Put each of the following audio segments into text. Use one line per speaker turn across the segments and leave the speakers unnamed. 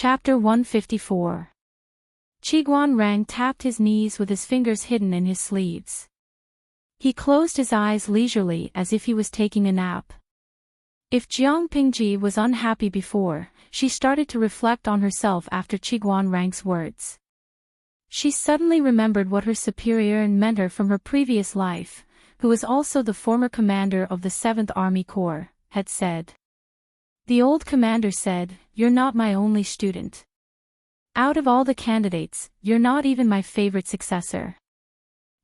Chapter 154. Qiguanrang tapped his knees with his fingers hidden in his sleeves. He closed his eyes leisurely as if he was taking a nap. If Jiang Pingji was unhappy before, she started to reflect on herself after Qiguanrang's words. She suddenly remembered what her superior and mentor from her previous life, who was also the former commander of the 7th Army Corps, had said. The old commander said, "You're not my only student. Out of all the candidates, you're not even my favorite successor.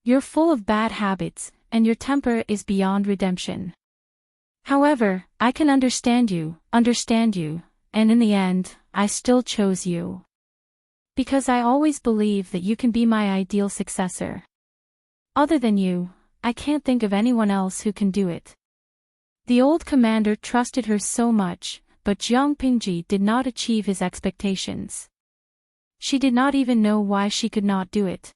You're full of bad habits, and your temper is beyond redemption. However, I can understand you, and in the end, I still chose you. Because I always believe that you can be my ideal successor. Other than you, I can't think of anyone else who can do it." The old commander trusted her so much, but Jiang Pingji did not achieve his expectations. She did not even know why she could not do it.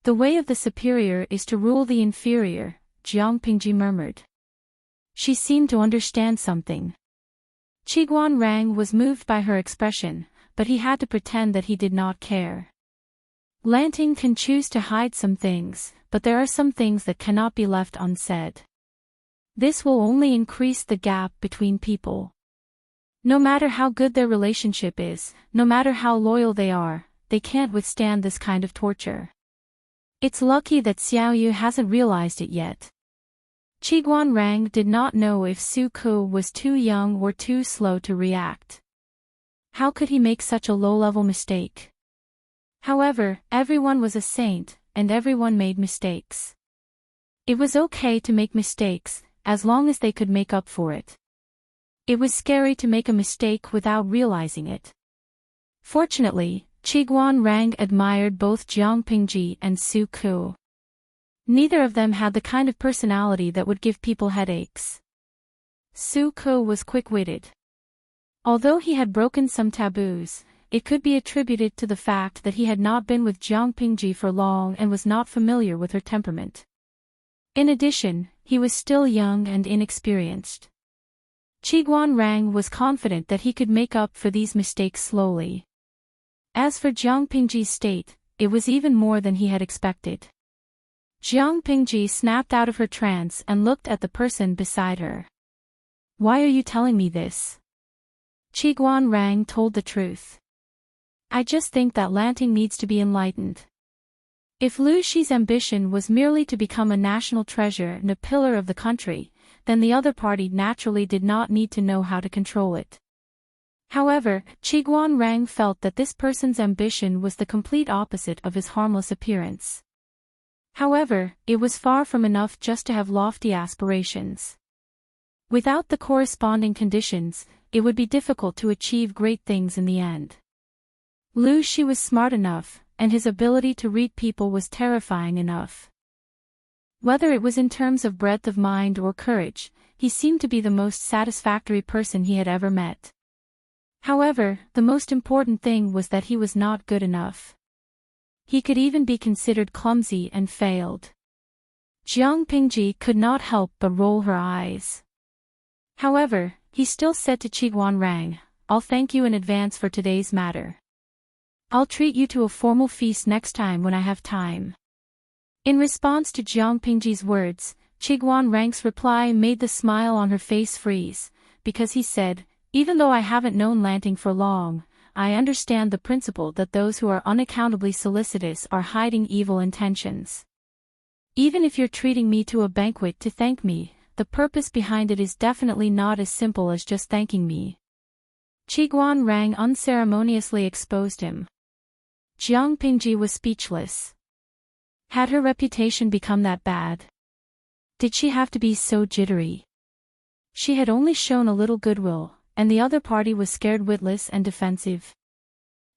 The way of the superior is to rule the inferior, Jiang Pingji murmured. She seemed to understand something. Qiguanrang was moved by her expression, but he had to pretend that he did not care. Lanting can choose to hide some things, but there are some things that cannot be left unsaid. This will only increase the gap between people. No matter how good their relationship is, no matter how loyal they can't withstand this kind of torture. It's lucky that Xiaoyu hasn't realized it yet. Qiguanrang did not know if Su Ku was too young or too slow to react. How could he make such a low-level mistake? However, everyone was a saint, and everyone made mistakes. It was okay to make mistakes, as long as they could make up for it. It was scary to make a mistake without realizing it. Fortunately, Qiguanrang admired both Jiang Pingji and Su Ku. Neither of them had the kind of personality that would give people headaches. Su Ku was quick-witted. Although he had broken some taboos, it could be attributed to the fact that he had not been with Jiang Pingji for long and was not familiar with her temperament. In addition, he was still young and inexperienced. Qiguanrang was confident that he could make up for these mistakes slowly. As for Jiang Pingji's state, it was even more than he had expected. Jiang Pingji snapped out of her trance and looked at the person beside her. "Why are you telling me this?" Qiguanrang told the truth. "I just think that Lanting needs to be enlightened." If Lu Shi's ambition was merely to become a national treasure and a pillar of the country, then the other party naturally did not need to know how to control it. However, Qiguanrang felt that this person's ambition was the complete opposite of his harmless appearance. However, it was far from enough just to have lofty aspirations. Without the corresponding conditions, it would be difficult to achieve great things in the end. Lu Shi was smart enough, and his ability to read people was terrifying enough. Whether it was in terms of breadth of mind or courage, he seemed to be the most satisfactory person he had ever met. However, the most important thing was that he was not good enough. He could even be considered clumsy and failed. Jiang Pingji could not help but roll her eyes. However, he still said to Qiguanrang, "I'll thank you in advance for today's matter. I'll treat you to a formal feast next time when I have time." In response to Jiang Pingji's words, Qiguanrang's reply made the smile on her face freeze, because he said, "Even though I haven't known Lanting for long, I understand the principle that those who are unaccountably solicitous are hiding evil intentions. Even if you're treating me to a banquet to thank me, the purpose behind it is definitely not as simple as just thanking me." Qiguanrang unceremoniously exposed him. Jiang Pingji was speechless. Had her reputation become that bad? Did she have to be so jittery? She had only shown a little goodwill, and the other party was scared witless and defensive.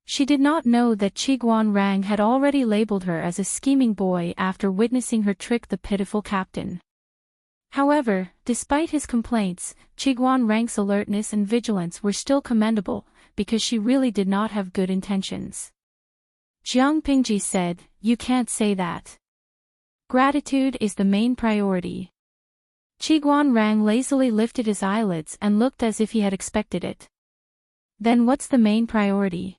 She did not know that Qiguanrang had already labeled her as a scheming boy after witnessing her trick the pitiful captain. However, despite his complaints, Qiguanrang's alertness and vigilance were still commendable, because she really did not have good intentions. Jiang Pingji said, "You can't say that. Gratitude is the main priority." Qiguanrang lazily lifted his eyelids and looked as if he had expected it. Then what's the main priority?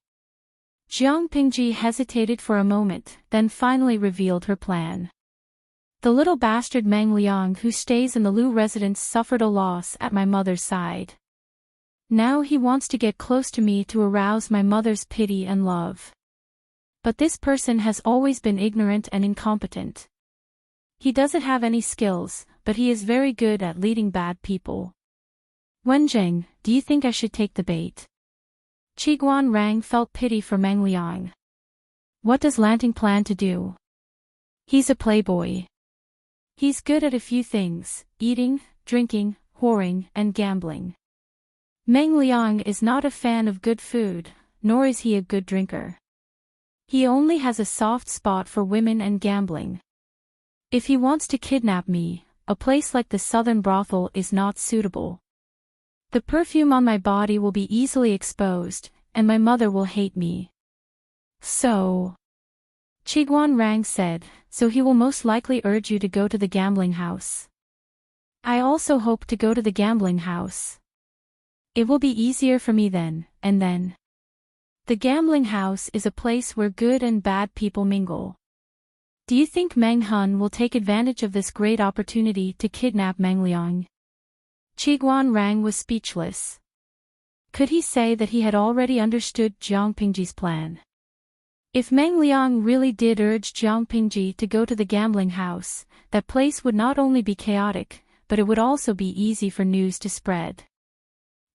Jiang Pingji hesitated for a moment, then finally revealed her plan. The little bastard Meng Liang who stays in the Lu residence suffered a loss at my mother's side. Now he wants to get close to me to arouse my mother's pity and love. But this person has always been ignorant and incompetent. He doesn't have any skills, but he is very good at leading bad people. Wenjing, do you think I should take the bait? Qiguan Rang felt pity for Meng Liang. What does Lanting plan to do? He's a playboy. He's good at a few things: eating, drinking, whoring, and gambling. Meng Liang is not a fan of good food, nor is he a good drinker. He only has a soft spot for women and gambling. If he wants to kidnap me, a place like the Southern Brothel is not suitable. The perfume on my body will be easily exposed, and my mother will hate me. So, Qiguan Rang said, so he will most likely urge you to go to the gambling house. I also hope to go to the gambling house. It will be easier for me then, and then. The gambling house is a place where good and bad people mingle. Do you think Meng Hun will take advantage of this great opportunity to kidnap Meng Liang? Qiguan Rang was speechless. Could he say that he had already understood Jiang Pingji's plan? If Meng Liang really did urge Jiang Pingji to go to the gambling house, that place would not only be chaotic, but it would also be easy for news to spread.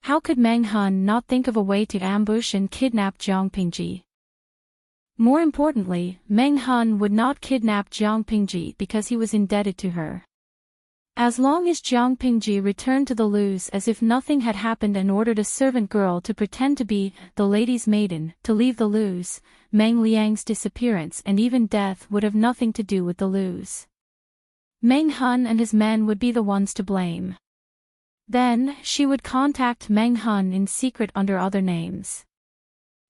How could Meng Hun not think of a way to ambush and kidnap Jiang Pingji? More importantly, Meng Hun would not kidnap Jiang Pingji because he was indebted to her. As long as Jiang Pingji returned to the Lus as if nothing had happened and ordered a servant girl to pretend to be the lady's maiden to leave the Lus, Meng Liang's disappearance and even death would have nothing to do with the Lus. Meng Hun and his men would be the ones to blame. Then, she would contact Meng Hun in secret under other names.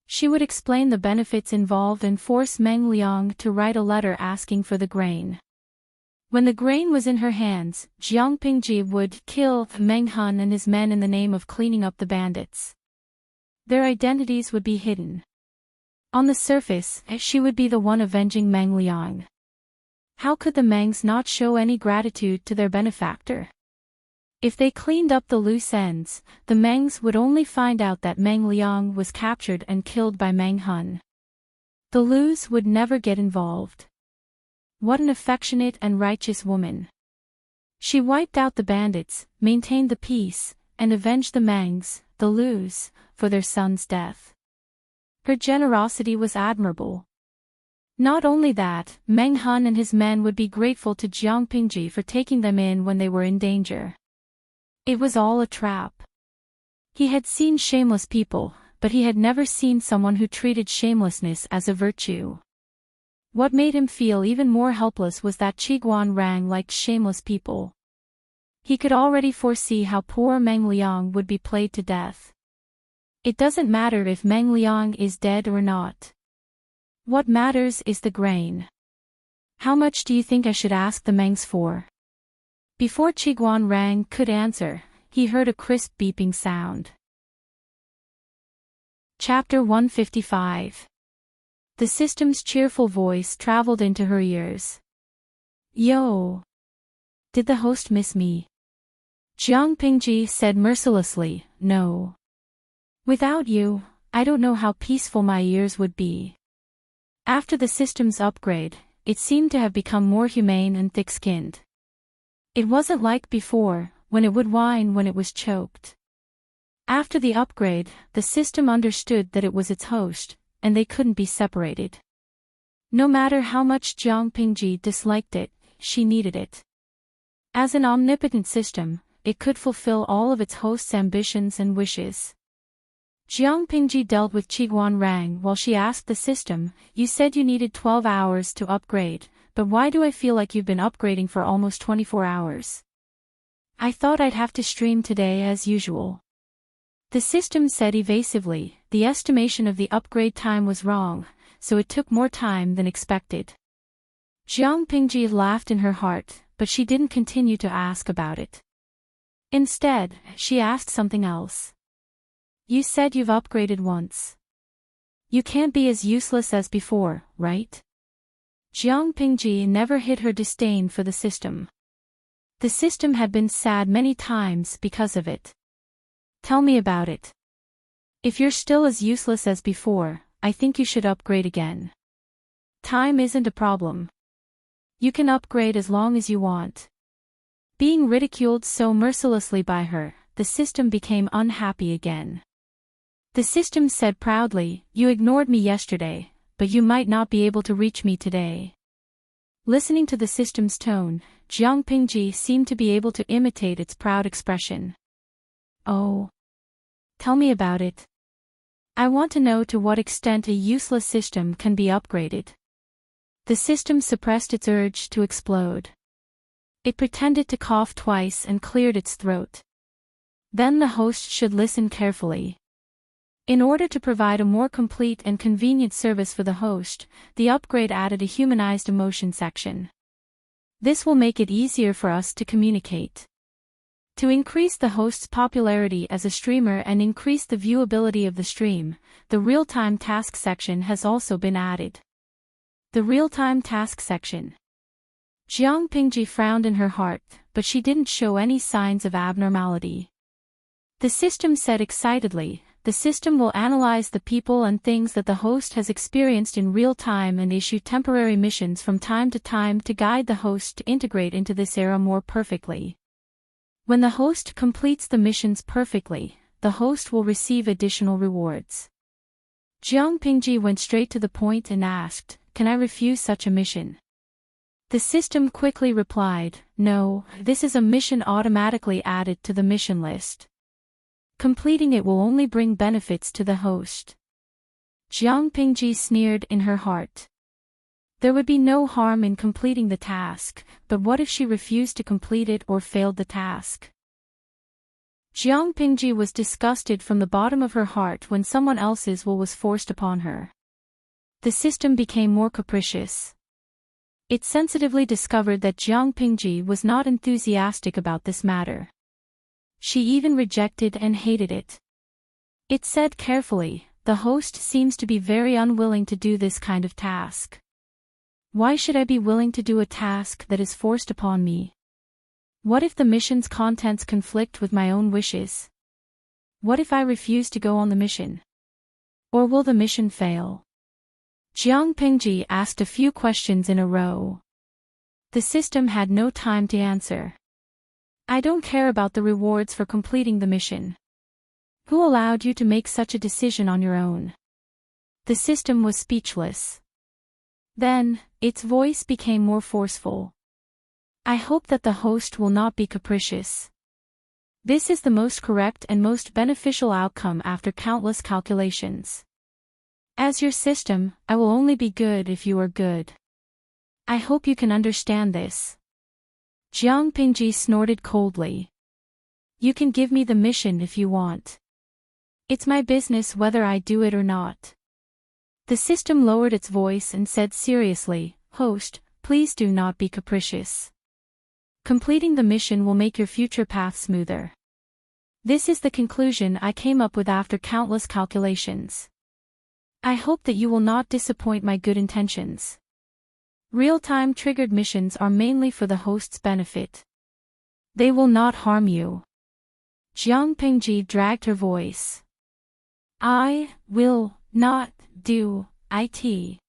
She would explain the benefits involved and force Meng Liang to write a letter asking for the grain. When the grain was in her hands, Jiang Pingji would kill Meng Hun and his men in the name of cleaning up the bandits. Their identities would be hidden. On the surface, she would be the one avenging Meng Liang. How could the Mengs not show any gratitude to their benefactor? If they cleaned up the loose ends, the Mengs would only find out that Meng Liang was captured and killed by Meng Hun. The Lus would never get involved. What an affectionate and righteous woman. She wiped out the bandits, maintained the peace, and avenged the Mengs, the Lus, for their son's death. Her generosity was admirable. Not only that, Meng Hun and his men would be grateful to Jiang Pingji for taking them in when they were in danger. It was all a trap. He had seen shameless people, but he had never seen someone who treated shamelessness as a virtue. What made him feel even more helpless was that Qiguan Rang liked shameless people. He could already foresee how poor Meng Liang would be played to death. It doesn't matter if Meng Liang is dead or not. What matters is the grain. How much do you think I should ask the Mengs for? Before Qiguan Rang could answer, he heard a crisp beeping sound. Chapter 155. The system's cheerful voice traveled into her ears. Yo! Did the host miss me? Jiang Pingji said mercilessly, no. Without you, I don't know how peaceful my ears would be. After the system's upgrade, it seemed to have become more humane and thick-skinned. It wasn't like before, when it would whine when it was choked. After the upgrade, the system understood that it was its host, and they couldn't be separated. No matter how much Jiang Pingji disliked it, she needed it. As an omnipotent system, it could fulfill all of its host's ambitions and wishes. Jiang Pingji dealt with Qiguan Rang while she asked the system, you said you needed 12 hours to upgrade, but why do I feel like you've been upgrading for almost 24 hours? I thought I'd have to stream today as usual. The system said evasively, the estimation of the upgrade time was wrong, so it took more time than expected. Jiang Pingji laughed in her heart, but she didn't continue to ask about it. Instead, she asked something else. You said you've upgraded once. You can't be as useless as before, right? Jiang Pingji never hid her disdain for the system. The system had been sad many times because of it. Tell me about it. If you're still as useless as before, I think you should upgrade again. Time isn't a problem. You can upgrade as long as you want. Being ridiculed so mercilessly by her, the system became unhappy again. The system said proudly, "You ignored me yesterday, but you might not be able to reach me today." Listening to the system's tone, Jiang Pingji seemed to be able to imitate its proud expression. Oh. Tell me about it. I want to know to what extent a useless system can be upgraded. The system suppressed its urge to explode. It pretended to cough twice and cleared its throat. Then the host should listen carefully. In order to provide a more complete and convenient service for the host, the upgrade added a humanized emotion section. This will make it easier for us to communicate. To increase the host's popularity as a streamer and increase the viewability of the stream, the real-time task section has also been added. The real-time task section. Jiang Pingji frowned in her heart, but she didn't show any signs of abnormality. The system said excitedly, "The system will analyze the people and things that the host has experienced in real time and issue temporary missions from time to time to guide the host to integrate into this era more perfectly. When the host completes the missions perfectly, the host will receive additional rewards." Jiang Pingji went straight to the point and asked, "Can I refuse such a mission?" The system quickly replied, "No, this is a mission automatically added to the mission list. Completing it will only bring benefits to the host." Jiang Pingji sneered in her heart. There would be no harm in completing the task, but what if she refused to complete it or failed the task? Jiang Pingji was disgusted from the bottom of her heart when someone else's will was forced upon her. The system became more capricious. It sensitively discovered that Jiang Pingji was not enthusiastic about this matter. She even rejected and hated it. It said carefully, "The host seems to be very unwilling to do this kind of task. Why should I be willing to do a task that is forced upon me? What if the mission's contents conflict with my own wishes? What if I refuse to go on the mission? Or will the mission fail?" Jiang Pingji asked a few questions in a row. The system had no time to answer. "I don't care about the rewards for completing the mission. Who allowed you to make such a decision on your own?" The system was speechless. Then, its voice became more forceful. "I hope that the host will not be capricious. This is the most correct and most beneficial outcome after countless calculations. As your system, I will only be good if you are good. I hope you can understand this." Jiang Pingji snorted coldly. "You can give me the mission if you want. It's my business whether I do it or not." The system lowered its voice and said seriously, "Host, please do not be capricious. Completing the mission will make your future path smoother. This is the conclusion I came up with after countless calculations. I hope that you will not disappoint my good intentions. Real-time triggered missions are mainly for the host's benefit. They will not harm you." Jiang Pingji dragged her voice. "I will not do it."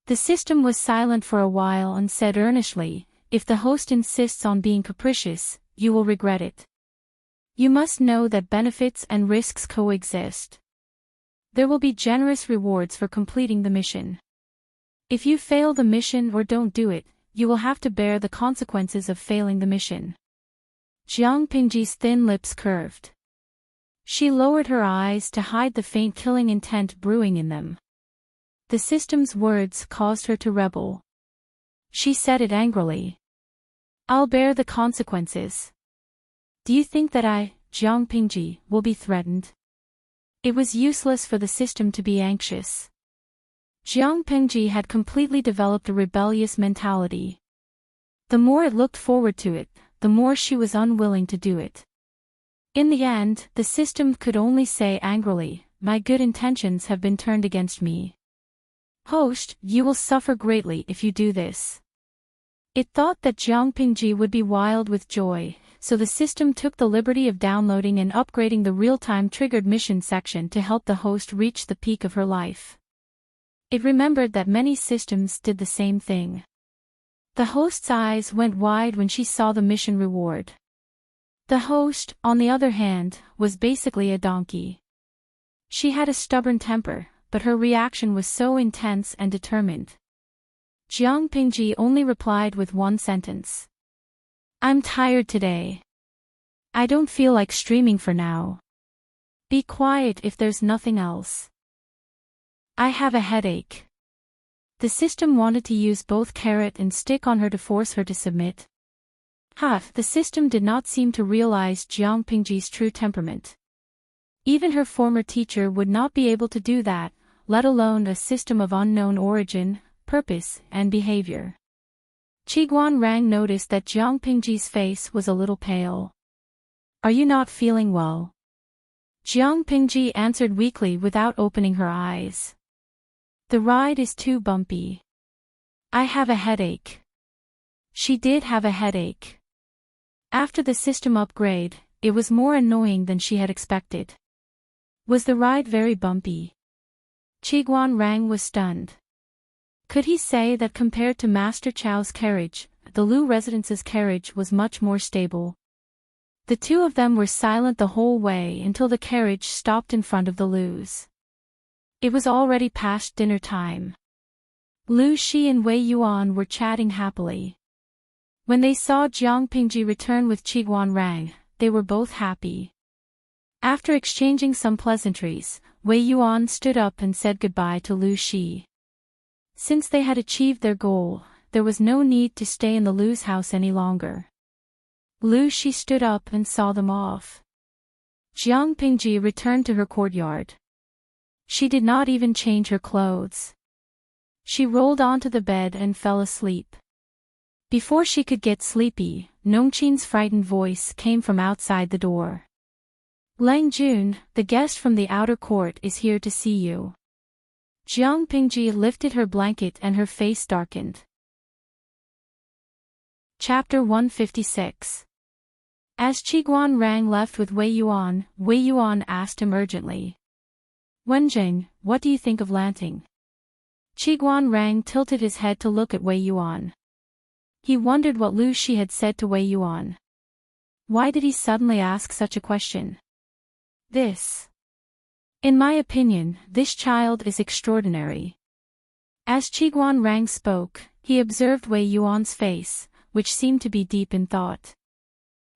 The system was silent for a while and said earnestly, "If the host insists on being capricious, you will regret it. You must know that benefits and risks coexist. There will be generous rewards for completing the mission. If you fail the mission or don't do it, you will have to bear the consequences of failing the mission." Jiang Pingji's thin lips curved. She lowered her eyes to hide the faint killing intent brewing in them. The system's words caused her to rebel. She said it angrily. "I'll bear the consequences. Do you think that I, Jiang Pingji, will be threatened?" It was useless for the system to be anxious. Jiang Pingji had completely developed a rebellious mentality. The more it looked forward to it, the more she was unwilling to do it. In the end, the system could only say angrily, "My good intentions have been turned against me. Host, you will suffer greatly if you do this." It thought that Jiang Pingji would be wild with joy, so the system took the liberty of downloading and upgrading the real-time triggered mission section to help the host reach the peak of her life. It remembered that many systems did the same thing. The host's eyes went wide when she saw the mission reward. The host, on the other hand, was basically a donkey. She had a stubborn temper, but her reaction was so intense and determined. Jiang Pingji only replied with one sentence. "I'm tired today. I don't feel like streaming for now. Be quiet if there's nothing else. I have a headache." The system wanted to use both carrot and stick on her to force her to submit. The system did not seem to realize Jiang Pingji's true temperament. Even her former teacher would not be able to do that, let alone a system of unknown origin, purpose, and behavior. Qiguan Rang noticed that Jiang Pingji's face was a little pale. "Are you not feeling well?" Jiang Pingji answered weakly without opening her eyes. "The ride is too bumpy. I have a headache." She did have a headache. After the system upgrade, it was more annoying than she had expected. Was the ride very bumpy? Qiguan Rang was stunned. Could he say that compared to Master Chao's carriage, the Lu residence's carriage was much more stable? The two of them were silent the whole way until the carriage stopped in front of the Lu's. It was already past dinner time. Lu Shi and Wei Yuan were chatting happily. When they saw Jiang Pingji return with Qiguan Rang, they were both happy. After exchanging some pleasantries, Wei Yuan stood up and said goodbye to Lu Shi. Since they had achieved their goal, there was no need to stay in the Lu's house any longer. Lu Shi stood up and saw them off. Jiang Pingji returned to her courtyard. She did not even change her clothes. She rolled onto the bed and fell asleep. Before she could get sleepy, Nongqin's frightened voice came from outside the door. "Lang Jun, the guest from the outer court is here to see you." Jiang Pingji lifted her blanket and her face darkened. Chapter 156. As Qiguan Rang left with Wei Yuan asked him urgently. "Wenjing, what do you think of Lanting?" Qiguan Rang tilted his head to look at Wei Yuan. He wondered what Lu Shi had said to Wei Yuan. Why did he suddenly ask such a question? In my opinion, this child is extraordinary. As Qiguan Rang spoke, he observed Wei Yuan's face, which seemed to be deep in thought.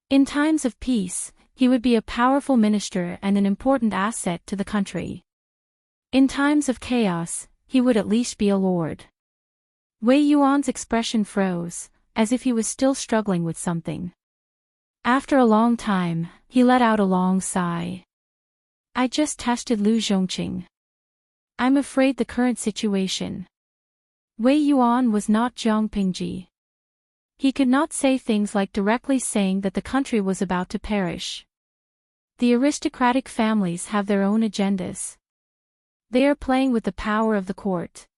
In times of peace, he would be a powerful minister and an important asset to the country. In times of chaos, he would at least be a lord. Wei Yuan's expression froze, as if he was still struggling with something. After a long time, he let out a long sigh. "I just tested Lu Zhongqing. I'm afraid the current situation." Wei Yuan was not Jiang Pingji. He could not say things like directly saying that the country was about to perish. The aristocratic families have their own agendas. They are playing with the power of the court.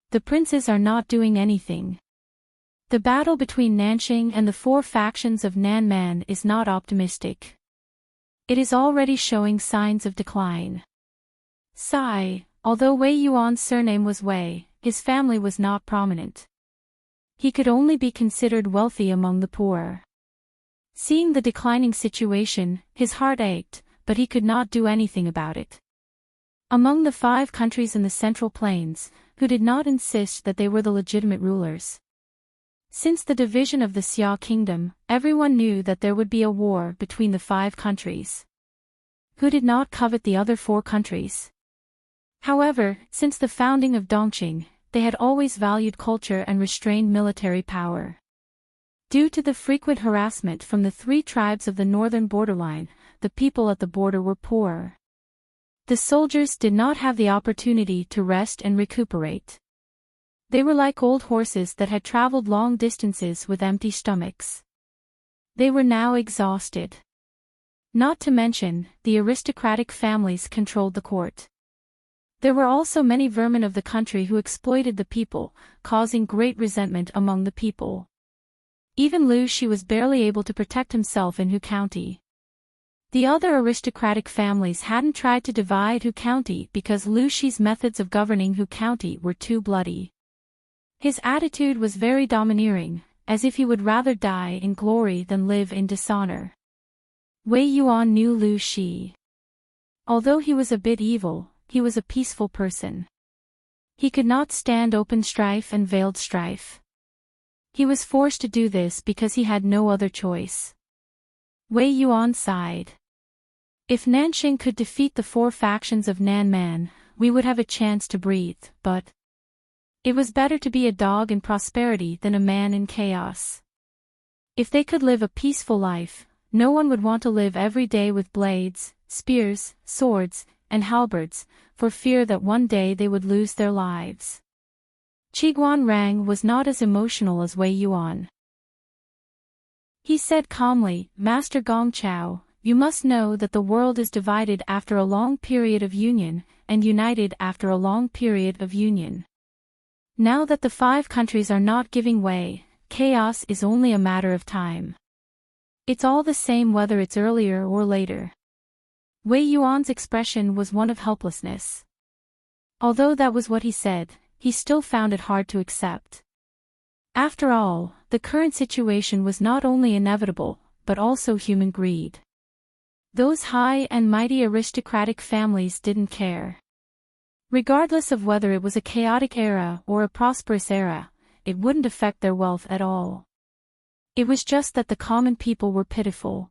The princes are not doing anything. The battle between Nanxing and the four factions of Nanman is not optimistic. It is already showing signs of decline. Although Wei Yuan's surname was Wei, his family was not prominent. He could only be considered wealthy among the poor. Seeing the declining situation, his heart ached, but he could not do anything about it. Among the 5 countries in the Central Plains, who did not insist that they were the legitimate rulers. Since the division of the Xia kingdom, everyone knew that there would be a war between the 5 countries. Who did not covet the other 4 countries? However, since the founding of Dongqing, they had always valued culture and restrained military power. Due to the frequent harassment from the 3 tribes of the northern borderline, the people at the border were poor. The soldiers did not have the opportunity to rest and recuperate. They were like old horses that had traveled long distances with empty stomachs. They were now exhausted. Not to mention, the aristocratic families controlled the court. There were also many vermin of the country who exploited the people, causing great resentment among the people. Even Lu Shi was barely able to protect himself in Hu County. The other aristocratic families hadn't tried to divide Hu County because Lu Shi's methods of governing Hu County were too bloody. His attitude was very domineering, as if he would rather die in glory than live in dishonor. Wei Yuan knew Lu Shi. Although he was a bit evil, he was a peaceful person. He could not stand open strife and veiled strife. He was forced to do this because he had no other choice. Wei Yuan sighed. If Nanxing could defeat the 4 factions of Nanman, we would have a chance to breathe, but it was better to be a dog in prosperity than a man in chaos. If they could live a peaceful life, no one would want to live every day with blades, spears, swords, and halberds, for fear that one day they would lose their lives. Qiguan Rang was not as emotional as Wei Yuan. He said calmly, Master Gongchao, you must know that the world is divided after a long period of union, and united after a long period of union. Now that the 5 countries are not giving way, chaos is only a matter of time. It's all the same whether it's earlier or later. Wei Yuan's expression was one of helplessness. Although that was what he said, he still found it hard to accept. After all, the current situation was not only inevitable, but also human greed. Those high and mighty aristocratic families didn't care. Regardless of whether it was a chaotic era or a prosperous era, it wouldn't affect their wealth at all. It was just that the common people were pitiful.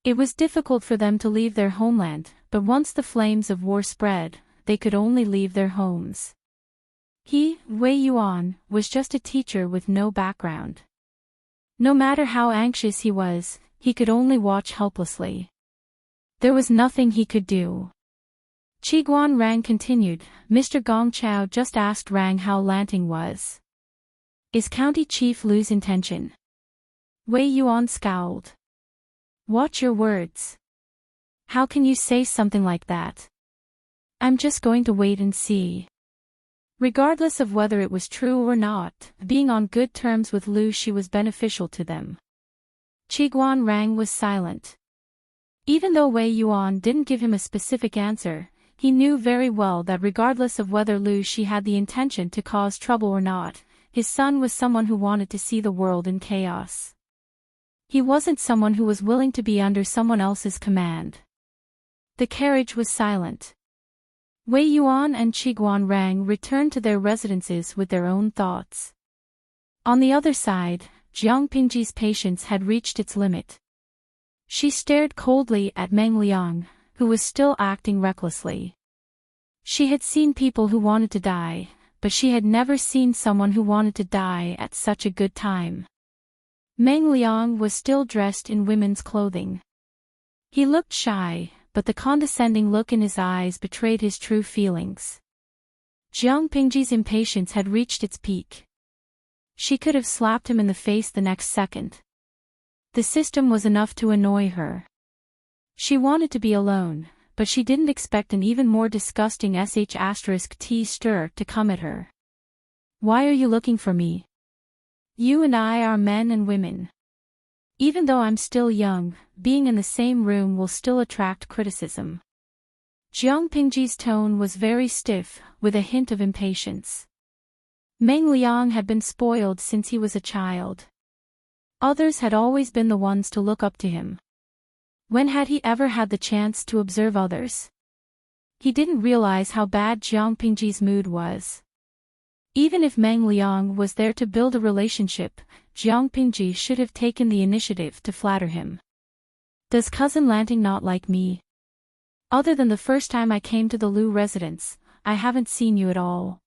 It was difficult for them to leave their homeland, but once the flames of war spread, they could only leave their homes. He, Wei Yuan, was just a teacher with no background. No matter how anxious he was, he could only watch helplessly. There was nothing he could do. Qiguan Rang continued, Mr. Gongchao just asked Rang how Lanting was. Is County Chief Lu's intention? Wei Yuan scowled. Watch your words. How can you say something like that? I'm just going to wait and see. Regardless of whether it was true or not, being on good terms with Lu Shi was beneficial to them. Qiguan Rang was silent. Even though Wei Yuan didn't give him a specific answer, he knew very well that regardless of whether Lu Shi had the intention to cause trouble or not, his son was someone who wanted to see the world in chaos. He wasn't someone who was willing to be under someone else's command. The carriage was silent. Wei Yuan and Qiguan Rang returned to their residences with their own thoughts. On the other side, Jiang Pingji's patience had reached its limit. She stared coldly at Meng Liang, who was still acting recklessly. She had seen people who wanted to die, but she had never seen someone who wanted to die at such a good time. Meng Liang was still dressed in women's clothing. He looked shy, but the condescending look in his eyes betrayed his true feelings. Jiang Pingji's impatience had reached its peak. She could have slapped him in the face the next second. The system was enough to annoy her. She wanted to be alone, but she didn't expect an even more disgusting *T stir to come at her. Why are you looking for me? You and I are men and women. Even though I'm still young, being in the same room will still attract criticism. Jiang Pingji's tone was very stiff, with a hint of impatience. Meng Liang had been spoiled since he was a child. Others had always been the ones to look up to him. When had he ever had the chance to observe others? He didn't realize how bad Jiang Pingji's mood was. Even if Meng Liang was there to build a relationship, Jiang Pingji should have taken the initiative to flatter him. Does cousin Lanting not like me? Other than the first time I came to the Lu residence, I haven't seen you at all.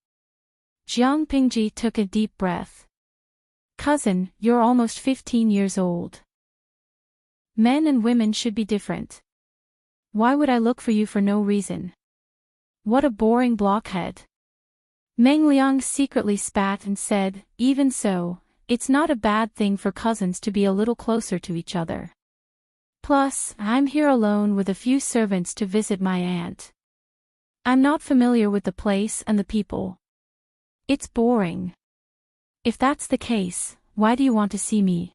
Jiang Pingji took a deep breath. Cousin, you're almost 15 years old. Men and women should be different. Why would I look for you for no reason? What a boring blockhead. Meng Liang secretly spat and said, even so, it's not a bad thing for cousins to be a little closer to each other. Plus, I'm here alone with a few servants to visit my aunt. I'm not familiar with the place and the people. It's boring. If that's the case, why do you want to see me?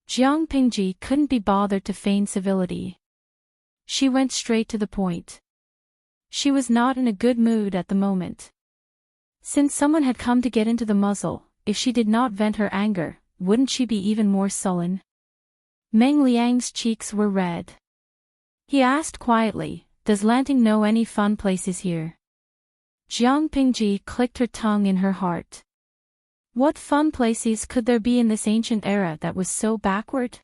Jiang Pingji couldn't be bothered to feign civility. She went straight to the point. She was not in a good mood at the moment. Since someone had come to get into the muzzle, if she did not vent her anger, wouldn't she be even more sullen? Meng Liang's cheeks were red. He asked quietly, "Does Lanting know any fun places here?" Jiang Pingji clicked her tongue in her heart. What fun places could there be in this ancient era that was so backward?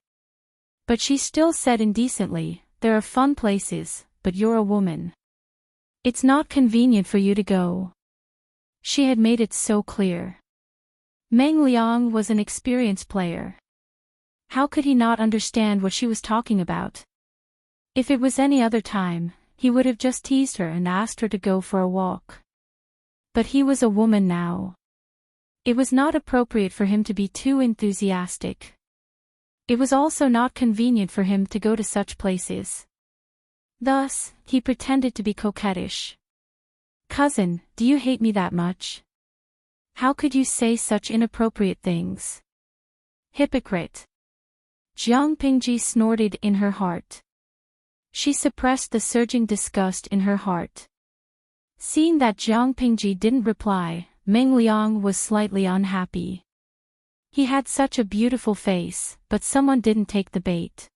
But she still said indecently, "There are fun places, but you're a woman. It's not convenient for you to go." She had made it so clear. Meng Liang was an experienced player. How could he not understand what she was talking about? If it was any other time, he would have just teased her and asked her to go for a walk. But he was a woman now. It was not appropriate for him to be too enthusiastic. It was also not convenient for him to go to such places. Thus, he pretended to be coquettish. "Cousin, do you hate me that much? How could you say such inappropriate things? Hypocrite." Jiang Pingji snorted in her heart. She suppressed the surging disgust in her heart. Seeing that Jiang Pingji didn't reply, Meng Liang was slightly unhappy. He had such a beautiful face, but someone didn't take the bait.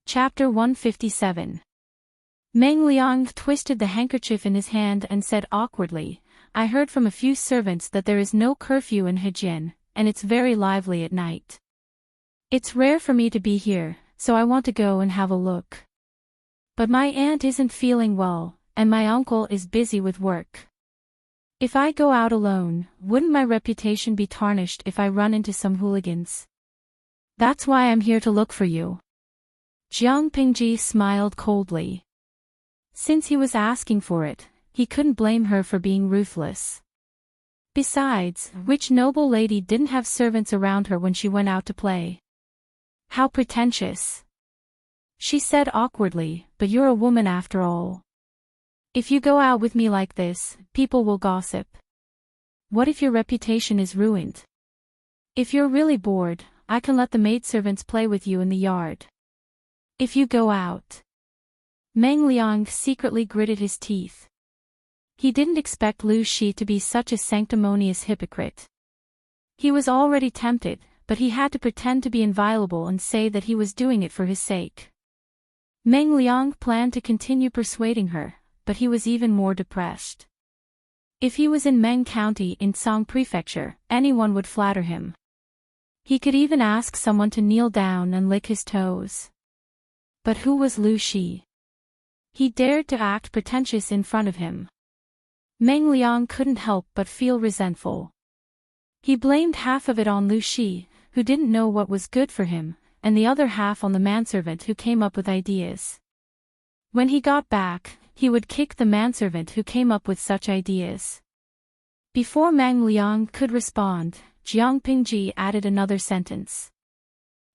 Chapter 157. Meng Liang twisted the handkerchief in his hand and said awkwardly, "I heard from a few servants that there is no curfew in Hejian, and it's very lively at night. It's rare for me to be here, so I want to go and have a look. But my aunt isn't feeling well, and my uncle is busy with work. If I go out alone, wouldn't my reputation be tarnished if I run into some hooligans? That's why I'm here to look for you." Jiang Pingji smiled coldly. Since he was asking for it, he couldn't blame her for being ruthless. Besides, which noble lady didn't have servants around her when she went out to play? How pretentious. She said awkwardly, "But you're a woman after all. If you go out with me like this, people will gossip. What if your reputation is ruined? If you're really bored, I can let the maidservants play with you in the yard. If you go out." Meng Liang secretly gritted his teeth. He didn't expect Lu Shi to be such a sanctimonious hypocrite. He was already tempted, but he had to pretend to be inviolable and say that he was doing it for his sake. Meng Liang planned to continue persuading her, but he was even more depressed. If he was in Meng County in Song Prefecture, anyone would flatter him. He could even ask someone to kneel down and lick his toes. But who was Lu Shi? He dared to act pretentious in front of him. Meng Liang couldn't help but feel resentful. He blamed half of it on Lu Shi, who didn't know what was good for him, and the other half on the manservant who came up with ideas. When he got back, he would kick the manservant who came up with such ideas. Before Meng Liang could respond, Jiang Pingji added another sentence.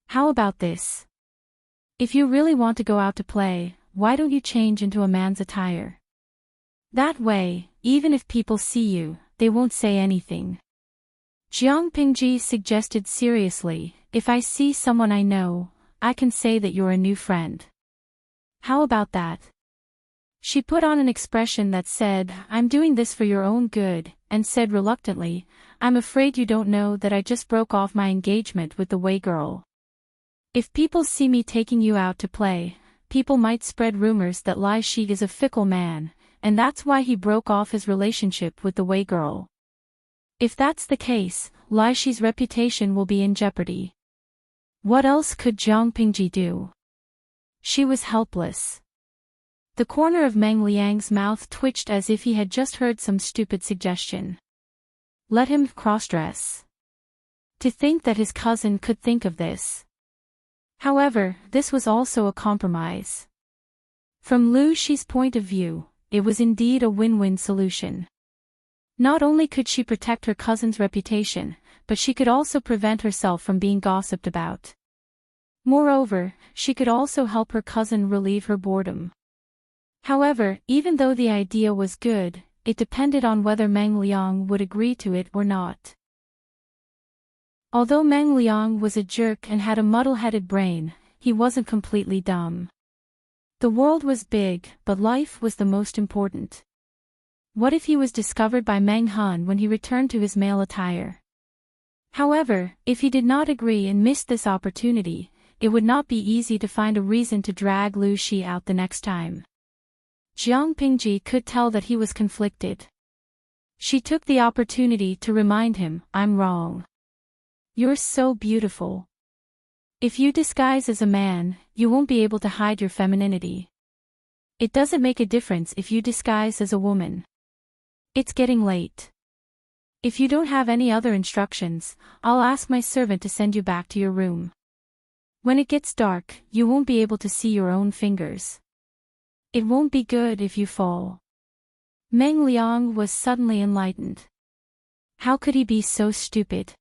"How about this? If you really want to go out to play, why don't you change into a man's attire? That way, even if people see you, they won't say anything." Jiang Pingji suggested seriously, "If I see someone I know, I can say that you're a new friend. How about that?" She put on an expression that said, "I'm doing this for your own good," and said reluctantly, "I'm afraid you don't know that I just broke off my engagement with the Wei girl. If people see me taking you out to play, people might spread rumors that Lai Shi is a fickle man, and that's why he broke off his relationship with the Wei girl. If that's the case, Lai Shi's reputation will be in jeopardy." What else could Jiang Pingji do? She was helpless. The corner of Meng Liang's mouth twitched as if he had just heard some stupid suggestion. Let him cross-dress. To think that his cousin could think of this. However, this was also a compromise. From Lu Shi's point of view, it was indeed a win-win solution. Not only could she protect her cousin's reputation, but she could also prevent herself from being gossiped about. Moreover, she could also help her cousin relieve her boredom. However, even though the idea was good, it depended on whether Meng Liang would agree to it or not. Although Meng Liang was a jerk and had a muddle-headed brain, he wasn't completely dumb. The world was big, but life was the most important. What if he was discovered by Meng Han when he returned to his male attire? However, if he did not agree and missed this opportunity, it would not be easy to find a reason to drag Lu Shi out the next time. Jiang Pingji could tell that he was conflicted. She took the opportunity to remind him, "I'm wrong. You're so beautiful. If you disguise as a man, you won't be able to hide your femininity. It doesn't make a difference if you disguise as a woman. It's getting late. If you don't have any other instructions, I'll ask my servant to send you back to your room. When it gets dark, you won't be able to see your own fingers. It won't be good if you fall." Meng Liang was suddenly enlightened. How could he be so stupid?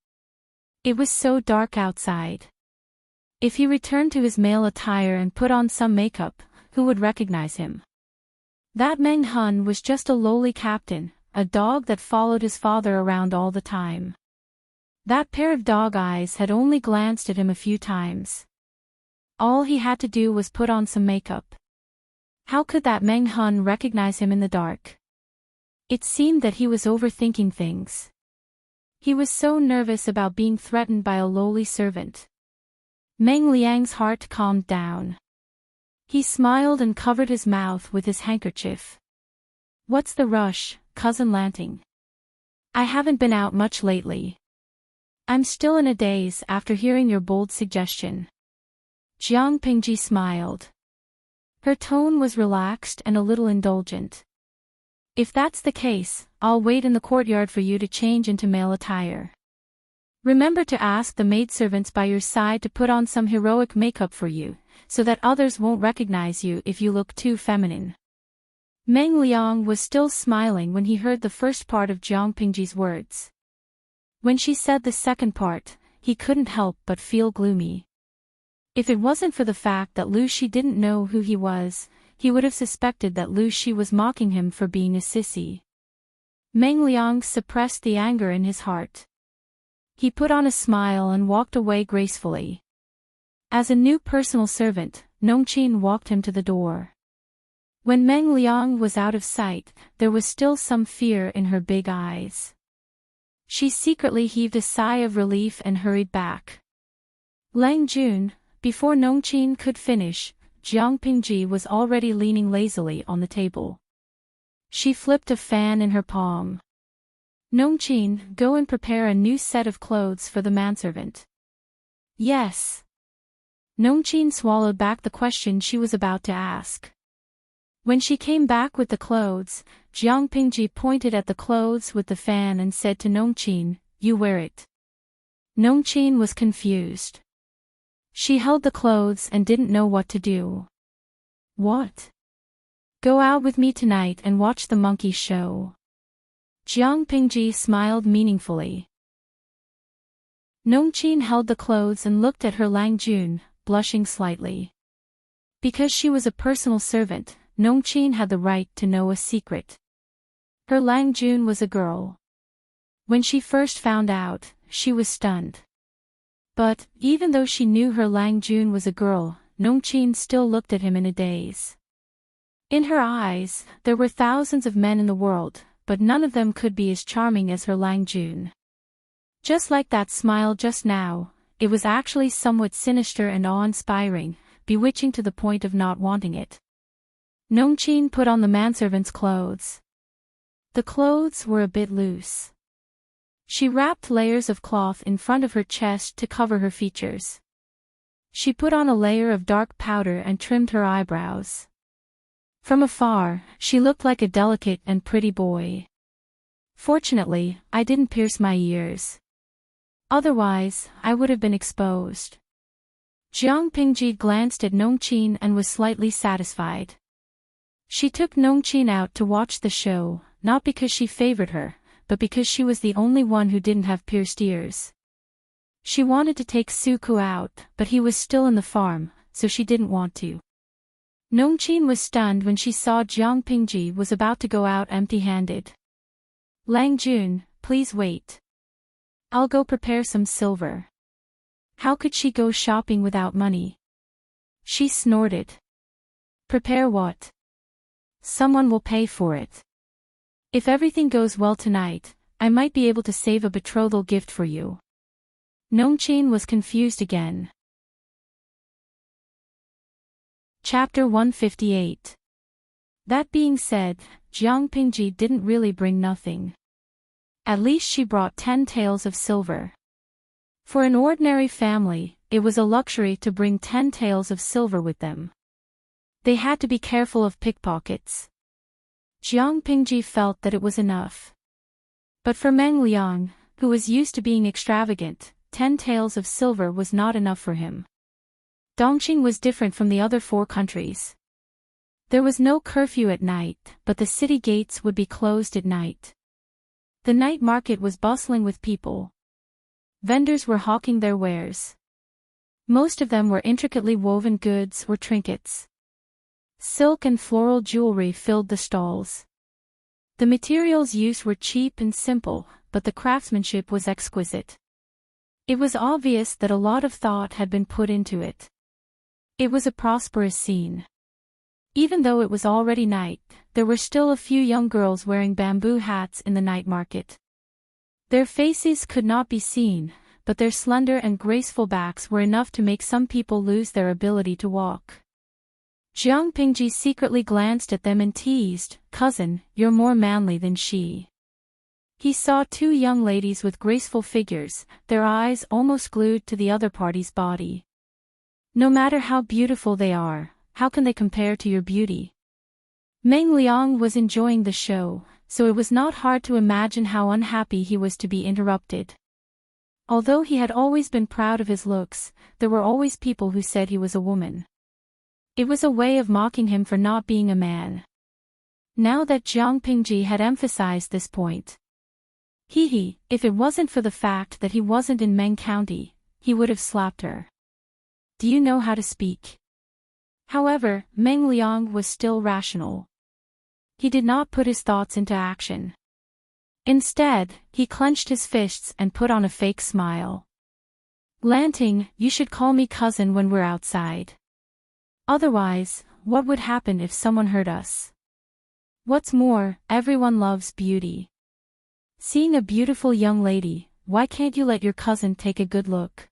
It was so dark outside. If he returned to his male attire and put on some makeup, who would recognize him? That Meng Hun was just a lowly captain, a dog that followed his father around all the time. That pair of dog eyes had only glanced at him a few times. All he had to do was put on some makeup. How could that Meng Hun recognize him in the dark? It seemed that he was overthinking things. He was so nervous about being threatened by a lowly servant. Meng Liang's heart calmed down. He smiled and covered his mouth with his handkerchief. "What's the rush, Cousin Lanting? I haven't been out much lately. I'm still in a daze after hearing your bold suggestion." Jiang Pingji smiled. Her tone was relaxed and a little indulgent. "If that's the case, I'll wait in the courtyard for you to change into male attire. Remember to ask the maidservants by your side to put on some heroic makeup for you, so that others won't recognize you if you look too feminine." Meng Liang was still smiling when he heard the first part of Jiang Pingji's words. When she said the second part, he couldn't help but feel gloomy. If it wasn't for the fact that Lu Shi didn't know who he was, he would have suspected that Lu Shi was mocking him for being a sissy. Meng Liang suppressed the anger in his heart. He put on a smile and walked away gracefully. As a new personal servant, Nongqin walked him to the door. When Meng Liang was out of sight, there was still some fear in her big eyes. She secretly heaved a sigh of relief and hurried back. Lang Jun, before Nongqin could finish, Jiang Pingji was already leaning lazily on the table. She flipped a fan in her palm. "Nongqin, go and prepare a new set of clothes for the manservant." "Yes." Nongqin swallowed back the question she was about to ask. When she came back with the clothes, Jiang Pingji pointed at the clothes with the fan and said to Nongqin, "You wear it." Nongqin was confused. She held the clothes and didn't know what to do. "What?" "Go out with me tonight and watch the monkey show." Jiang Pingji smiled meaningfully. Nongqin held the clothes and looked at her Lang Jun, blushing slightly. Because she was a personal servant, Nongqin had the right to know a secret. Her Lang Jun was a girl. When she first found out, she was stunned. But, even though she knew her Lang Jun was a girl, Nongqin still looked at him in a daze. In her eyes, there were thousands of men in the world, but none of them could be as charming as her Lang Jun. Just like that smile just now, it was actually somewhat sinister and awe-inspiring, bewitching to the point of not wanting it. Nongqin put on the manservant's clothes. The clothes were a bit loose. She wrapped layers of cloth in front of her chest to cover her features. She put on a layer of dark powder and trimmed her eyebrows. From afar, she looked like a delicate and pretty boy. Fortunately, I didn't pierce my ears. Otherwise, I would have been exposed. Jiang Pingji glanced at Nongqin and was slightly satisfied. She took Nongqin out to watch the show, not because she favored her, but because she was the only one who didn't have pierced ears. She wanted to take Suku out, but he was still in the farm, so she didn't want to. Nongqin was stunned when she saw Jiang Pingji was about to go out empty-handed. Lang Jun, please wait. I'll go prepare some silver. How could she go shopping without money? She snorted. Prepare what? Someone will pay for it. If everything goes well tonight, I might be able to save a betrothal gift for you. Nongqin was confused again. Chapter 158. That being said, Jiang Pingji didn't really bring nothing. At least she brought 10 taels of silver. For an ordinary family, it was a luxury to bring 10 taels of silver with them. They had to be careful of pickpockets. Jiang Pingji felt that it was enough. But for Meng Liang, who was used to being extravagant, 10 taels of silver was not enough for him. Dongqing was different from the other 4 countries. There was no curfew at night, but the city gates would be closed at night. The night market was bustling with people. Vendors were hawking their wares. Most of them were intricately woven goods or trinkets. Silk and floral jewelry filled the stalls. The materials used were cheap and simple, but the craftsmanship was exquisite. It was obvious that a lot of thought had been put into it. It was a prosperous scene. Even though it was already night, there were still a few young girls wearing bamboo hats in the night market. Their faces could not be seen, but their slender and graceful backs were enough to make some people lose their ability to walk. Jiang Pingji secretly glanced at them and teased, "Cousin, you're more manly than she." He saw 2 young ladies with graceful figures, their eyes almost glued to the other party's body. No matter how beautiful they are, how can they compare to your beauty? Meng Liang was enjoying the show, so it was not hard to imagine how unhappy he was to be interrupted. Although he had always been proud of his looks, there were always people who said he was a woman. It was a way of mocking him for not being a man. Now that Jiang Pingji had emphasized this point. If it wasn't for the fact that he wasn't in Meng County, he would have slapped her. Do you know how to speak? However, Meng Liang was still rational. He did not put his thoughts into action. Instead, he clenched his fists and put on a fake smile. Lanting, you should call me cousin when we're outside. Otherwise, what would happen if someone heard us? What's more, everyone loves beauty. Seeing a beautiful young lady, why can't you let your cousin take a good look?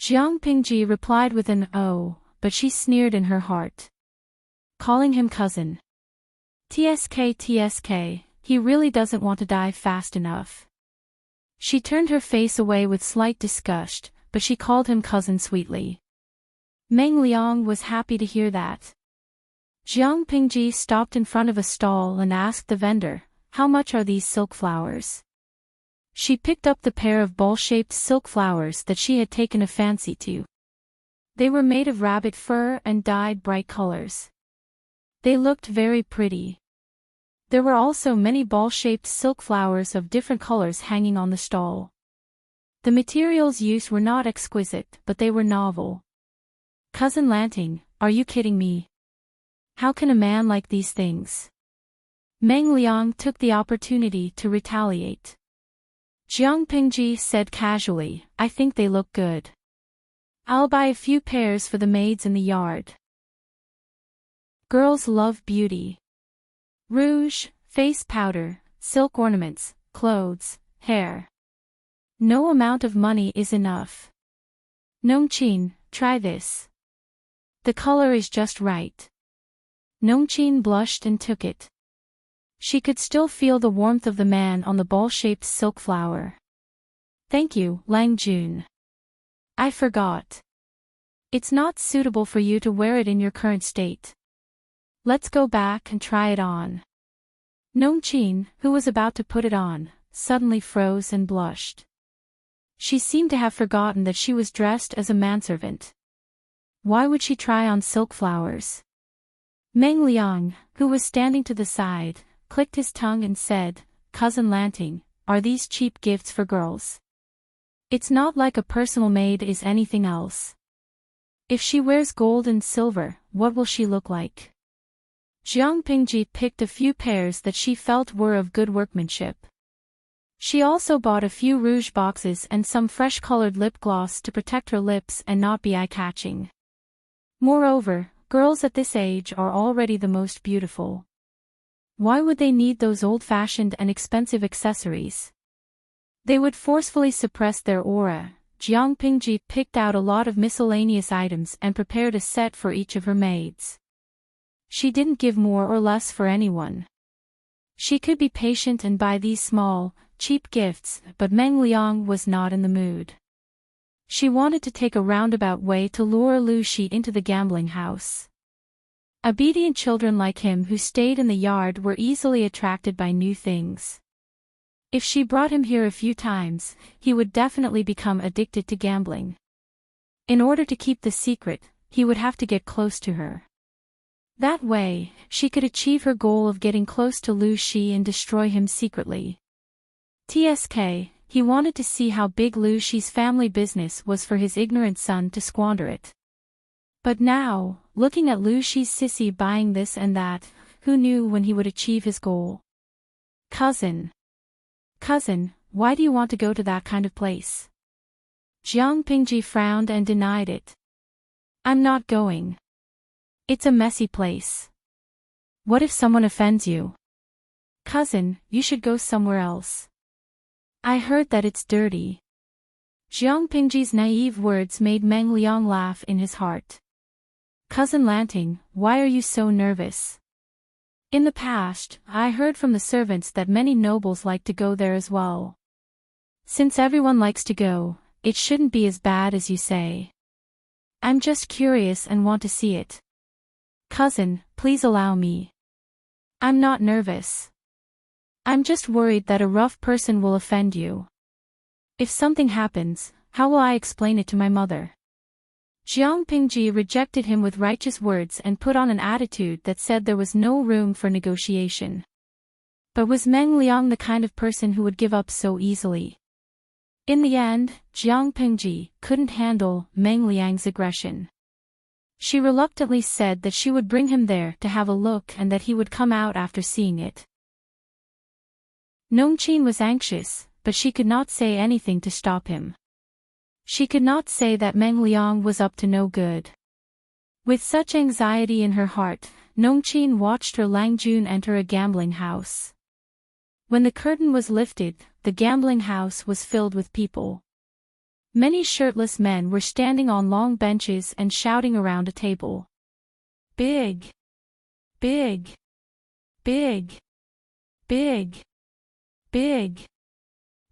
Jiang Pingji replied with an "oh," but she sneered in her heart. Calling him cousin. TSK, he really doesn't want to die fast enough. She turned her face away with slight disgust, but she called him cousin sweetly. Meng Liang was happy to hear that. Jiang Pingji stopped in front of a stall and asked the vendor, "How much are these silk flowers?" She picked up the pair of ball-shaped silk flowers that she had taken a fancy to. They were made of rabbit fur and dyed bright colors. They looked very pretty. There were also many ball-shaped silk flowers of different colors hanging on the stall. The materials used were not exquisite, but they were novel. Cousin Lanting, are you kidding me? How can a man like these things? Meng Liang took the opportunity to retaliate. Jiang Pingji said casually, I think they look good. I'll buy a few pairs for the maids in the yard. Girls love beauty. Rouge, face powder, silk ornaments, clothes, hair. No amount of money is enough. Nongqin, try this. The color is just right. Nongqin blushed and took it. She could still feel the warmth of the man on the ball-shaped silk flower. Thank you, Lang Jun. I forgot. It's not suitable for you to wear it in your current state. Let's go back and try it on. Nongqin, who was about to put it on, suddenly froze and blushed. She seemed to have forgotten that she was dressed as a manservant. Why would she try on silk flowers? Meng Liang, who was standing to the side, clicked his tongue and said, Cousin Lanting, are these cheap gifts for girls? It's not like a personal maid is anything else. If she wears gold and silver, what will she look like? Jiang Pingji picked a few pairs that she felt were of good workmanship. She also bought a few rouge boxes and some fresh-colored lip gloss to protect her lips and not be eye-catching. Moreover, girls at this age are already the most beautiful. Why would they need those old-fashioned and expensive accessories? They would forcefully suppress their aura. Jiang Pingji picked out a lot of miscellaneous items and prepared a set for each of her maids. She didn't give more or less for anyone. She could be patient and buy these small, cheap gifts, but Meng Liang was not in the mood. She wanted to take a roundabout way to lure Lu Shi into the gambling house. Obedient children like him who stayed in the yard were easily attracted by new things. If she brought him here a few times, he would definitely become addicted to gambling. In order to keep the secret, he would have to get close to her. That way, she could achieve her goal of getting close to Lu Shi and destroy him secretly. TSK, he wanted to see how big Lu Shi's family business was for his ignorant son to squander it. But now, looking at Lu Shi's sissy buying this and that, who knew when he would achieve his goal? Cousin, why do you want to go to that kind of place? Jiang Pingji frowned and denied it. I'm not going. It's a messy place. What if someone offends you? Cousin, you should go somewhere else. I heard that it's dirty. Jiang Pingji's naive words made Meng Liang laugh in his heart. Cousin Lanting, why are you so nervous? In the past, I heard from the servants that many nobles like to go there as well. Since everyone likes to go, it shouldn't be as bad as you say. I'm just curious and want to see it. Cousin, please allow me. I'm not nervous. I'm just worried that a rough person will offend you. If something happens, how will I explain it to my mother? Jiang Pingji rejected him with righteous words and put on an attitude that said there was no room for negotiation. But was Meng Liang the kind of person who would give up so easily? In the end, Jiang Pingji couldn't handle Meng Liang's aggression. She reluctantly said that she would bring him there to have a look and that he would come out after seeing it. Nongqin was anxious, but she could not say anything to stop him. She could not say that Meng Liang was up to no good. With such anxiety in her heart, Nongqin watched her Langjun enter a gambling house. When the curtain was lifted, the gambling house was filled with people. Many shirtless men were standing on long benches and shouting around a table. Big. Big. Big. Big. Big.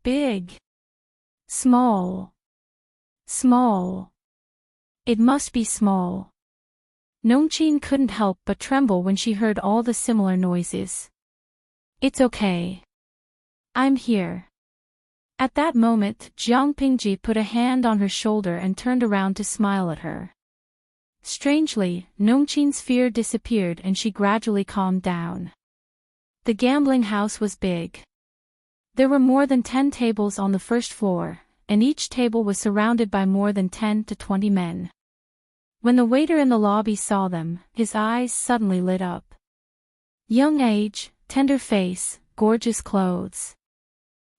Big. Small. Small. It must be small. Nongqin couldn't help but tremble when she heard all the similar noises. It's okay. I'm here. At that moment, Jiang Pingji put a hand on her shoulder and turned around to smile at her. Strangely, Nongqin's fear disappeared and she gradually calmed down. The gambling house was big. There were more than 10 tables on the first floor, and each table was surrounded by more than 10 to 20 men. When the waiter in the lobby saw them, his eyes suddenly lit up. Young age, tender face, gorgeous clothes.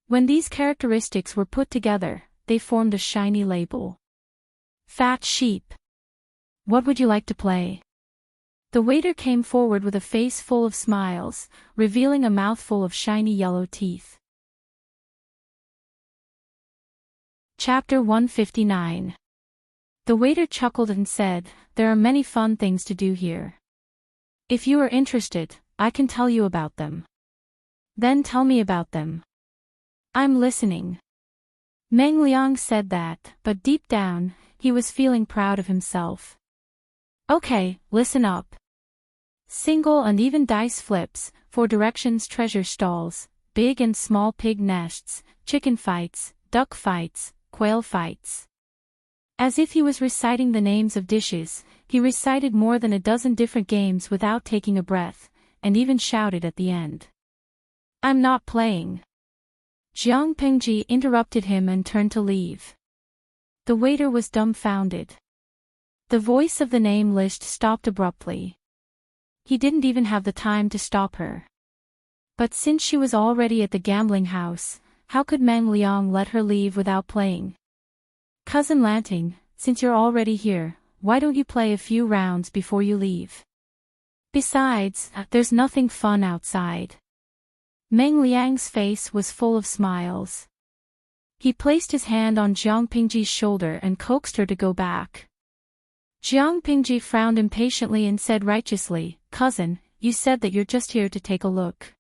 When these characteristics were put together, they formed a shiny label. Fat sheep. What would you like to play? The waiter came forward with a face full of smiles, revealing a mouthful of shiny yellow teeth. Chapter 159. The waiter chuckled and said, "There are many fun things to do here. If you are interested, I can tell you about them." Then tell me about them. I'm listening. Meng Liang said that, but deep down, he was feeling proud of himself. Okay, listen up. Single and even dice flips, 4 directions treasure stalls, big and small pig nests, chicken fights, duck fights, quail fights. As if he was reciting the names of dishes, he recited more than a dozen different games without taking a breath, and even shouted at the end. I'm not playing. Jiang Pingji interrupted him and turned to leave. The waiter was dumbfounded. The voice of the name list stopped abruptly. He didn't even have the time to stop her. But since she was already at the gambling house, how could Meng Liang let her leave without playing? Cousin Lanting, since you're already here, why don't you play a few rounds before you leave? Besides, there's nothing fun outside. Meng Liang's face was full of smiles. He placed his hand on Jiang Pingji's shoulder and coaxed her to go back. Jiang Pingji frowned impatiently and said righteously, "Cousin, you said that you're just here to take a look.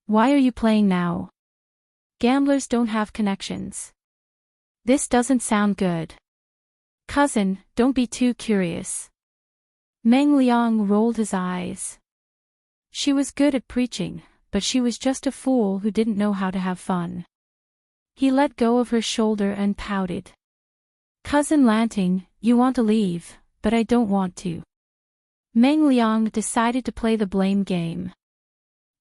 Why are you playing now? Gamblers don't have connections. This doesn't sound good. Cousin, don't be too curious." Meng Liang rolled his eyes. She was good at preaching, but she was just a fool who didn't know how to have fun. He let go of her shoulder and pouted. "Cousin Lanting, you want to leave, but I don't want to." Meng Liang decided to play the blame game.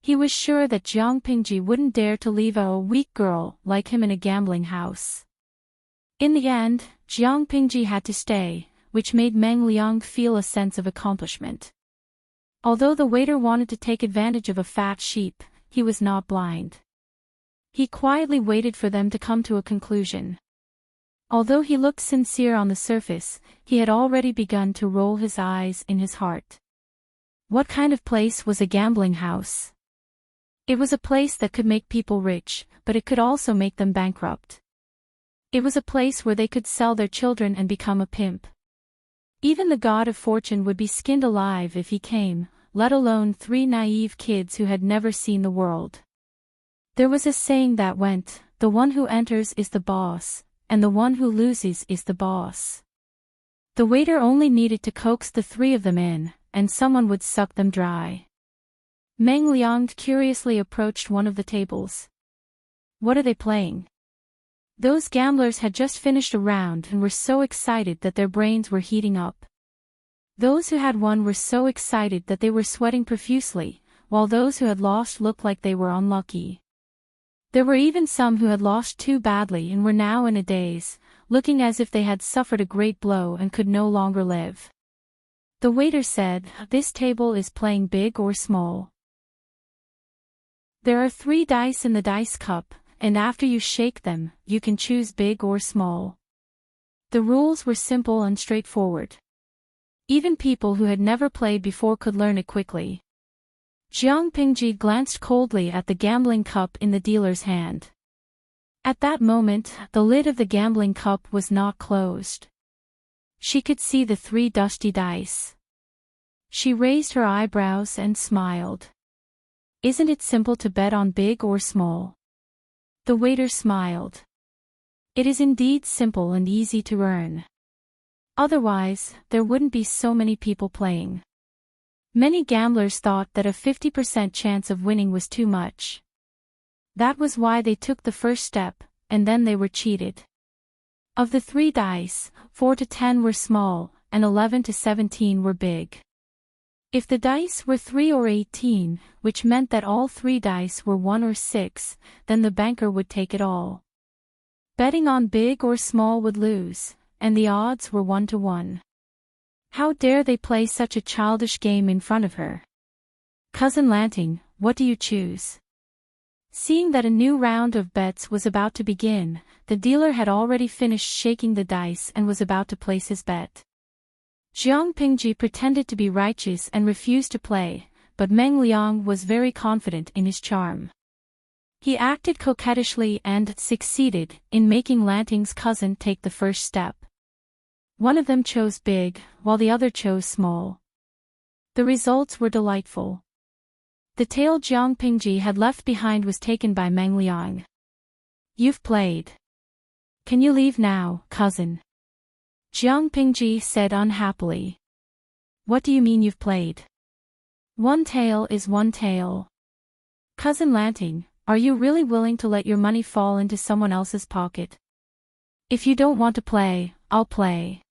He was sure that Jiang Pingji wouldn't dare to leave a weak girl like him in a gambling house. In the end, Jiang Pingji had to stay, which made Meng Liang feel a sense of accomplishment. Although the waiter wanted to take advantage of a fat sheep, he was not blind. He quietly waited for them to come to a conclusion. Although he looked sincere on the surface, he had already begun to roll his eyes in his heart. What kind of place was a gambling house? It was a place that could make people rich, but it could also make them bankrupt. It was a place where they could sell their children and become a pimp. Even the god of fortune would be skinned alive if he came, let alone 3 naive kids who had never seen the world. There was a saying that went, "The one who enters is the boss, and the one who loses is the boss." The waiter only needed to coax the 3 of them in, and someone would suck them dry. Meng Liang curiously approached one of the tables. "What are they playing?" Those gamblers had just finished a round and were so excited that their brains were heating up. Those who had won were so excited that they were sweating profusely, while those who had lost looked like they were unlucky. There were even some who had lost too badly and were now in a daze, looking as if they had suffered a great blow and could no longer live. The waiter said, "This table is playing big or small. There are 3 dice in the dice cup, and after you shake them, you can choose big or small." The rules were simple and straightforward. Even people who had never played before could learn it quickly. Jiang Pingji glanced coldly at the gambling cup in the dealer's hand. At that moment, the lid of the gambling cup was not closed. She could see the 3 dusty dice. She raised her eyebrows and smiled. "Isn't it simple to bet on big or small?" The waiter smiled. "It is indeed simple and easy to earn. Otherwise, there wouldn't be so many people playing." Many gamblers thought that a 50% chance of winning was too much. That was why they took the first step, and then they were cheated. Of the 3 dice, 4 to 10 were small, and 11 to 17 were big. If the dice were 3 or 18, which meant that all 3 dice were 1 or 6, then the banker would take it all. Betting on big or small would lose, and the odds were 1 to 1. How dare they play such a childish game in front of her? "Cousin Lanting, what do you choose?" Seeing that a new round of bets was about to begin, the dealer had already finished shaking the dice and was about to place his bet. Jiang Pingji pretended to be righteous and refused to play, but Meng Liang was very confident in his charm. He acted coquettishly and succeeded in making Lanting's cousin take the first step. One of them chose big, while the other chose small. The results were delightful. The tail Jiang Pingji had left behind was taken by Meng Liang. "You've played. Can you leave now, cousin?" Jiang Pingji said unhappily. "What do you mean you've played? One tail is one tail. Cousin Lanting, are you really willing to let your money fall into someone else's pocket? If you don't want to play, I'll play.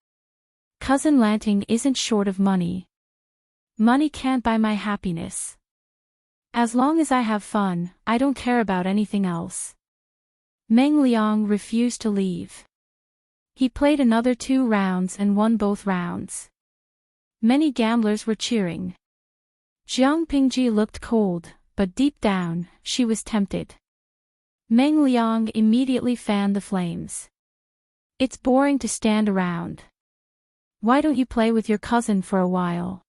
Cousin Lanting isn't short of money. Money can't buy my happiness. As long as I have fun, I don't care about anything else." Meng Liang refused to leave. He played another 2 rounds and won both rounds. Many gamblers were cheering. Jiang Pingji looked cold, but deep down, she was tempted. Meng Liang immediately fanned the flames. It's boring to stand around. Why don't you play with your cousin for a while?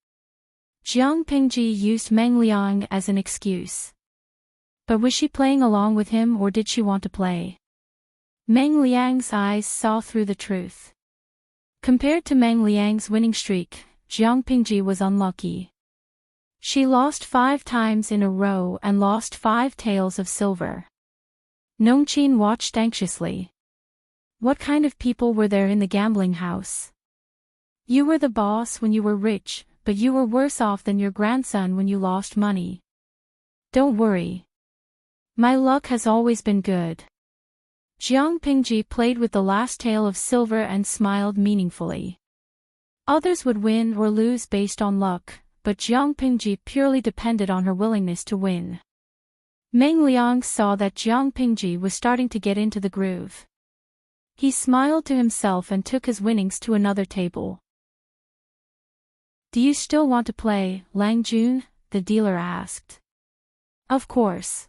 Jiang Pingji used Meng Liang as an excuse. But was she playing along with him or did she want to play? Meng Liang's eyes saw through the truth. Compared to Meng Liang's winning streak, Jiang Pingji was unlucky. She lost 5 times in a row and lost 5 taels of silver. Nongqin watched anxiously. What kind of people were there in the gambling house? You were the boss when you were rich, but you were worse off than your grandson when you lost money. Don't worry. My luck has always been good. Jiang Pingji played with the last tael of silver and smiled meaningfully. Others would win or lose based on luck, but Jiang Pingji purely depended on her willingness to win. Meng Liang saw that Jiang Pingji was starting to get into the groove. He smiled to himself and took his winnings to another table. Do you still want to play, Lang Jun? The dealer asked. Of course.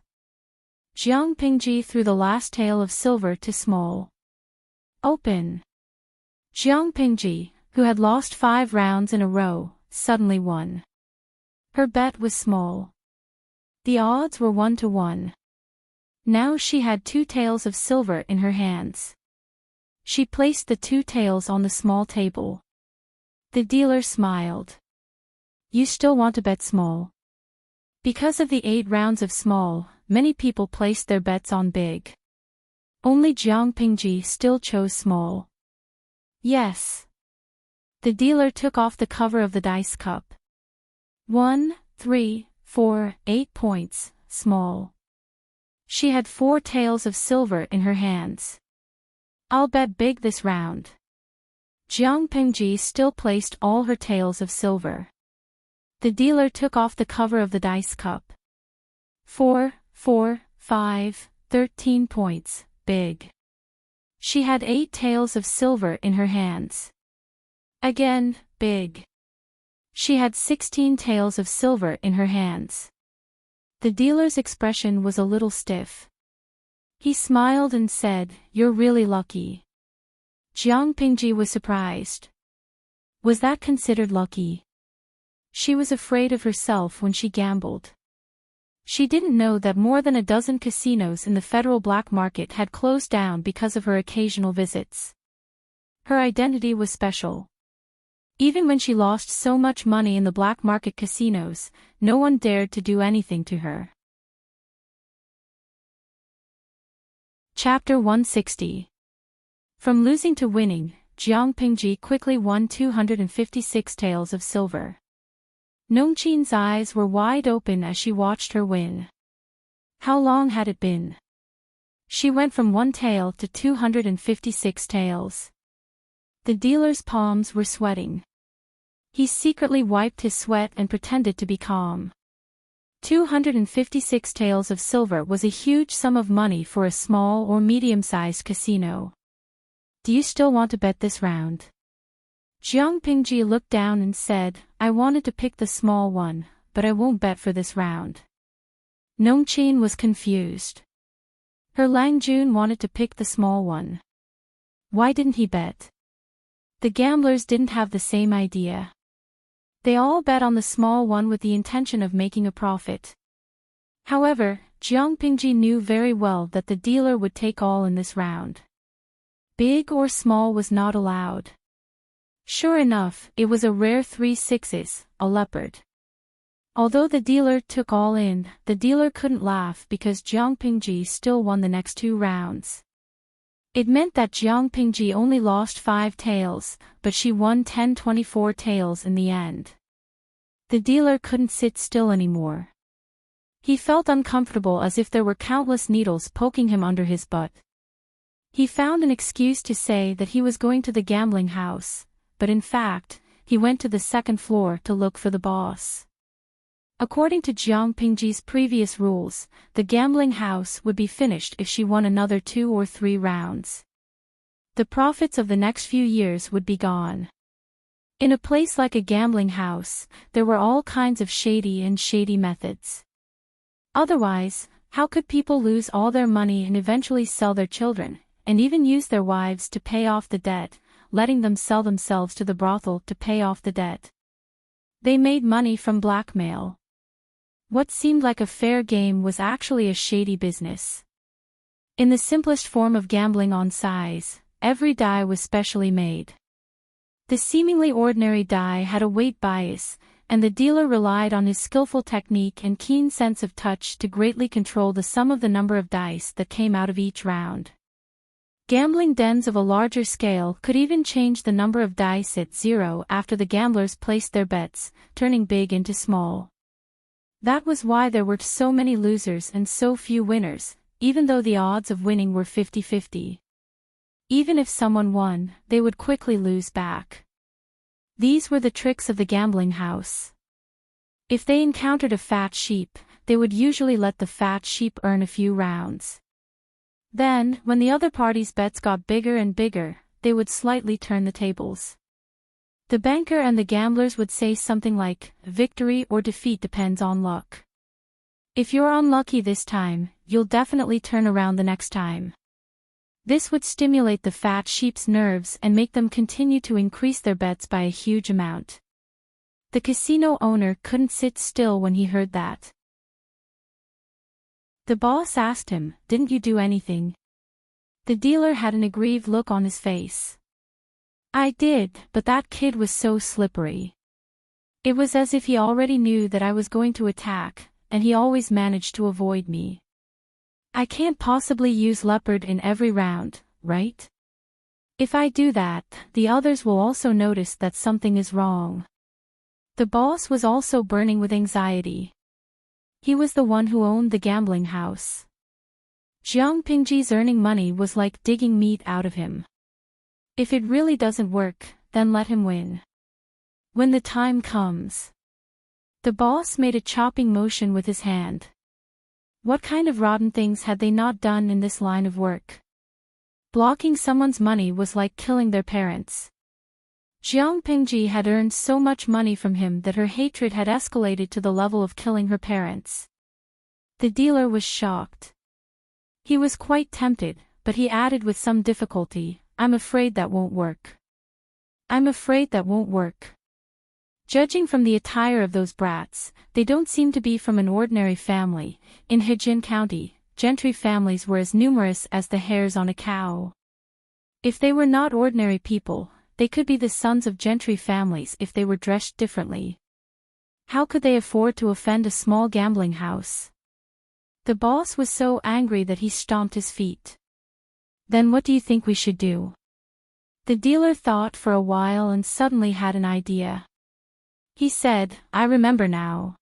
Jiang Pingji threw the last tael of silver to small. Open. Jiang Pingji, who had lost 5 rounds in a row, suddenly won. Her bet was small. The odds were 1 to 1. Now she had 2 taels of silver in her hands. She placed the 2 taels on the small table. The dealer smiled. You still want to bet small? Because of the 8 rounds of small, many people placed their bets on big. Only Jiang Pingji still chose small. Yes. The dealer took off the cover of the dice cup. 1, 3, 4, 8 points, small. She had 4 taels of silver in her hands. I'll bet big this round. Jiang Pingji still placed all her taels of silver. The dealer took off the cover of the dice cup. 4, 4, 5, 13 points, big. She had 8 taels of silver in her hands. Again, big. She had 16 taels of silver in her hands. The dealer's expression was a little stiff. He smiled and said, You're really lucky. Jiang Pingji was surprised. Was that considered lucky? She was afraid of herself when she gambled. She didn't know that more than a dozen casinos in the federal black market had closed down because of her occasional visits. Her identity was special. Even when she lost so much money in the black market casinos, no one dared to do anything to her. Chapter 160. From losing to winning, Jiang Pingji quickly won 256 taels of silver. Nongqin's eyes were wide open as she watched her win. How long had it been? She went from 1 tael to 256 taels. The dealer's palms were sweating. He secretly wiped his sweat and pretended to be calm. 256 taels of silver was a huge sum of money for a small or medium-sized casino. Do you still want to bet this round? Jiang Pingji looked down and said, I wanted to pick the small one, but I won't bet for this round. Nongqin was confused. Her Lang Jun wanted to pick the small one. Why didn't he bet? The gamblers didn't have the same idea. They all bet on the small one with the intention of making a profit. However, Jiang Pingji knew very well that the dealer would take all in this round. Big or small was not allowed. Sure enough, it was a rare 3 sixes, a leopard. Although the dealer took all in, the dealer couldn't laugh because Jiang Pingji still won the next 2 rounds. It meant that Jiang Pingji only lost 5 taels, but she won 10-24 taels in the end. The dealer couldn't sit still anymore. He felt uncomfortable as if there were countless needles poking him under his butt. He found an excuse to say that he was going to the gambling house, but in fact, he went to the 2nd floor to look for the boss. According to Jiang Pingji's previous rules, the gambling house would be finished if she won another 2 or 3 rounds. The profits of the next few years would be gone. In a place like a gambling house, there were all kinds of shady methods. Otherwise, how could people lose all their money and eventually sell their children, and even use their wives to pay off the debt, letting them sell themselves to the brothel to pay off the debt? They made money from blackmail. What seemed like a fair game was actually a shady business. In the simplest form of gambling on size, every die was specially made. The seemingly ordinary die had a weight bias, and the dealer relied on his skillful technique and keen sense of touch to greatly control the sum of the number of dice that came out of each round. Gambling dens of a larger scale could even change the number of dice at zero after the gamblers placed their bets, turning big into small. That was why there were so many losers and so few winners, even though the odds of winning were 50-50. Even if someone won, they would quickly lose back. These were the tricks of the gambling house. If they encountered a fat sheep, they would usually let the fat sheep earn a few rounds. Then, when the other party's bets got bigger and bigger, they would slightly turn the tables. The banker and the gamblers would say something like, "Victory or defeat depends on luck. If you're unlucky this time, you'll definitely turn around the next time." This would stimulate the fat sheep's nerves and make them continue to increase their bets by a huge amount. The casino owner couldn't sit still when he heard that. The boss asked him, "Didn't you do anything?" The dealer had an aggrieved look on his face. "I did, but that kid was so slippery. It was as if he already knew that I was going to attack, and he always managed to avoid me. I can't possibly use leopard in every round, right? If I do that, the others will also notice that something is wrong." The boss was also burning with anxiety. He was the one who owned the gambling house. Jiang Pingji's earning money was like digging meat out of him. If it really doesn't work, then let him win. When the time comes. The boss made a chopping motion with his hand. What kind of rotten things had they not done in this line of work? Blocking someone's money was like killing their parents. Jiang Pingji had earned so much money from him that her hatred had escalated to the level of killing her parents. The dealer was shocked. He was quite tempted, but he added with some difficulty, "I'm afraid that won't work. I'm afraid that won't work. Judging from the attire of those brats, they don't seem to be from an ordinary family. In Heijin County, gentry families were as numerous as the hairs on a cow. If they were not ordinary people, they could be the sons of gentry families if they were dressed differently. How could they afford to offend a small gambling house?" The boss was so angry that he stomped his feet. "Then what do you think we should do?" The dealer thought for a while and suddenly had an idea. He said, "I remember now.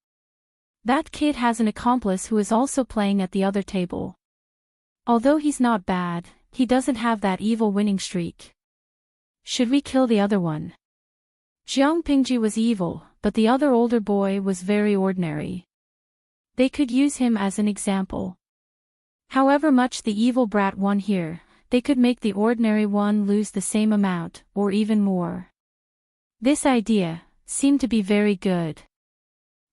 That kid has an accomplice who is also playing at the other table. Although he's not bad, he doesn't have that evil winning streak. Should we kill the other one?" Jiang Pingji was evil, but the other older boy was very ordinary. They could use him as an example. However much the evil brat won here, they could make the ordinary one lose the same amount, or even more. This idea seemed to be very good.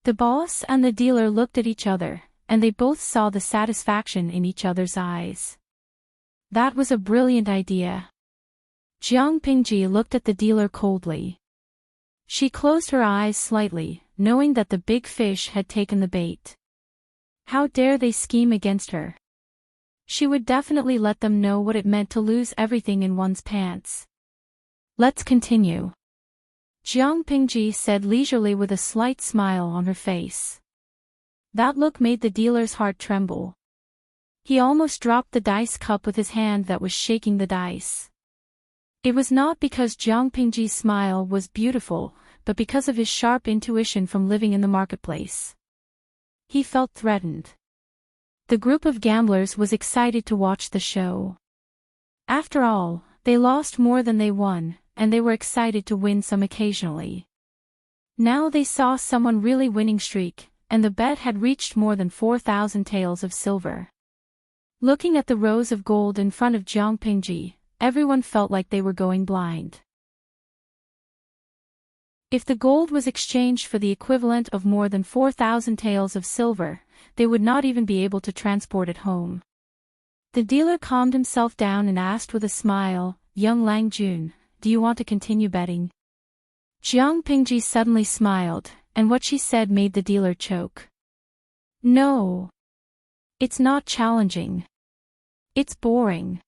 The boss and the dealer looked at each other, and they both saw the satisfaction in each other's eyes. That was a brilliant idea. Jiang Pingji looked at the dealer coldly. She closed her eyes slightly, knowing that the big fish had taken the bait. How dare they scheme against her? She would definitely let them know what it meant to lose everything in one's pants. "Let's continue," Jiang Pingji said leisurely with a slight smile on her face. That look made the dealer's heart tremble. He almost dropped the dice cup with his hand that was shaking the dice. It was not because Jiang Pingji's smile was beautiful, but because of his sharp intuition from living in the marketplace. He felt threatened. The group of gamblers was excited to watch the show. After all, they lost more than they won, and they were excited to win some occasionally. Now they saw someone really winning streak, and the bet had reached more than 4,000 taels of silver. Looking at the rows of gold in front of Jiang Pingji, everyone felt like they were going blind. If the gold was exchanged for the equivalent of more than 4,000 taels of silver, they would not even be able to transport it home. The dealer calmed himself down and asked with a smile, "Young Lang Jun, do you want to continue betting?" Jiang Pingji suddenly smiled, and what she said made the dealer choke. "No. It's not challenging. It's boring."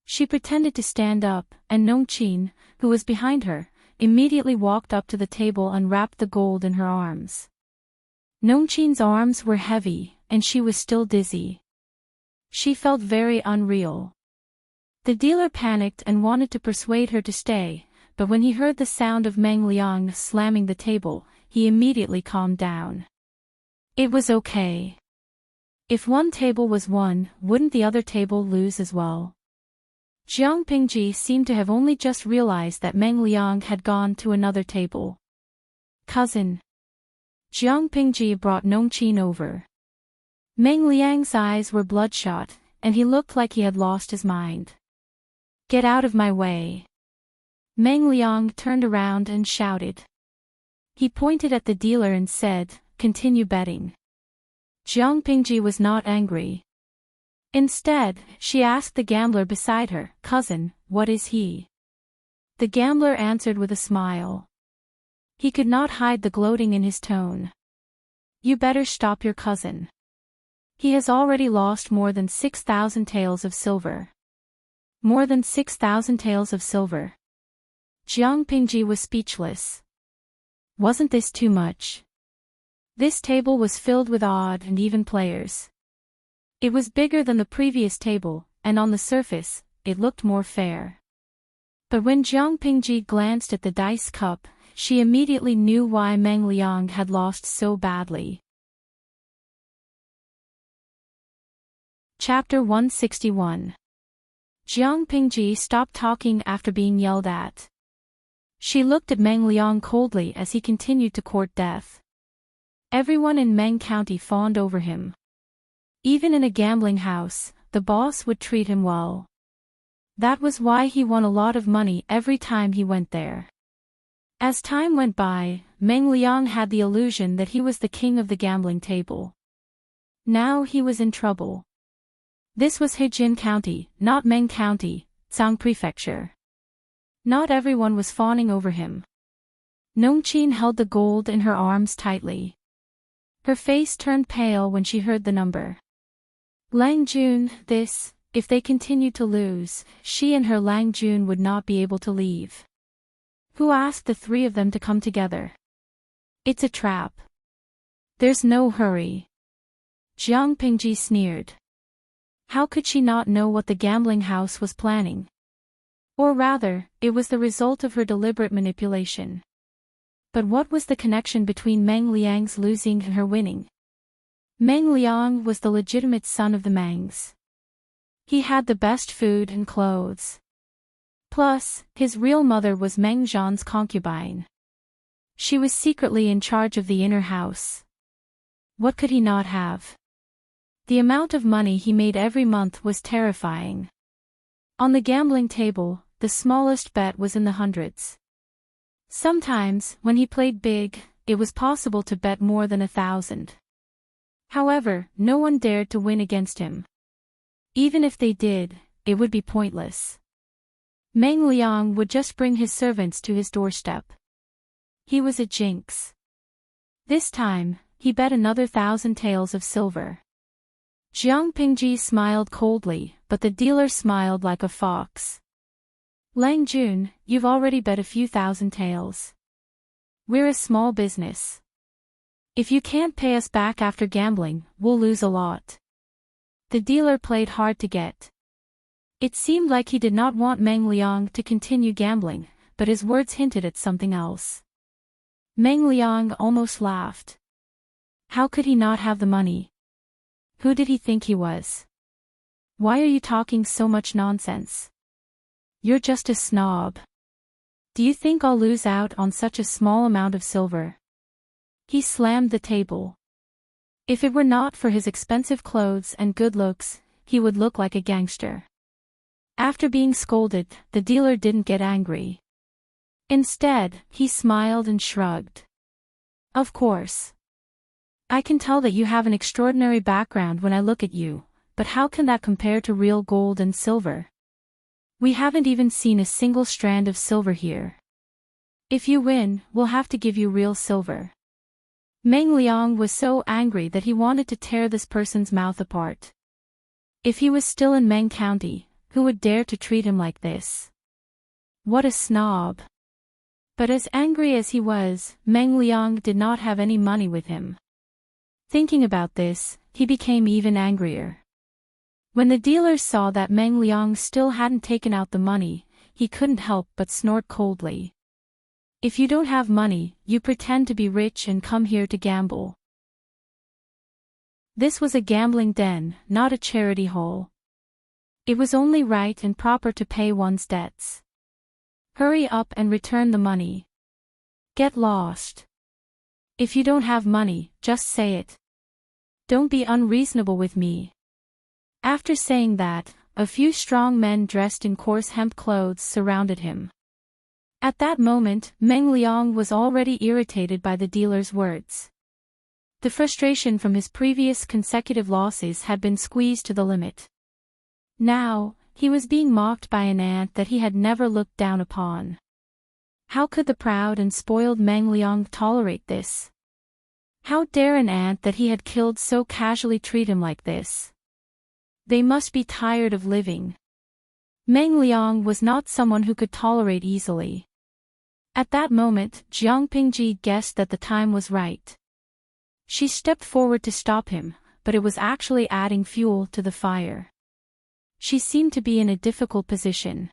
She pretended to stand up, and Nongqin, who was behind her, immediately walked up to the table and wrapped the gold in her arms. Nongqin's arms were heavy, and she was still dizzy. She felt very unreal. The dealer panicked and wanted to persuade her to stay, but when he heard the sound of Meng Liang slamming the table, he immediately calmed down. It was okay. If one table was won, wouldn't the other table lose as well? Jiang Pingji seemed to have only just realized that Meng Liang had gone to another table. "Cousin." Jiang Pingji brought Nongqin over. Meng Liang's eyes were bloodshot, and he looked like he had lost his mind. "Get out of my way." Meng Liang turned around and shouted. He pointed at the dealer and said, "Continue betting." Jiang Pingji was not angry. Instead, she asked the gambler beside her, "Cousin, what is he?" The gambler answered with a smile. He could not hide the gloating in his tone. "You better stop your cousin. He has already lost more than 6,000 taels of silver." More than 6,000 taels of silver. Jiang Pingji was speechless. Wasn't this too much? This table was filled with odd and even players. It was bigger than the previous table, and on the surface, it looked more fair. But when Jiang Pingji glanced at the dice cup, she immediately knew why Meng Liang had lost so badly. Chapter 161. Jiang Pingji stopped talking after being yelled at. She looked at Meng Liang coldly as he continued to court death. Everyone in Meng County fawned over him. Even in a gambling house, the boss would treat him well. That was why he won a lot of money every time he went there. As time went by, Meng Liang had the illusion that he was the king of the gambling table. Now he was in trouble. This was Heijin County, not Meng County, Tsang Prefecture. Not everyone was fawning over him. Nongqin held the gold in her arms tightly. Her face turned pale when she heard the number. Lang Jun, if they continued to lose, she and her Lang Jun would not be able to leave. Who asked the three of them to come together? It's a trap. There's no hurry. Jiang Pingji sneered. How could she not know what the gambling house was planning? Or rather, it was the result of her deliberate manipulation. But what was the connection between Meng Liang's losing and her winning? Meng Liang was the legitimate son of the Mengs. He had the best food and clothes. Plus, his real mother was Meng Zhan's concubine. She was secretly in charge of the inner house. What could he not have? The amount of money he made every month was terrifying. On the gambling table, the smallest bet was in the hundreds. Sometimes, when he played big, it was possible to bet more than 1,000. However, no one dared to win against him. Even if they did, it would be pointless. Meng Liang would just bring his servants to his doorstep. He was a jinx. This time, he bet another 1,000 taels of silver. Jiang Pingji smiled coldly, but the dealer smiled like a fox. Lang Jun, you've already bet a few thousand taels. We're a small business. If you can't pay us back after gambling, we'll lose a lot. The dealer played hard to get. It seemed like he did not want Meng Liang to continue gambling, but his words hinted at something else. Meng Liang almost laughed. How could he not have the money? Who did he think he was? Why are you talking so much nonsense? You're just a snob. Do you think I'll lose out on such a small amount of silver? He slammed the table. If it were not for his expensive clothes and good looks, he would look like a gangster. After being scolded, the dealer didn't get angry. Instead, he smiled and shrugged. Of course. I can tell that you have an extraordinary background when I look at you, but how can that compare to real gold and silver? We haven't even seen a single strand of silver here. If you win, we'll have to give you real silver. Meng Liang was so angry that he wanted to tear this person's mouth apart. If he was still in Meng County, who would dare to treat him like this? What a snob. But as angry as he was, Meng Liang did not have any money with him. Thinking about this, he became even angrier. When the dealer saw that Meng Liang still hadn't taken out the money, he couldn't help but snort coldly. If you don't have money, you pretend to be rich and come here to gamble. This was a gambling den, not a charity hole. It was only right and proper to pay one's debts. Hurry up and return the money. Get lost. If you don't have money, just say it. Don't be unreasonable with me. After saying that, a few strong men dressed in coarse hemp clothes surrounded him. At that moment, Meng Liang was already irritated by the dealer's words. The frustration from his previous consecutive losses had been squeezed to the limit. Now, he was being mocked by an ant that he had never looked down upon. How could the proud and spoiled Meng Liang tolerate this? How dare an ant that he had killed so casually treat him like this? They must be tired of living. Meng Liang was not someone who could tolerate easily. At that moment, Jiang Pingji guessed that the time was right. She stepped forward to stop him, but it was actually adding fuel to the fire. She seemed to be in a difficult position.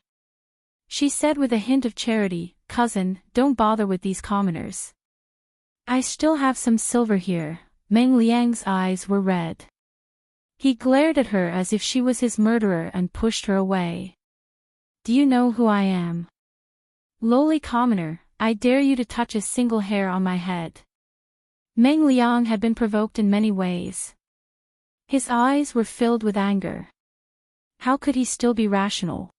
She said with a hint of charity, "Cousin, don't bother with these commoners. I still have some silver here." Meng Liang's eyes were red. He glared at her as if she was his murderer and pushed her away. "Do you know who I am? Lowly commoner, I dare you to touch a single hair on my head." Meng Liang had been provoked in many ways. His eyes were filled with anger. How could he still be rational?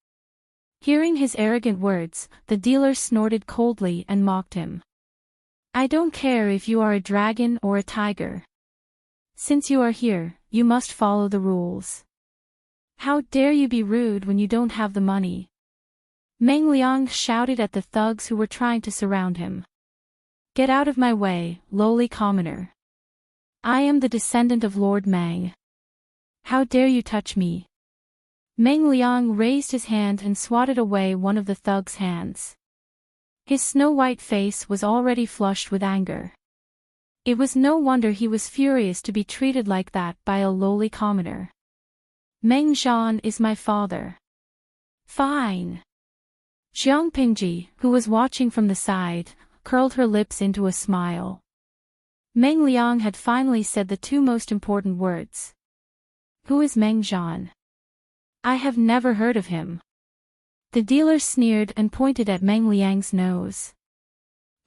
Hearing his arrogant words, the dealer snorted coldly and mocked him. "I don't care if you are a dragon or a tiger. Since you are here, you must follow the rules. How dare you be rude when you don't have the money?" Meng Liang shouted at the thugs who were trying to surround him. "Get out of my way, lowly commoner. I am the descendant of Lord Meng. How dare you touch me?" Meng Liang raised his hand and swatted away one of the thug's hands. His snow-white face was already flushed with anger. It was no wonder he was furious to be treated like that by a lowly commoner. "Meng Zhan is my father." "Fine." Jiang Pingji, who was watching from the side, curled her lips into a smile. Meng Liang had finally said the two most important words. "Who is Meng Zhan? I have never heard of him." The dealer sneered and pointed at Meng Liang's nose.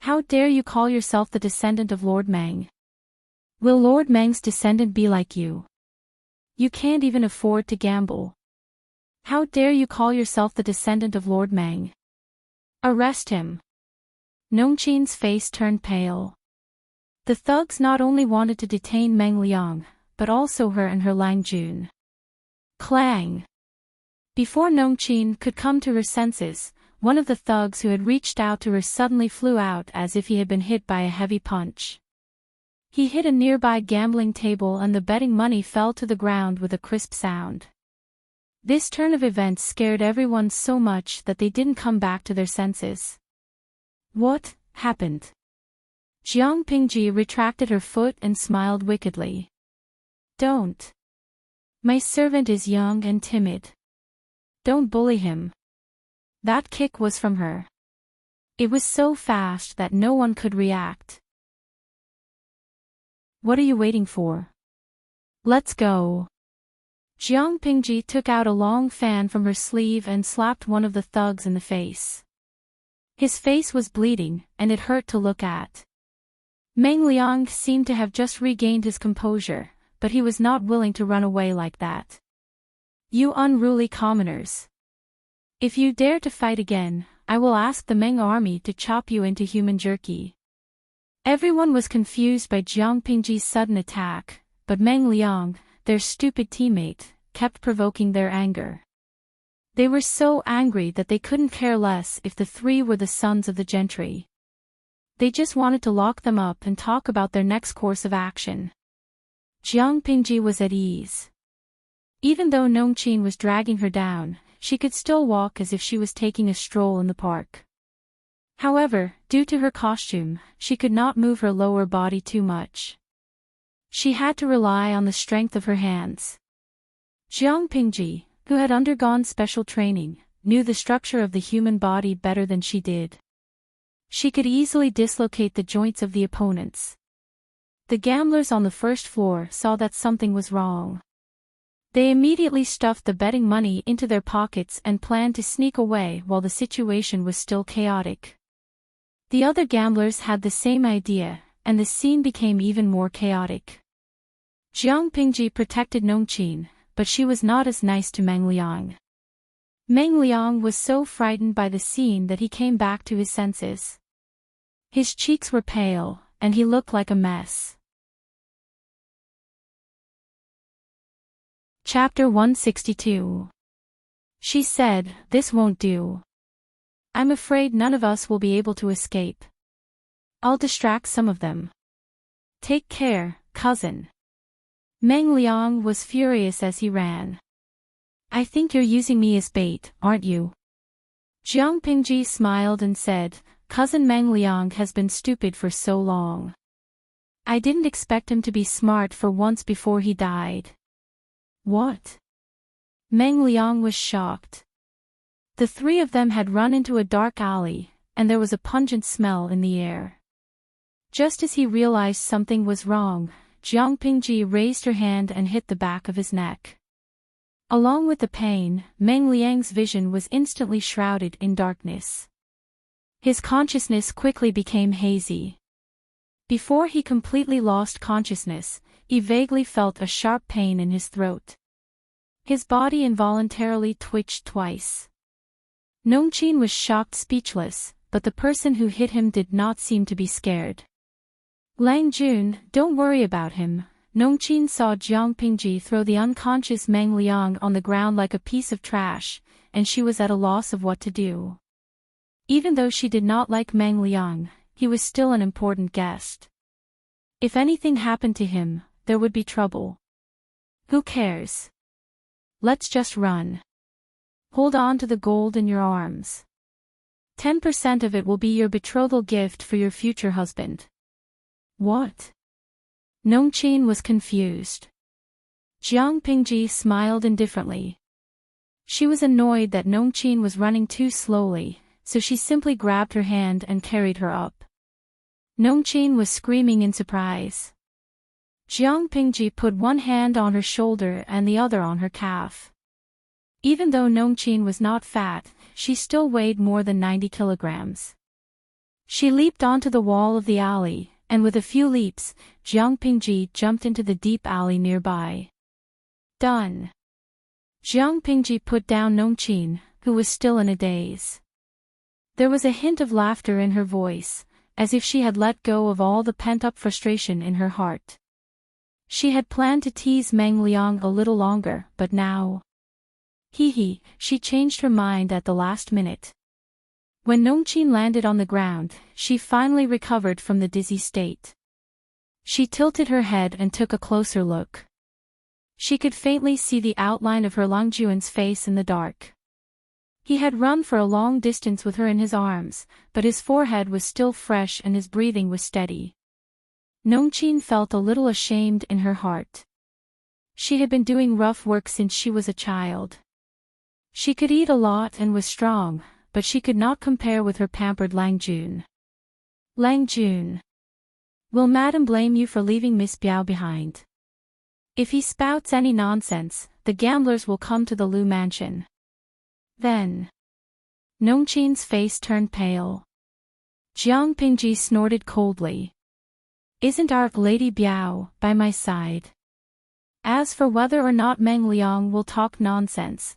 "How dare you call yourself the descendant of Lord Meng? Will Lord Meng's descendant be like you? You can't even afford to gamble. How dare you call yourself the descendant of Lord Meng? Arrest him." Nongqin's face turned pale. The thugs not only wanted to detain Meng Liang, but also her and her Lang Jun. Clang! Before Nongqin could come to her senses, one of the thugs who had reached out to her suddenly flew out as if he had been hit by a heavy punch. He hit a nearby gambling table and the betting money fell to the ground with a crisp sound. This turn of events scared everyone so much that they didn't come back to their senses. What happened? Jiang Pingji retracted her foot and smiled wickedly. "Don't. My servant is young and timid. Don't bully him." That kick was from her. It was so fast that no one could react. "What are you waiting for? Let's go." Jiang Pingji took out a long fan from her sleeve and slapped one of the thugs in the face. His face was bleeding, and it hurt to look at. Meng Liang seemed to have just regained his composure, but he was not willing to run away like that. "You unruly commoners. If you dare to fight again, I will ask the Meng army to chop you into human jerky. Everyone was confused by Jiang Pingji's sudden attack, but Meng Liang, their stupid teammate, kept provoking their anger. They were so angry that they couldn't care less if the three were the sons of the gentry. They just wanted to lock them up and talk about their next course of action. Jiang Pingji was at ease. Even though Nongqin was dragging her down, she could still walk as if she was taking a stroll in the park. However, due to her costume, she could not move her lower body too much. She had to rely on the strength of her hands. Jiang Pingji, who had undergone special training, knew the structure of the human body better than she did. She could easily dislocate the joints of the opponents. The gamblers on the first floor saw that something was wrong. They immediately stuffed the betting money into their pockets and planned to sneak away while the situation was still chaotic. The other gamblers had the same idea, and the scene became even more chaotic. Jiang Pingji protected Nongqin, but she was not as nice to Meng Liang. Meng Liang was so frightened by the scene that he came back to his senses. His cheeks were pale, and he looked like a mess. Chapter 162. She said, "This won't do. I'm afraid none of us will be able to escape. I'll distract some of them. Take care, cousin." Meng Liang was furious as he ran. "I think you're using me as bait, aren't you?" Jiang Pingji smiled and said, "Cousin Meng Liang has been stupid for so long. I didn't expect him to be smart for once before he died." "What?" Meng Liang was shocked. The three of them had run into a dark alley, and there was a pungent smell in the air. Just as he realized something was wrong, Jiang Pingji raised her hand and hit the back of his neck. Along with the pain, Meng Liang's vision was instantly shrouded in darkness. His consciousness quickly became hazy. Before he completely lost consciousness, he vaguely felt a sharp pain in his throat. His body involuntarily twitched twice. Nongqin was shocked speechless, but the person who hit him did not seem to be scared. "Lang Jun, don't worry about him." Nongqin saw Jiang Pingji throw the unconscious Meng Liang on the ground like a piece of trash, and she was at a loss of what to do. Even though she did not like Meng Liang, he was still an important guest. If anything happened to him, there would be trouble. Who cares? Let's just run. Hold on to the gold in your arms. 10% of it will be your betrothal gift for your future husband. What? Nongqin was confused. Jiang Pingji smiled indifferently. She was annoyed that Nongqin was running too slowly, so she simply grabbed her hand and carried her up. Nongqin was screaming in surprise. Jiang Pingji put one hand on her shoulder and the other on her calf. Even though Nongqin was not fat, she still weighed more than 90 kilograms. She leaped onto the wall of the alley, and with a few leaps, Jiang Pingji jumped into the deep alley nearby. Done. Jiang Pingji put down Nongqin, who was still in a daze. There was a hint of laughter in her voice, as if she had let go of all the pent-up frustration in her heart. She had planned to tease Meng Liang a little longer, but now... she changed her mind at the last minute. When Nongqin landed on the ground, she finally recovered from the dizzy state. She tilted her head and took a closer look. She could faintly see the outline of her Langjuan's face in the dark. He had run for a long distance with her in his arms, but his forehead was still fresh and his breathing was steady. Nongqin felt a little ashamed in her heart. She had been doing rough work since she was a child. She could eat a lot and was strong, but she could not compare with her pampered Lang Jun. Lang Jun. Will Madam blame you for leaving Miss Biao behind? If he spouts any nonsense, the gamblers will come to the Lu mansion. Then. Nongqin's face turned pale. Jiang Pingji snorted coldly. Isn't our Lady Biao by my side? As for whether or not Meng Liang will talk nonsense,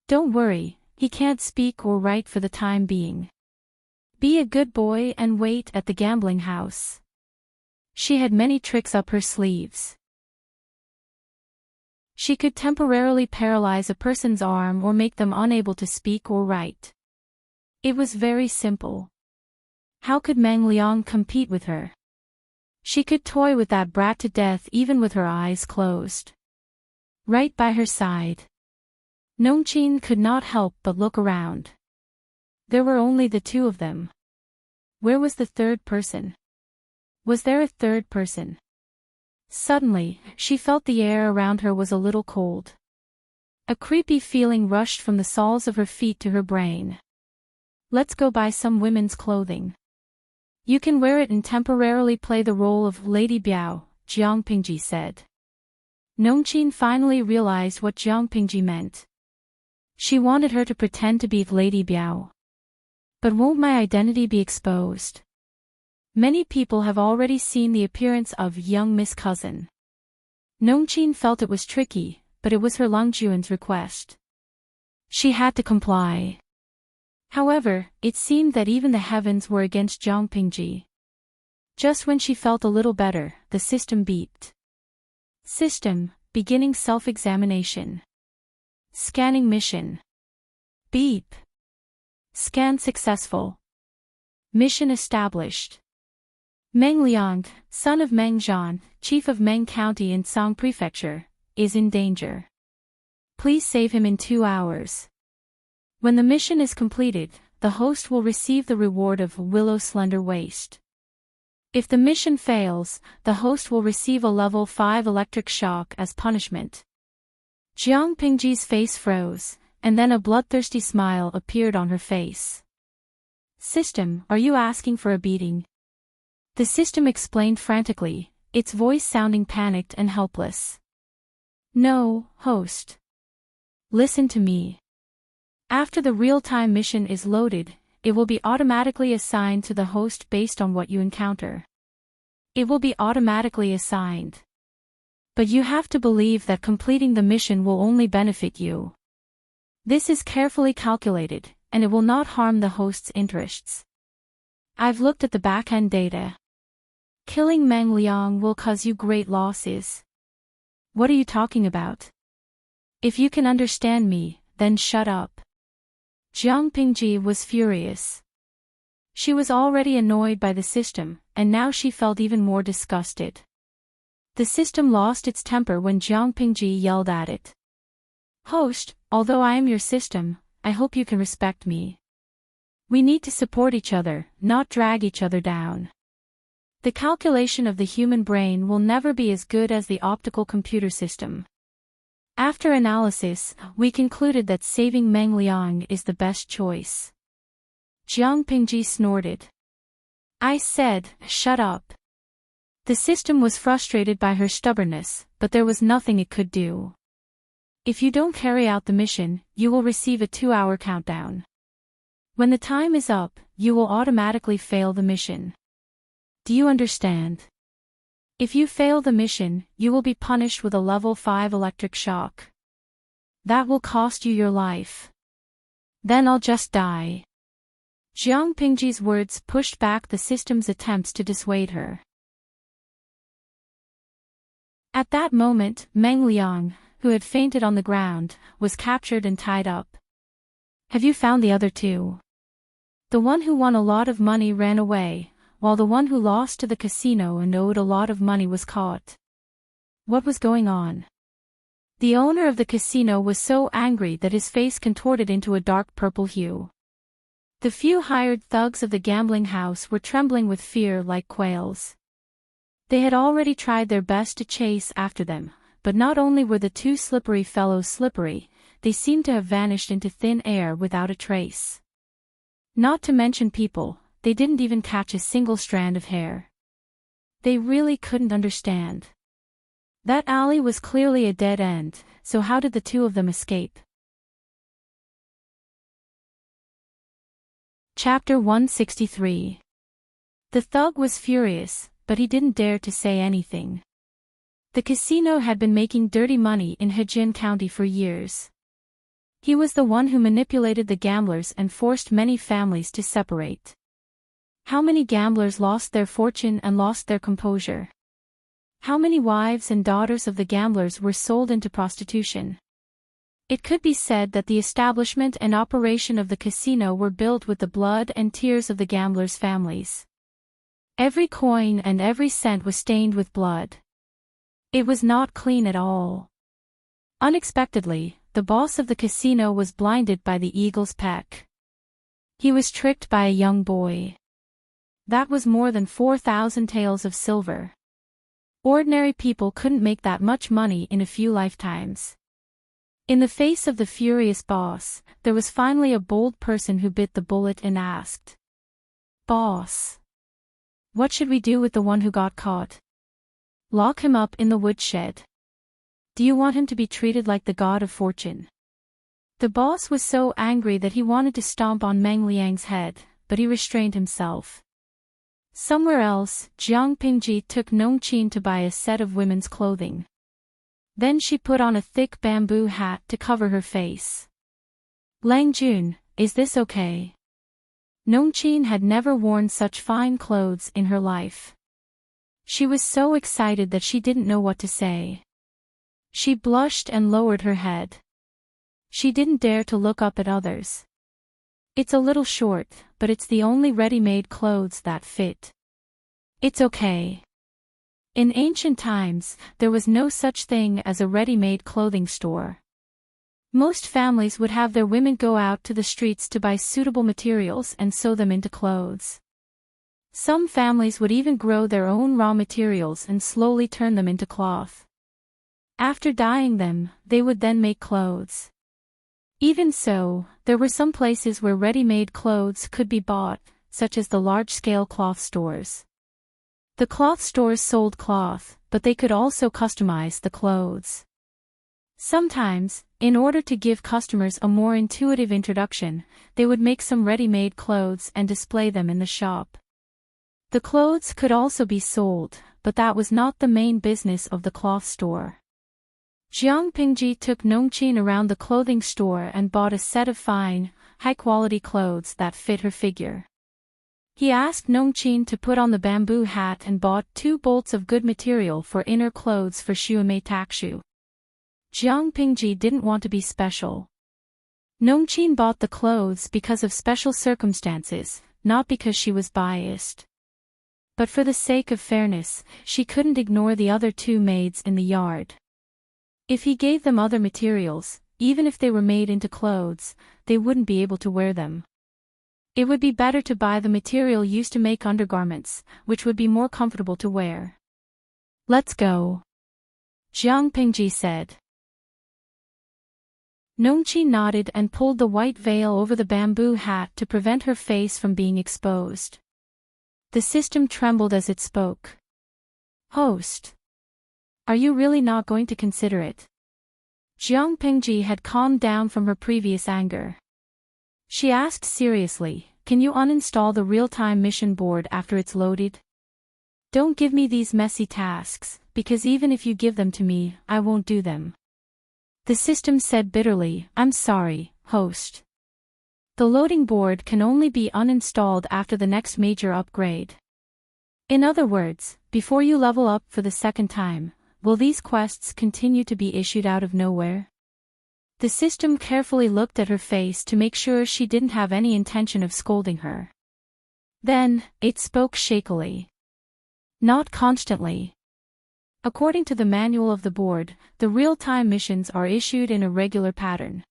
Don't worry, he can't speak or write for the time being. Be a good boy and wait at the gambling house. She had many tricks up her sleeves. She could temporarily paralyze a person's arm or make them unable to speak or write. It was very simple. How could Meng Liang compete with her? She could toy with that brat to death even with her eyes closed. Right by her side. Nongqin could not help but look around. There were only the two of them. Where was the third person? Was there a third person? Suddenly, she felt the air around her was a little cold. A creepy feeling rushed from the soles of her feet to her brain. Let's go buy some women's clothing. You can wear it and temporarily play the role of Lady Biao, Jiang Pingji said. Nongqin finally realized what Jiang Pingji meant. She wanted her to pretend to be Lady Biao. But won't my identity be exposed? Many people have already seen the appearance of young Miss Cousin. Nongqin felt it was tricky, but it was her Longjuan's request. She had to comply. However, it seemed that even the heavens were against Jiang Pingji. Just when she felt a little better, the system beeped. System, beginning self-examination. Scanning mission. Beep. Scan successful. Mission established. Meng Liang, son of Meng Zhan, chief of Meng County in Song Prefecture, is in danger. Please save him in 2 hours. When the mission is completed, the host will receive the reward of Willow Slender Waist. If the mission fails, the host will receive a level 5 electric shock as punishment. Jiang Pingji's face froze, and then a bloodthirsty smile appeared on her face. System, are you asking for a beating? The system explained frantically, its voice sounding panicked and helpless. No, host. Listen to me. After the real-time mission is loaded, it will be automatically assigned to the host based on what you encounter. It will be automatically assigned. But you have to believe that completing the mission will only benefit you. This is carefully calculated, and it will not harm the host's interests. I've looked at the back-end data. Killing Meng Liang will cause you great losses. What are you talking about? If you can understand me, then shut up. Jiang Pingji was furious. She was already annoyed by the system, and now she felt even more disgusted. The system lost its temper when Jiang Pingji yelled at it. Host, although I am your system, I hope you can respect me. We need to support each other, not drag each other down. The calculation of the human brain will never be as good as the optical computer system. After analysis, we concluded that saving Meng Liang is the best choice. Jiang Pingji snorted. I said, shut up. The system was frustrated by her stubbornness, but there was nothing it could do. If you don't carry out the mission, you will receive a 2-hour countdown. When the time is up, you will automatically fail the mission. Do you understand? If you fail the mission, you will be punished with a level 5 electric shock. That will cost you your life. Then I'll just die. Jiang Pingji's words pushed back the system's attempts to dissuade her. At that moment, Meng Liang, who had fainted on the ground, was captured and tied up. Have you found the other two? The one who won a lot of money ran away, while the one who lost to the casino and owed a lot of money was caught. What was going on? The owner of the casino was so angry that his face contorted into a dark purple hue. The few hired thugs of the gambling house were trembling with fear like quails. They had already tried their best to chase after them, but not only were the two slippery fellows slippery, they seemed to have vanished into thin air without a trace. Not to mention people, they didn't even catch a single strand of hair. They really couldn't understand. That alley was clearly a dead end, so how did the two of them escape? Chapter 163. The thug was furious, but he didn't dare to say anything. The casino had been making dirty money in Hejin County for years. He was the one who manipulated the gamblers and forced many families to separate. How many gamblers lost their fortune and lost their composure? How many wives and daughters of the gamblers were sold into prostitution? It could be said that the establishment and operation of the casino were built with the blood and tears of the gamblers' families. Every coin and every cent was stained with blood. It was not clean at all. Unexpectedly, the boss of the casino was blinded by the eagle's peck. He was tricked by a young boy. That was more than 4,000 taels of silver. Ordinary people couldn't make that much money in a few lifetimes. In the face of the furious boss, there was finally a bold person who bit the bullet and asked, "Boss, what should we do with the one who got caught?" "Lock him up in the woodshed." "Do you want him to be treated like the god of fortune?" The boss was so angry that he wanted to stomp on Meng Liang's head, but he restrained himself. Somewhere else, Jiang Pingji took Nong Qin to buy a set of women's clothing. Then she put on a thick bamboo hat to cover her face. "Lang Jun, is this okay?" Nong Qin had never worn such fine clothes in her life. She was so excited that she didn't know what to say. She blushed and lowered her head. She didn't dare to look up at others. "It's a little short, but it's the only ready-made clothes that fit. It's okay." In ancient times, there was no such thing as a ready-made clothing store. Most families would have their women go out to the streets to buy suitable materials and sew them into clothes. Some families would even grow their own raw materials and slowly turn them into cloth. After dyeing them, they would then make clothes. Even so, there were some places where ready-made clothes could be bought, such as the large-scale cloth stores. The cloth stores sold cloth, but they could also customize the clothes. Sometimes, in order to give customers a more intuitive introduction, they would make some ready-made clothes and display them in the shop. The clothes could also be sold, but that was not the main business of the cloth store. Jiang Pingji took Nong Qin around the clothing store and bought a set of fine, high-quality clothes that fit her figure. He asked Nong Qin to put on the bamboo hat and bought 2 bolts of good material for inner clothes for Xuemei Takshu. Jiang Pingji didn't want to be special. Nong Qin bought the clothes because of special circumstances, not because she was biased. But for the sake of fairness, she couldn't ignore the other 2 maids in the yard. If he gave them other materials, even if they were made into clothes, they wouldn't be able to wear them. It would be better to buy the material used to make undergarments, which would be more comfortable to wear. "Let's go," Jiang Pingji said. Nong Qin nodded and pulled the white veil over the bamboo hat to prevent her face from being exposed. The system trembled as it spoke. "Host, are you really not going to consider it?" Jiang Pingji had calmed down from her previous anger. She asked seriously, "Can you uninstall the real-time mission board after it's loaded? Don't give me these messy tasks, because even if you give them to me, I won't do them." The system said bitterly, "I'm sorry, host. The loading board can only be uninstalled after the next major upgrade. In other words, before you level up for the second time, will these quests continue to be issued out of nowhere?" The system carefully looked at her face to make sure she didn't have any intention of scolding her. Then, it spoke shakily. "Not constantly. According to the manual of the board, the real-time missions are issued in a regular pattern.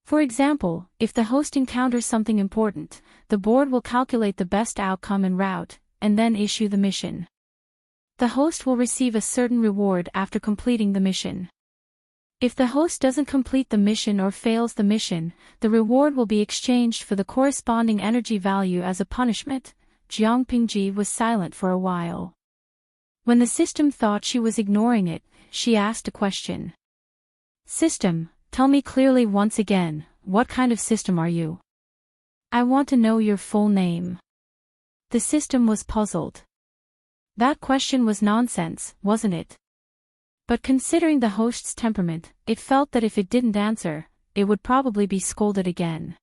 For example, if the host encounters something important, the board will calculate the best outcome and route, and then issue the mission. The host will receive a certain reward after completing the mission. If the host doesn't complete the mission or fails the mission, the reward will be exchanged for the corresponding energy value as a punishment." Jiang Pingji was silent for a while. When the system thought she was ignoring it, she asked a question. "System, tell me clearly once again, what kind of system are you? I want to know your full name." The system was puzzled. That question was nonsense, wasn't it? But considering the host's temperament, it felt that if it didn't answer, it would probably be scolded again.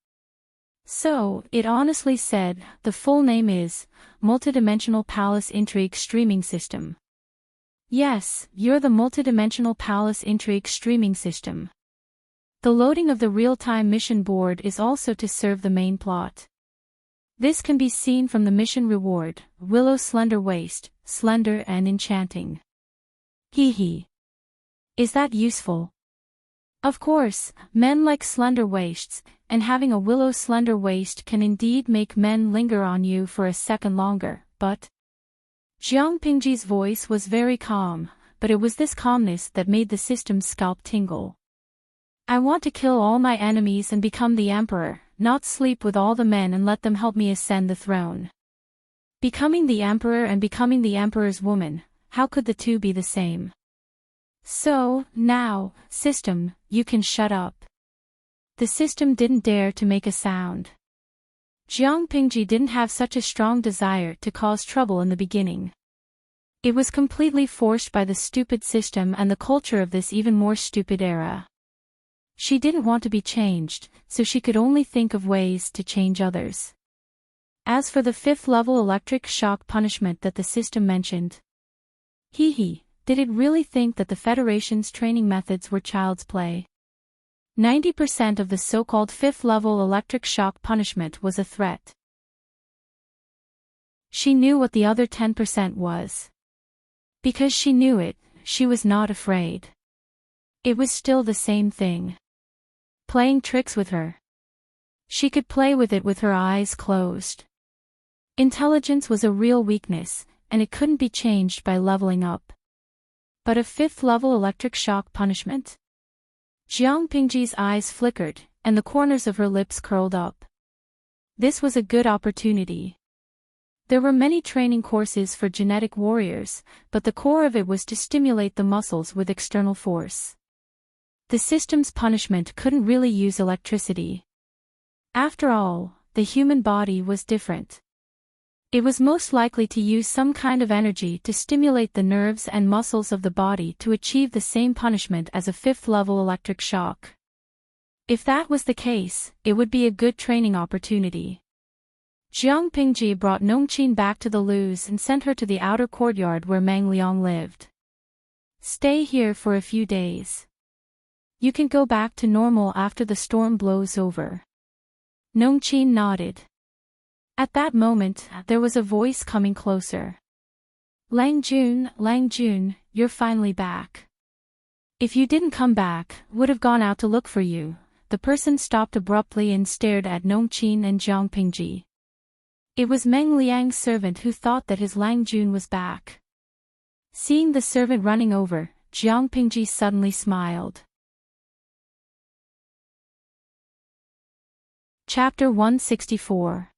So, it honestly said, the full name is, Multidimensional Palace Intrigue Streaming System. Yes, you're the Multidimensional Palace Intrigue Streaming System. The loading of the real-time mission board is also to serve the main plot. This can be seen from the mission reward, Willow Slender Waist, Slender and Enchanting. Hee hee. Is that useful? Of course, men like slender waists, and having a willow slender waist can indeed make men linger on you for a second longer, but… Jiang Pingji's voice was very calm, but it was this calmness that made the system's scalp tingle. I want to kill all my enemies and become the emperor, not sleep with all the men and let them help me ascend the throne. Becoming the emperor and becoming the emperor's woman, how could the two be the same? So, now, system, you can shut up. The system didn't dare to make a sound. Jiang Pingji didn't have such a strong desire to cause trouble in the beginning. It was completely forced by the stupid system and the culture of this even more stupid era. She didn't want to be changed, so she could only think of ways to change others. As for the 5th level electric shock punishment that the system mentioned, did it really think that the Federation's training methods were child's play? 90% of the so-called 5th level electric shock punishment was a threat. She knew what the other 10% was. Because she knew it, she was not afraid. It was still the same thing. Playing tricks with her. She could play with it with her eyes closed. Intelligence was a real weakness, and it couldn't be changed by leveling up. But a 5th level electric shock punishment? Jiang Pingji's eyes flickered, and the corners of her lips curled up. This was a good opportunity. There were many training courses for genetic warriors, but the core of it was to stimulate the muscles with external force. The system's punishment couldn't really use electricity. After all, the human body was different. It was most likely to use some kind of energy to stimulate the nerves and muscles of the body to achieve the same punishment as a 5th level electric shock. If that was the case, it would be a good training opportunity. Jiang Pingji brought Nongqin back to the Luz and sent her to the outer courtyard where Mang Liang lived. Stay here for a few days. You can go back to normal after the storm blows over. Nongqin nodded. At that moment, there was a voice coming closer. Lang Jun, you're finally back. If you didn't come back, would have gone out to look for you. The person stopped abruptly and stared at Nongqin and Jiang Pingji. It was Meng Liang's servant who thought that his Lang Jun was back. Seeing the servant running over, Jiang Pingji suddenly smiled. Chapter 164.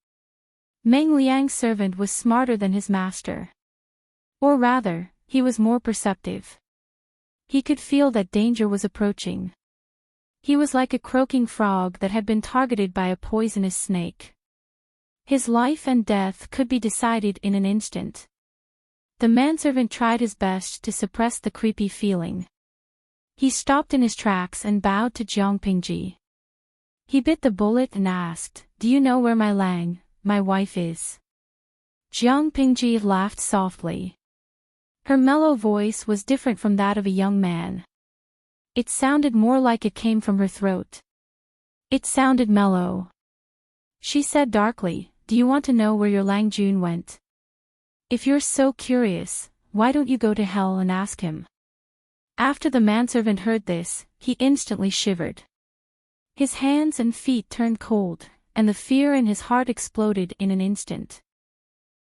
Meng Liang's servant was smarter than his master. Or rather, he was more perceptive. He could feel that danger was approaching. He was like a croaking frog that had been targeted by a poisonous snake. His life and death could be decided in an instant. The manservant tried his best to suppress the creepy feeling. He stopped in his tracks and bowed to Jiang Pingji. He bit the bullet and asked, "Do you know where my wife is?" Jiang Pingji laughed softly. Her mellow voice was different from that of a young man. It sounded more like it came from her throat. It sounded mellow. She said darkly, "Do you want to know where your Lang Jun went? If you're so curious, why don't you go to hell and ask him?" After the manservant heard this, he instantly shivered. His hands and feet turned cold, and the fear in his heart exploded in an instant.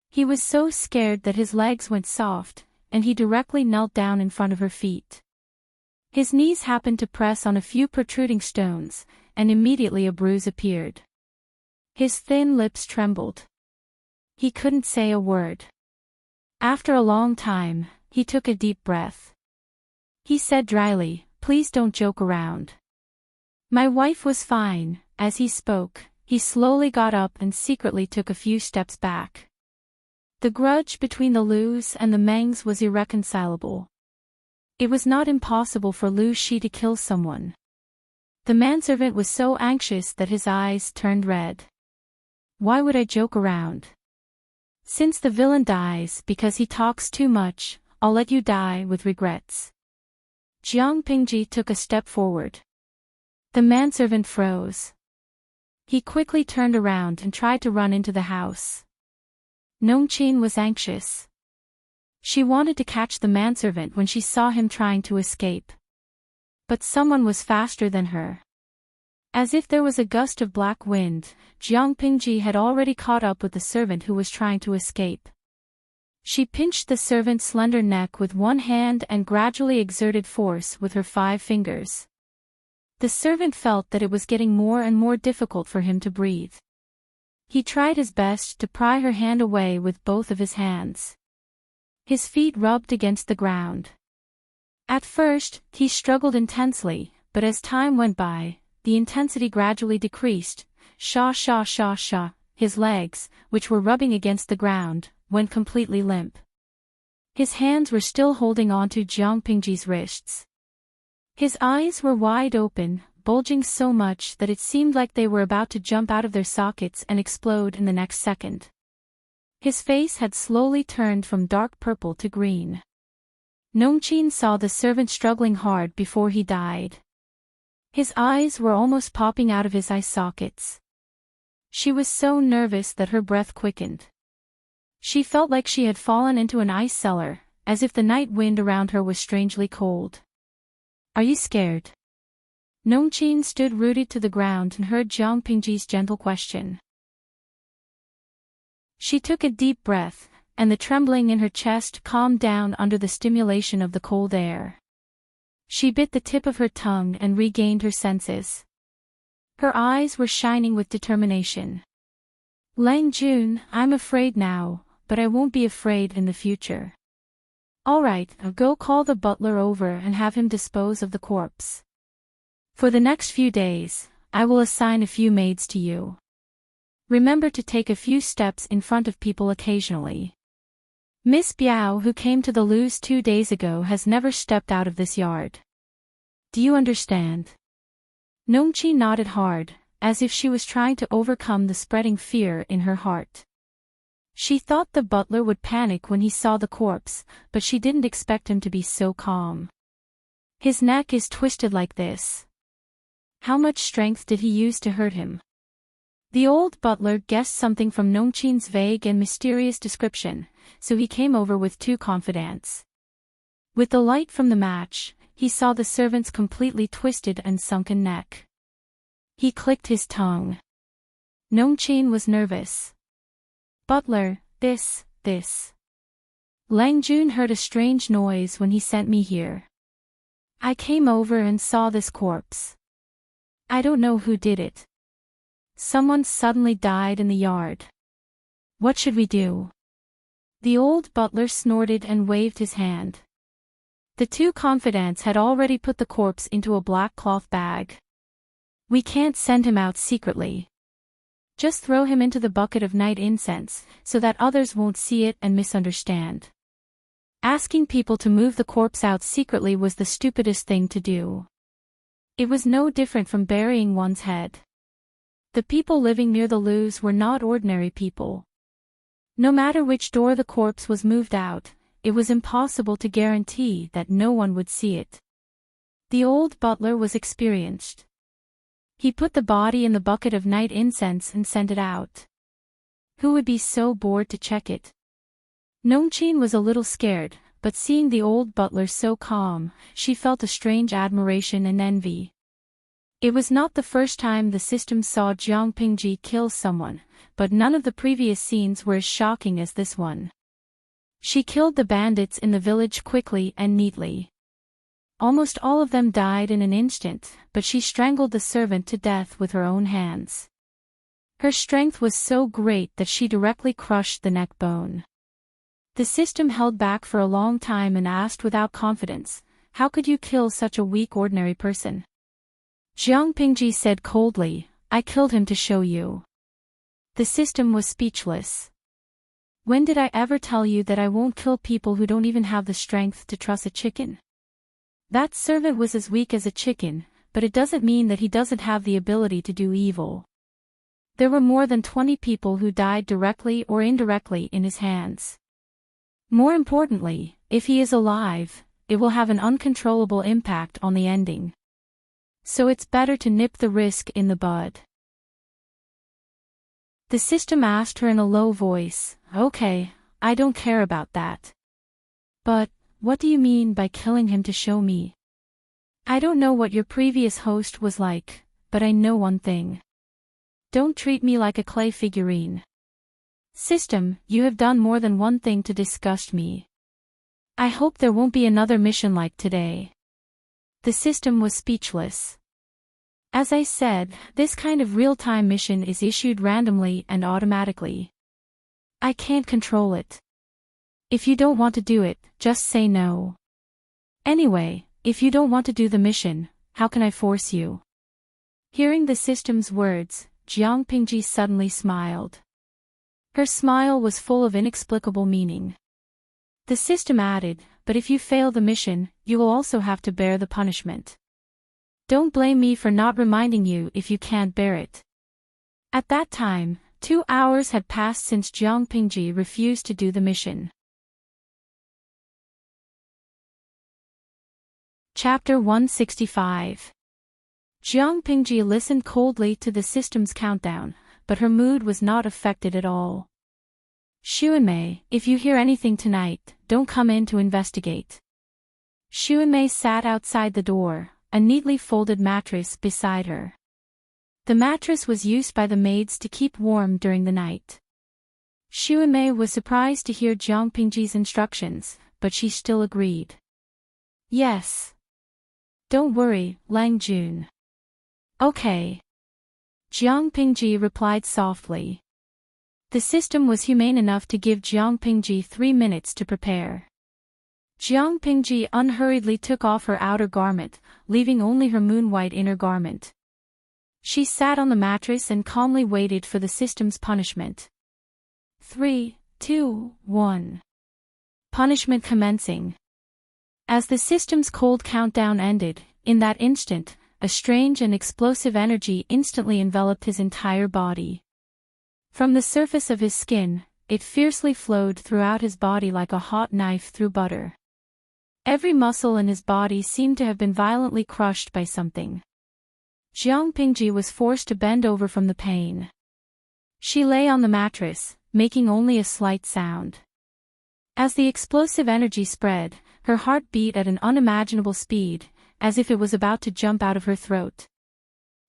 He was so scared that his legs went soft, and he directly knelt down in front of her feet. His knees happened to press on a few protruding stones, and immediately a bruise appeared. His thin lips trembled. He couldn't say a word. After a long time, he took a deep breath. He said dryly, "Please don't joke around." My wife was fine. As he spoke, he slowly got up and secretly took a few steps back. The grudge between the Lus and the Mengs was irreconcilable. It was not impossible for Lu Shi to kill someone. The manservant was so anxious that his eyes turned red. Why would I joke around? Since the villain dies because he talks too much, I'll let you die with regrets. Jiang Pingji took a step forward. The manservant froze. He quickly turned around and tried to run into the house. Nongqin was anxious. She wanted to catch the manservant when she saw him trying to escape. But someone was faster than her. As if there was a gust of black wind, Jiang Pingji had already caught up with the servant who was trying to escape. She pinched the servant's slender neck with one hand and gradually exerted force with her 5 fingers. The servant felt that it was getting more and more difficult for him to breathe. He tried his best to pry her hand away with both of his hands. His feet rubbed against the ground. At first, he struggled intensely, but as time went by, the intensity gradually decreased. Sha. His legs, which were rubbing against the ground, went completely limp. His hands were still holding onto Jiang Pingji's wrists. His eyes were wide open, bulging so much that it seemed like they were about to jump out of their sockets and explode in the next second. His face had slowly turned from dark purple to green. Nongqin saw the servant struggling hard before he died. His eyes were almost popping out of his eye sockets. She was so nervous that her breath quickened. She felt like she had fallen into an ice cellar, as if the night wind around her was strangely cold. Are you scared? Nongqin stood rooted to the ground and heard Jiang Pingji's gentle question. She took a deep breath, and the trembling in her chest calmed down under the stimulation of the cold air. She bit the tip of her tongue and regained her senses. Her eyes were shining with determination. Lang Jun, I'm afraid now, but I won't be afraid in the future. All right, go call the butler over and have him dispose of the corpse. For the next few days, I will assign a few maids to you. Remember to take a few steps in front of people occasionally. Miss Biao, who came to the Lu's 2 days ago, has never stepped out of this yard. Do you understand? Nongqin nodded hard, as if she was trying to overcome the spreading fear in her heart. She thought the butler would panic when he saw the corpse, but she didn't expect him to be so calm. His neck is twisted like this. How much strength did he use to hurt him? The old butler guessed something from Nongqin's vague and mysterious description, so he came over with 2 confidants. With the light from the match, he saw the servant's completely twisted and sunken neck. He clicked his tongue. Nongqin was nervous. Butler, this. Lang Jun heard a strange noise when he sent me here. I came over and saw this corpse. I don't know who did it. Someone suddenly died in the yard. What should we do? The old butler snorted and waved his hand. The 2 confidants had already put the corpse into a black cloth bag. We can't send him out secretly. Just throw him into the bucket of night incense, so that others won't see it and misunderstand. Asking people to move the corpse out secretly was the stupidest thing to do. It was no different from burying one's head. The people living near the Lu's were not ordinary people. No matter which door the corpse was moved out, it was impossible to guarantee that no one would see it. The old butler was experienced. He put the body in the bucket of night incense and sent it out. Who would be so bored to check it? Nongqin was a little scared, but seeing the old butler so calm, she felt a strange admiration and envy. It was not the first time the system saw Jiang Pingji kill someone, but none of the previous scenes were as shocking as this one. She killed the bandits in the village quickly and neatly. Almost all of them died in an instant, but she strangled the servant to death with her own hands. Her strength was so great that she directly crushed the neck bone. The system held back for a long time and asked without confidence, "How could you kill such a weak ordinary person?" Jiang Pingji said coldly, "I killed him to show you." The system was speechless. When did I ever tell you that I won't kill people who don't even have the strength to truss a chicken? That servant was as weak as a chicken, but it doesn't mean that he doesn't have the ability to do evil. There were more than 20 people who died directly or indirectly in his hands. More importantly, if he is alive, it will have an uncontrollable impact on the ending. So it's better to nip the risk in the bud. The system asked her in a low voice, "Okay, I don't care about that. But, what do you mean by killing him to show me? I don't know what your previous host was like, but I know one thing. Don't treat me like a clay figurine. System, you have done more than one thing to disgust me. I hope there won't be another mission like today." The system was speechless. As I said, this kind of real-time mission is issued randomly and automatically. I can't control it. If you don't want to do it, just say no. Anyway, if you don't want to do the mission, how can I force you? Hearing the system's words, Jiang Pingji suddenly smiled. Her smile was full of inexplicable meaning. The system added, "But if you fail the mission, you will also have to bear the punishment. Don't blame me for not reminding you if you can't bear it." At that time, 2 hours had passed since Jiang Pingji refused to do the mission. Chapter 165. Jiang Pingji listened coldly to the system's countdown, but her mood was not affected at all. "Xuanmei, if you hear anything tonight, don't come in to investigate." Xuanmei sat outside the door, a neatly folded mattress beside her. The mattress was used by the maids to keep warm during the night. Xuanmei was surprised to hear Jiang Pingji's instructions, but she still agreed. "Yes. Don't worry, Lang Jun." "Okay." Jiang Pingji replied softly. The system was humane enough to give Jiang Pingji 3 minutes to prepare. Jiang Pingji unhurriedly took off her outer garment, leaving only her moon-white inner garment. She sat on the mattress and calmly waited for the system's punishment. 3, 2, 1. Punishment commencing. As the system's cold countdown ended, in that instant, a strange and explosive energy instantly enveloped his entire body. From the surface of his skin, it fiercely flowed throughout his body like a hot knife through butter. Every muscle in his body seemed to have been violently crushed by something. Jiang Pingji was forced to bend over from the pain. She lay on the mattress, making only a slight sound. As the explosive energy spread, her heart beat at an unimaginable speed, as if it was about to jump out of her throat.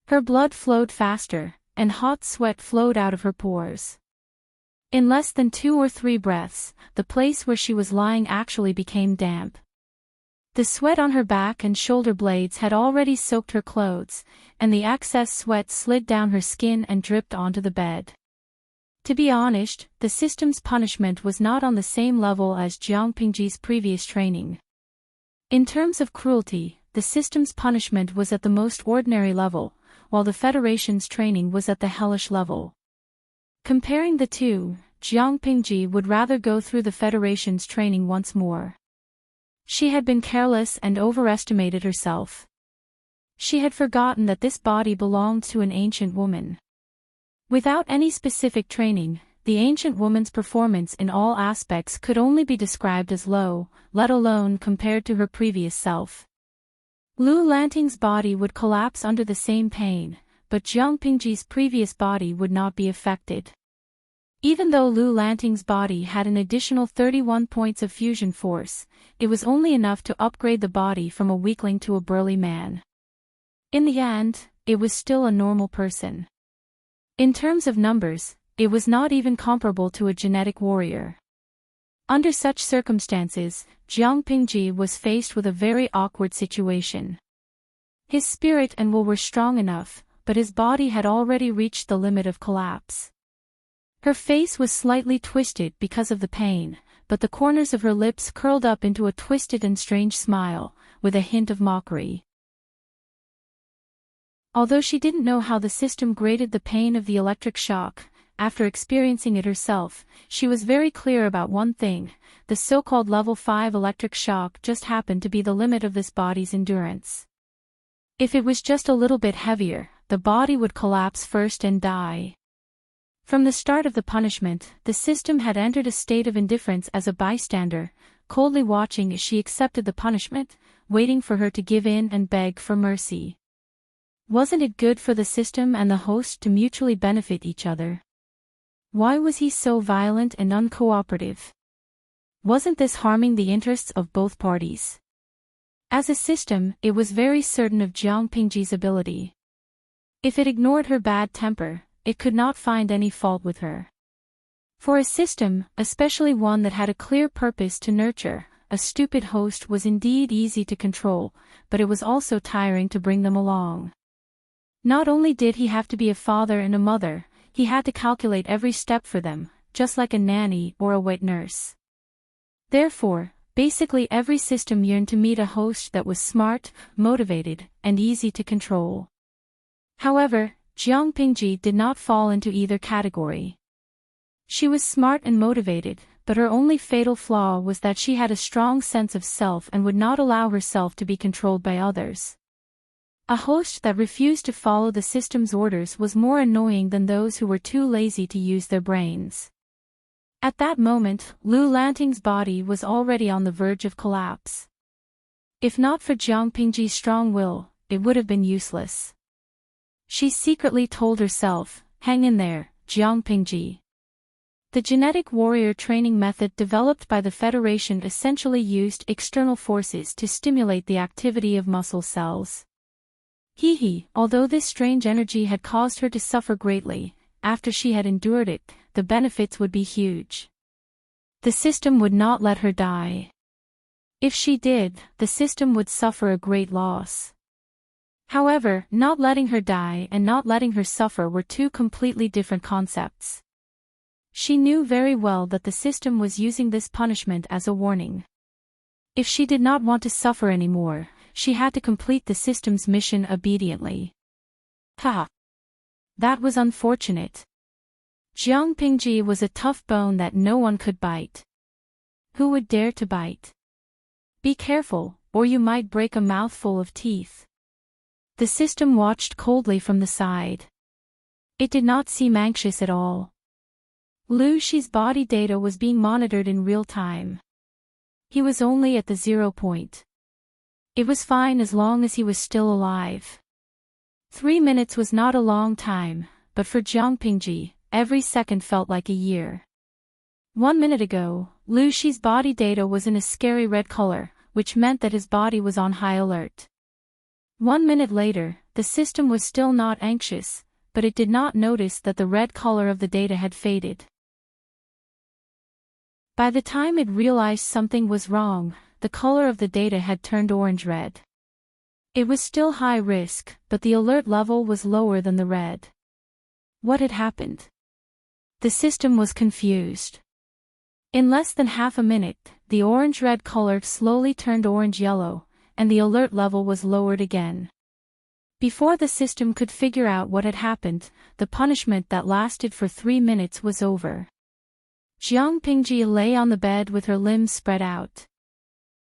Her blood flowed faster, and hot sweat flowed out of her pores. In less than 2 or 3 breaths, the place where she was lying actually became damp. The sweat on her back and shoulder blades had already soaked her clothes, and the excess sweat slid down her skin and dripped onto the bed. To be honest, the system's punishment was not on the same level as Jiang Pingji's previous training. In terms of cruelty, the system's punishment was at the most ordinary level, while the Federation's training was at the hellish level. Comparing the two, Jiang Pingji would rather go through the Federation's training once more. She had been careless and overestimated herself. She had forgotten that this body belonged to an ancient woman. Without any specific training, the ancient woman's performance in all aspects could only be described as low, let alone compared to her previous self. Lu Lanting's body would collapse under the same pain, but Jiang Pingji's previous body would not be affected. Even though Lu Lanting's body had an additional 31 points of fusion force, it was only enough to upgrade the body from a weakling to a burly man. In the end, it was still a normal person. In terms of numbers, it was not even comparable to a genetic warrior. Under such circumstances, Jiang Pingji was faced with a very awkward situation. His spirit and will were strong enough, but his body had already reached the limit of collapse. Her face was slightly twisted because of the pain, but the corners of her lips curled up into a twisted and strange smile, with a hint of mockery. Although she didn't know how the system graded the pain of the electric shock, after experiencing it herself, she was very clear about one thing: the so-called level 5 electric shock just happened to be the limit of this body's endurance. If it was just a little bit heavier, the body would collapse first and die. From the start of the punishment, the system had entered a state of indifference as a bystander, coldly watching as she accepted the punishment, waiting for her to give in and beg for mercy. Wasn't it good for the system and the host to mutually benefit each other? Why was he so violent and uncooperative? Wasn't this harming the interests of both parties? As a system, it was very certain of Jiang Pingji's ability. If it ignored her bad temper, it could not find any fault with her. For a system, especially one that had a clear purpose to nurture, a stupid host was indeed easy to control, but it was also tiring to bring them along. Not only did he have to be a father and a mother, he had to calculate every step for them, just like a nanny or a wet nurse. Therefore, basically every system yearned to meet a host that was smart, motivated, and easy to control. However, Jiang Pingji did not fall into either category. She was smart and motivated, but her only fatal flaw was that she had a strong sense of self and would not allow herself to be controlled by others. A host that refused to follow the system's orders was more annoying than those who were too lazy to use their brains. At that moment, Lu Lanting's body was already on the verge of collapse. If not for Jiang Pingji's strong will, it would have been useless. She secretly told herself, "Hang in there, Jiang Pingji." The genetic warrior training method developed by the Federation essentially used external forces to stimulate the activity of muscle cells. Although this strange energy had caused her to suffer greatly, after she had endured it, the benefits would be huge. The system would not let her die. If she did, the system would suffer a great loss. However, not letting her die and not letting her suffer were two completely different concepts. She knew very well that the system was using this punishment as a warning. If she did not want to suffer anymore, she had to complete the system's mission obediently. That was unfortunate. Jiang Pingji was a tough bone that no one could bite. Who would dare to bite? Be careful, or you might break a mouthful of teeth. The system watched coldly from the side. It did not seem anxious at all. Lu Shi's body data was being monitored in real time. He was only at the 0 point. It was fine as long as he was still alive. 3 minutes was not a long time, but for Jiang Pingji, every second felt like a year. 1 minute ago, Lu Shi's body data was in a scary red color, which meant that his body was on high alert. 1 minute later, the system was still not anxious, but it did not notice that the red color of the data had faded. By the time it realized something was wrong, the color of the data had turned orange-red. It was still high risk, but the alert level was lower than the red. What had happened? The system was confused. In less than half a minute, the orange-red color slowly turned orange-yellow, and the alert level was lowered again. Before the system could figure out what had happened, the punishment that lasted for 3 minutes was over. Jiang Pingji lay on the bed with her limbs spread out.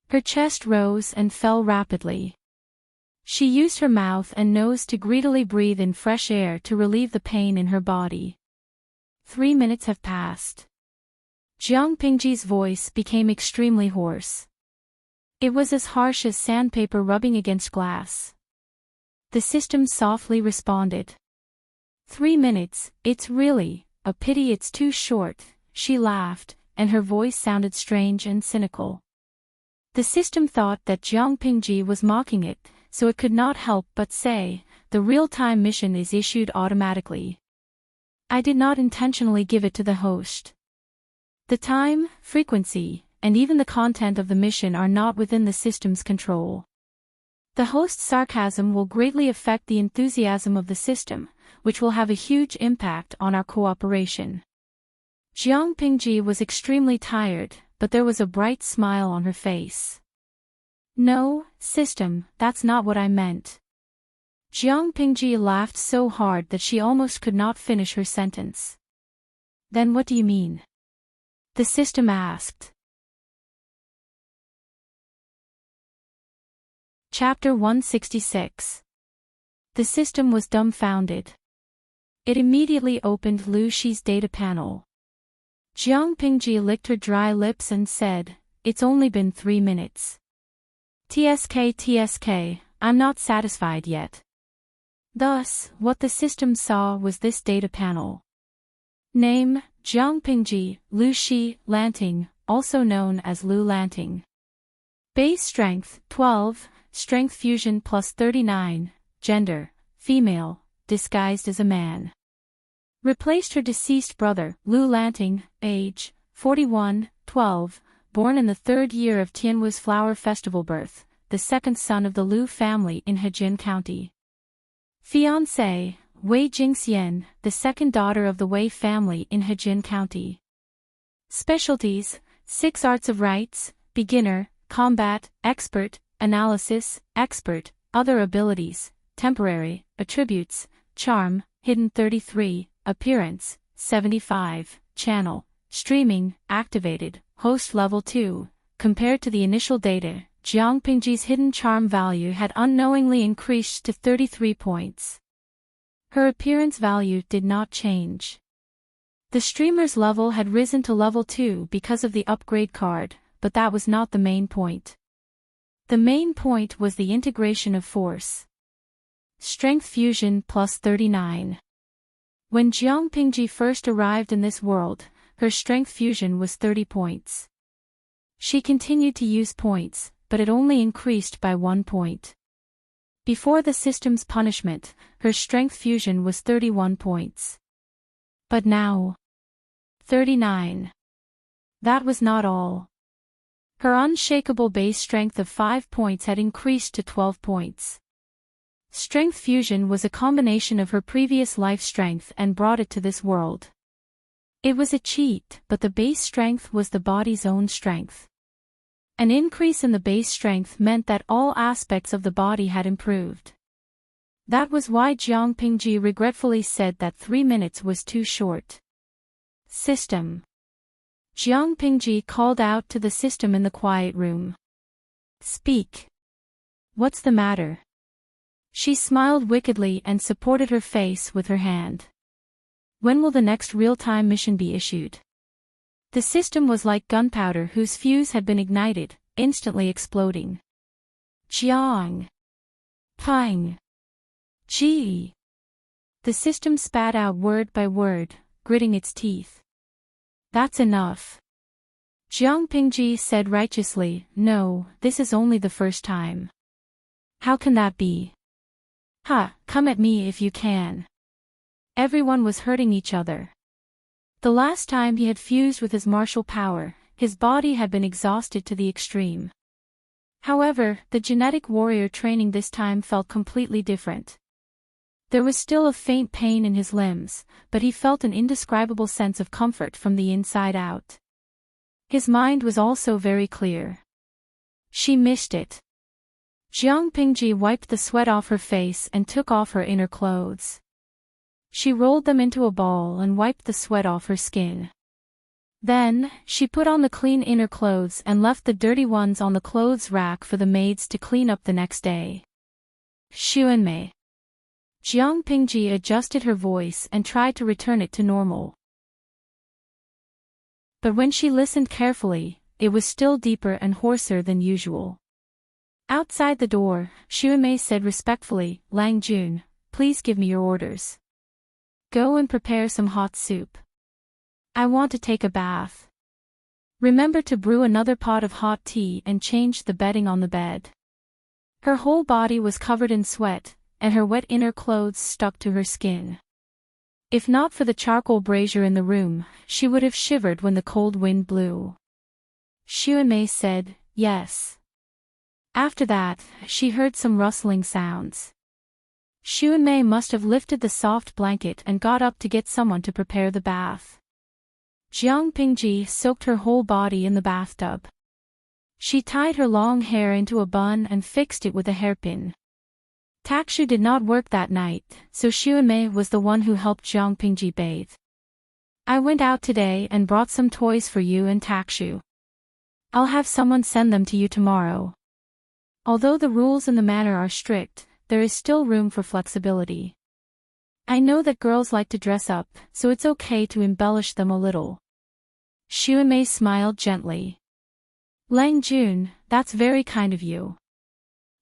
Her chest rose and fell rapidly. She used her mouth and nose to greedily breathe in fresh air to relieve the pain in her body. 3 minutes have passed. Jiang Pingji's voice became extremely hoarse. It was as harsh as sandpaper rubbing against glass. The system softly responded. 3 minutes, it's really a pity it's too short, she laughed, and her voice sounded strange and cynical. The system thought that Jiang Pingji was mocking it, so it could not help but say, the real-time mission is issued automatically. I did not intentionally give it to the host. The time, frequency, and even the content of the mission are not within the system's control. The host's sarcasm will greatly affect the enthusiasm of the system, which will have a huge impact on our cooperation. Jiang Pingji was extremely tired, but there was a bright smile on her face. No, system, that's not what I meant. Jiang Pingji laughed so hard that she almost could not finish her sentence. Then what do you mean? The system asked. Chapter 166. The system was dumbfounded. It immediately opened Lu Shi's data panel. Jiang Pingji licked her dry lips and said, "It's only been 3 minutes. TSK, I'm not satisfied yet." Thus, what the system saw was this data panel. Name, Jiang Pingji, Lu Shi, Lanting, also known as Lu Lanting. Base strength, 12, strength fusion plus 39, gender, female, disguised as a man. Replaced her deceased brother, Lu Lanting, age, 41, 12, born in the 3rd year of Tianwu's Flower Festival birth, the 2nd son of the Lu family in Hejin County. Fiancé, Wei Jingxian, the 2nd daughter of the Wei family in Hejin County. Specialties, 6 arts of rights, beginner, combat, expert, analysis, expert, other abilities, temporary, attributes, charm, hidden 33, appearance, 75, channel, streaming, activated, host level 2. Compared to the initial data, Jiang Pingji's hidden charm value had unknowingly increased to 33 points. Her appearance value did not change. The streamer's level had risen to level 2 because of the upgrade card, but that was not the main point. The main point was the integration of force. Strength fusion plus 39. When Jiang Pingji first arrived in this world, her strength fusion was 30 points. She continued to use points, but it only increased by 1 point. Before the system's punishment, her strength fusion was 31 points. But now, 39. That was not all. Her unshakable base strength of 5 points had increased to 12 points. Strength fusion was a combination of her previous life strength and brought it to this world. It was a cheat, but the base strength was the body's own strength. An increase in the base strength meant that all aspects of the body had improved. That was why Jiang Pingji regretfully said that 3 minutes was too short. System. Jiang Pingji called out to the system in the quiet room. "Speak. What's the matter?" She smiled wickedly and supported her face with her hand. "When will the next real-time mission be issued?" The system was like gunpowder whose fuse had been ignited, instantly exploding. Jiang. Pang. Ji. The system spat out word by word, gritting its teeth. "That's enough." Jiang Pingji said righteously, "No, this is only the first time." "How can that be?" "Ha, come at me if you can." Everyone was hurting each other. The last time he had fused with his martial power, his body had been exhausted to the extreme. However, the genetic warrior training this time felt completely different. There was still a faint pain in his limbs, but he felt an indescribable sense of comfort from the inside out. His mind was also very clear. She missed it. Jiang Pingji wiped the sweat off her face and took off her inner clothes. She rolled them into a ball and wiped the sweat off her skin. Then, she put on the clean inner clothes and left the dirty ones on the clothes rack for the maids to clean up the next day. "Xuanmei." Jiang Pingji adjusted her voice and tried to return it to normal. But when she listened carefully, it was still deeper and hoarser than usual. Outside the door, Xuanmei said respectfully, "Lang Jun, please give me your orders. Go and prepare some hot soup. I want to take a bath. Remember to brew another pot of hot tea and change the bedding on the bed." Her whole body was covered in sweat, and her wet inner clothes stuck to her skin. If not for the charcoal brazier in the room, she would have shivered when the cold wind blew. Xuanmei said, "Yes." After that, she heard some rustling sounds. Xuanmei must have lifted the soft blanket and got up to get someone to prepare the bath. Jiang Pingji soaked her whole body in the bathtub. She tied her long hair into a bun and fixed it with a hairpin. Takshu did not work that night, so Xuanmei was the one who helped Jiang Pingji bathe. "I went out today and brought some toys for you and Takshu. I'll have someone send them to you tomorrow." Although the rules in the manor are strict, there is still room for flexibility. I know that girls like to dress up, so it's okay to embellish them a little. Xuanmei smiled gently. Lang Jun, that's very kind of you.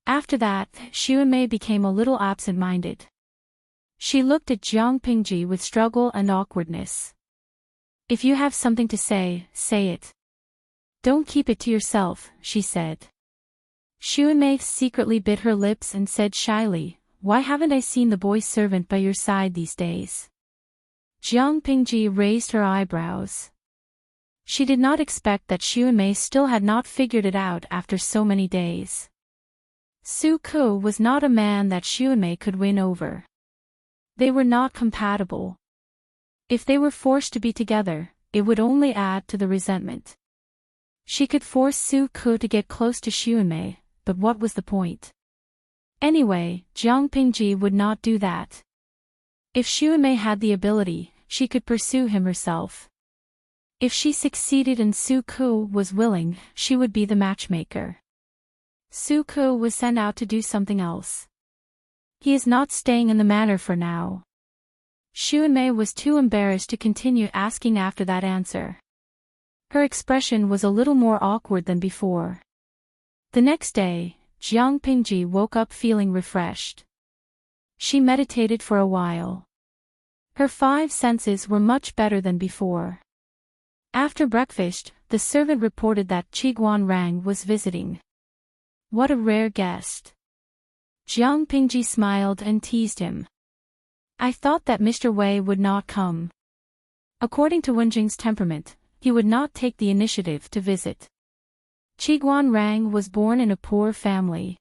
After that, Xuanmei became a little absent-minded. She looked at Jiang Pingji with struggle and awkwardness. If you have something to say, say it. Don't keep it to yourself, she said. Xuanmei secretly bit her lips and said shyly, why haven't I seen the boy servant by your side these days? Jiang Pingji raised her eyebrows. She did not expect that Xuanmei still had not figured it out after so many days. Su Ku was not a man that Xuanmei could win over. They were not compatible. If they were forced to be together, it would only add to the resentment. She could force Su Ku to get close to Xuanmei, but what was the point? Anyway, Jiang Pingji would not do that. If Xuanmei had the ability, she could pursue him herself. If she succeeded and Su Ku was willing, she would be the matchmaker. Su Ku was sent out to do something else. He is not staying in the manor for now. Xuanmei was too embarrassed to continue asking after that answer. Her expression was a little more awkward than before. The next day, Jiang Pingji woke up feeling refreshed. She meditated for a while. Her 5 senses were much better than before. After breakfast, the servant reported that Qiguan Rang was visiting. What a rare guest. Jiang Pingji smiled and teased him. I thought that Mr. Wei would not come. According to Wenjing's temperament, he would not take the initiative to visit. Qiguan Rang was born in a poor family.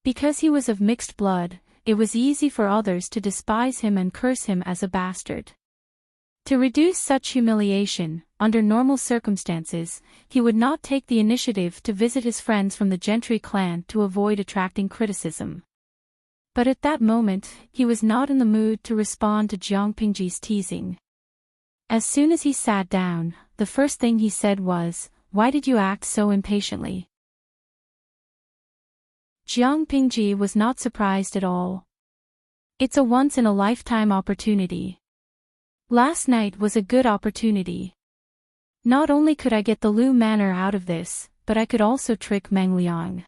Because he was of mixed blood, it was easy for others to despise him and curse him as a bastard. To reduce such humiliation, under normal circumstances, he would not take the initiative to visit his friends from the gentry clan to avoid attracting criticism. But at that moment, he was not in the mood to respond to Jiang Pingji's teasing. As soon as he sat down, the first thing he said was, why did you act so impatiently? Jiang Pingji was not surprised at all. It's a once-in-a-lifetime opportunity. Last night was a good opportunity. Not only could I get the Lu Manor out of this, but I could also trick Meng Liang.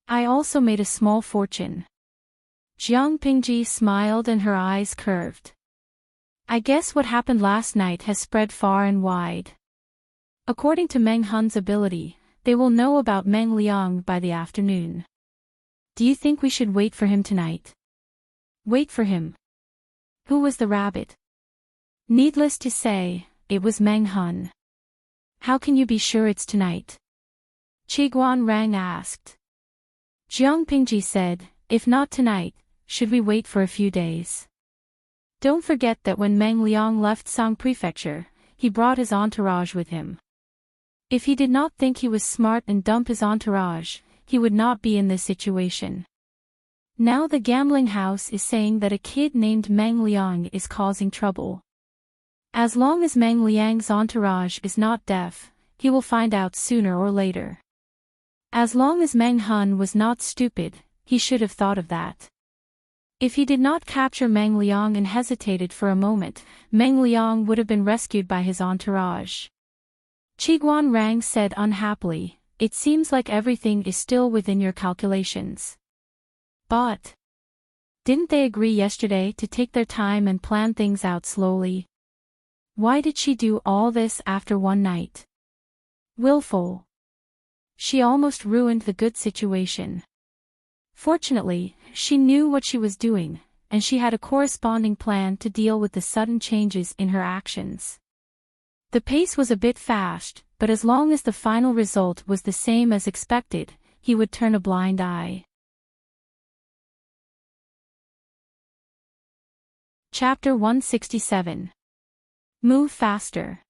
I also made a small fortune. Jiang Pingji smiled and her eyes curved. I guess what happened last night has spread far and wide. According to Meng Hun's ability, they will know about Meng Liang by the afternoon. Do you think we should wait for him tonight? Wait for him? Who was the rabbit? Needless to say, it was Meng Hun. How can you be sure it's tonight? Qiguan Rang asked. Jiang Pingji said, if not tonight, should we wait for a few days? Don't forget that when Meng Liang left Song Prefecture, he brought his entourage with him. If he did not think he was smart and dump his entourage, he would not be in this situation. Now the gambling house is saying that a kid named Meng Liang is causing trouble. As long as Meng Liang's entourage is not deaf, he will find out sooner or later. As long as Meng Hun was not stupid, he should have thought of that. If he did not capture Meng Liang and hesitated for a moment, Meng Liang would have been rescued by his entourage. Qiguan Rang said unhappily, it seems like everything is still within your calculations. But didn't they agree yesterday to take their time and plan things out slowly? Why did she do all this after one night? Willful. She almost ruined the good situation. Fortunately, she knew what she was doing, and she had a corresponding plan to deal with the sudden changes in her actions. The pace was a bit fast, but as long as the final result was the same as expected, he would turn a blind eye. Chapter 167. Move faster.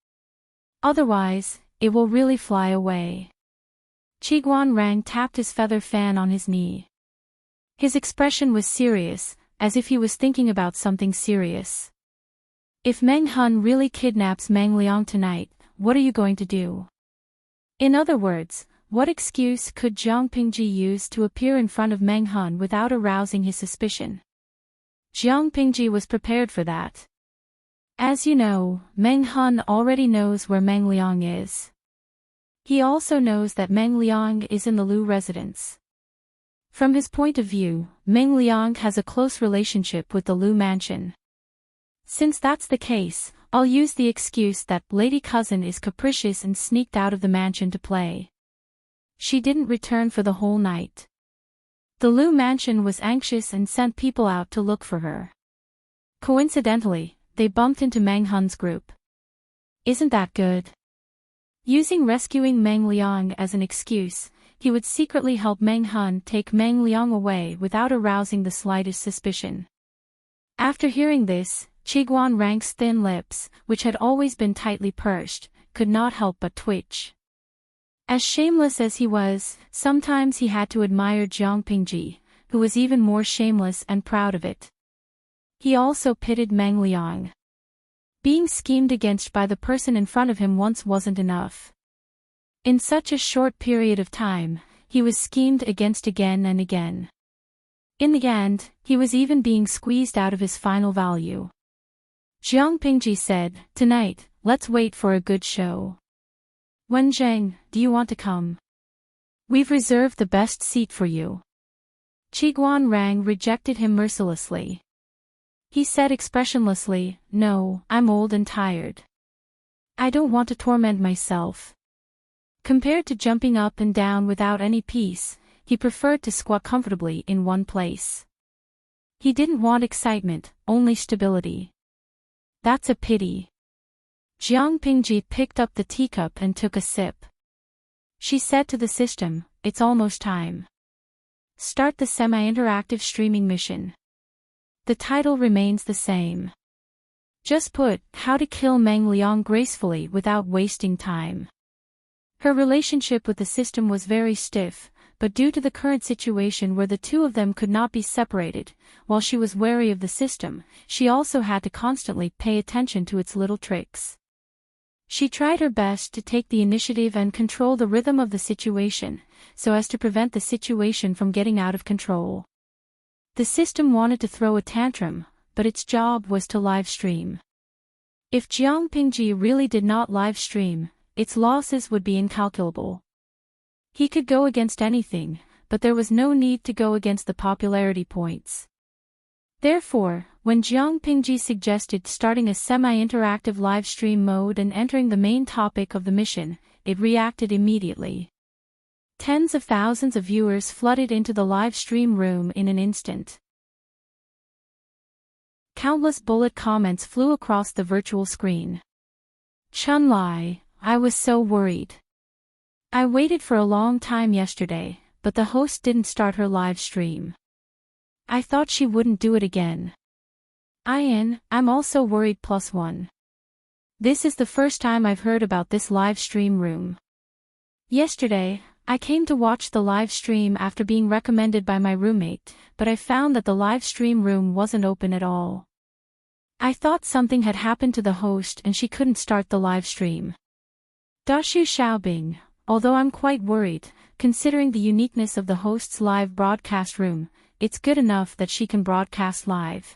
Otherwise, it will really fly away. Qiguan Rang tapped his feather fan on his knee. His expression was serious, as if he was thinking about something serious. If Meng Hun really kidnaps Meng Liang tonight, what are you going to do? In other words, What excuse could Jiang Pingji use to appear in front of Meng Han without arousing his suspicion? Jiang Pingji was prepared for that. As you know, Meng Han already knows where Meng Liang is. He also knows that Meng Liang is in the Lu residence. From his point of view, Meng Liang has a close relationship with the Lu mansion. Since that's the case, I'll use the excuse that Lady Cousin is capricious and sneaked out of the mansion to play. She didn't return for the whole night. The Lu mansion was anxious and sent people out to look for her. Coincidentally, they bumped into Meng Han's group. Isn't that good? Using rescuing Meng Liang as an excuse, he would secretly help Meng Han take Meng Liang away without arousing the slightest suspicion. After hearing this, Chiguan Rang's thin lips, which had always been tightly pursed, could not help but twitch. As shameless as he was, sometimes he had to admire Jiang Pingji, who was even more shameless and proud of it. He also pitied Meng Liang. Being schemed against by the person in front of him once wasn't enough. In such a short period of time, he was schemed against again and again. In the end, he was even being squeezed out of his final value. Jiang Pingji said, "Tonight, let's wait for a good show. Wen Zheng, do you want to come? We've reserved the best seat for you." Chiguan Rang rejected him mercilessly. He said expressionlessly, "No, I'm old and tired. I don't want to torment myself." Compared to jumping up and down without any peace, he preferred to squat comfortably in one place. He didn't want excitement, only stability. That's a pity. Jiang Pingji picked up the teacup and took a sip. She said to the system, "It's almost time. Start the semi-interactive streaming mission." The title remains the same. Just put, "How to kill Meng Liang gracefully without wasting time." Her relationship with the system was very stiff, but due to the current situation where the two of them could not be separated, while she was wary of the system, she also had to constantly pay attention to its little tricks. She tried her best to take the initiative and control the rhythm of the situation, so as to prevent the situation from getting out of control. The system wanted to throw a tantrum, but its job was to live stream. If Jiang Pingji really did not live stream, its losses would be incalculable. He could go against anything, but there was no need to go against the popularity points. Therefore, when Jiang Pingji suggested starting a semi-interactive live stream mode and entering the main topic of the mission, it reacted immediately. Tens of thousands of viewers flooded into the live stream room in an instant. Countless bullet comments flew across the virtual screen. "Chun Lai, I was so worried. I waited for a long time yesterday, but the host didn't start her live stream. I thought she wouldn't do it again. I'm also worried +1. This is the first time I've heard about this live stream room. Yesterday, I came to watch the live stream after being recommended by my roommate, but I found that the live stream room wasn't open at all. I thought something had happened to the host and she couldn't start the live stream. Dashu Xiaobing, although I'm quite worried, considering the uniqueness of the host's live broadcast room, it's good enough that she can broadcast live.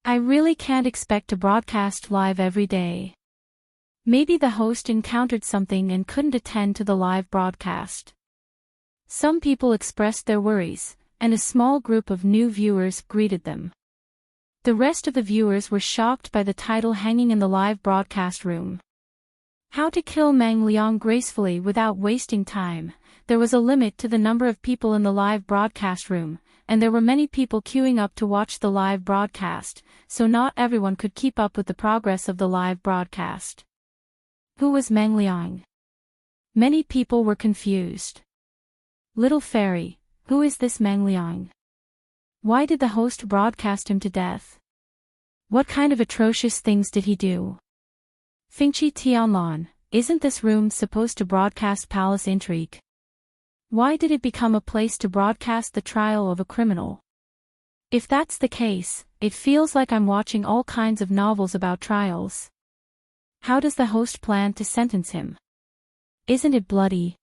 I really can't expect to broadcast live every day. Maybe the host encountered something and couldn't attend to the live broadcast." Some people expressed their worries, and a small group of new viewers greeted them. The rest of the viewers were shocked by the title hanging in the live broadcast room. How to kill Meng Liang gracefully without wasting time. There was a limit to the number of people in the live broadcast room, and there were many people queuing up to watch the live broadcast, so not everyone could keep up with the progress of the live broadcast. Who was Meng Liang? Many people were confused. Little Fairy, who is this Meng Liang? Why did the host broadcast him to death? What kind of atrocious things did he do? Fingqi Tianlan, isn't this room supposed to broadcast palace intrigue? Why did it become a place to broadcast the trial of a criminal? If that's the case, it feels like I'm watching all kinds of novels about trials. How does the host plan to sentence him? Isn't it bloody?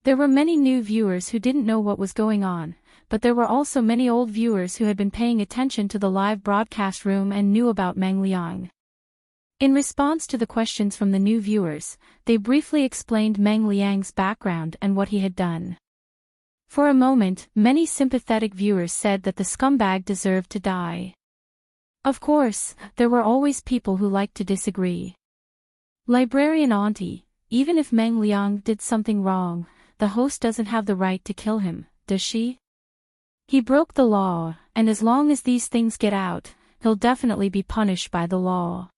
There were many new viewers who didn't know what was going on, but there were also many old viewers who had been paying attention to the live broadcast room and knew about Meng Liang. In response to the questions from the new viewers, they briefly explained Meng Liang's background and what he had done. For a moment, many sympathetic viewers said that the scumbag deserved to die. Of course, there were always people who liked to disagree. Librarian Auntie, even if Meng Liang did something wrong, the host doesn't have the right to kill him, does she? He broke the law, and as long as these things get out, he'll definitely be punished by the law.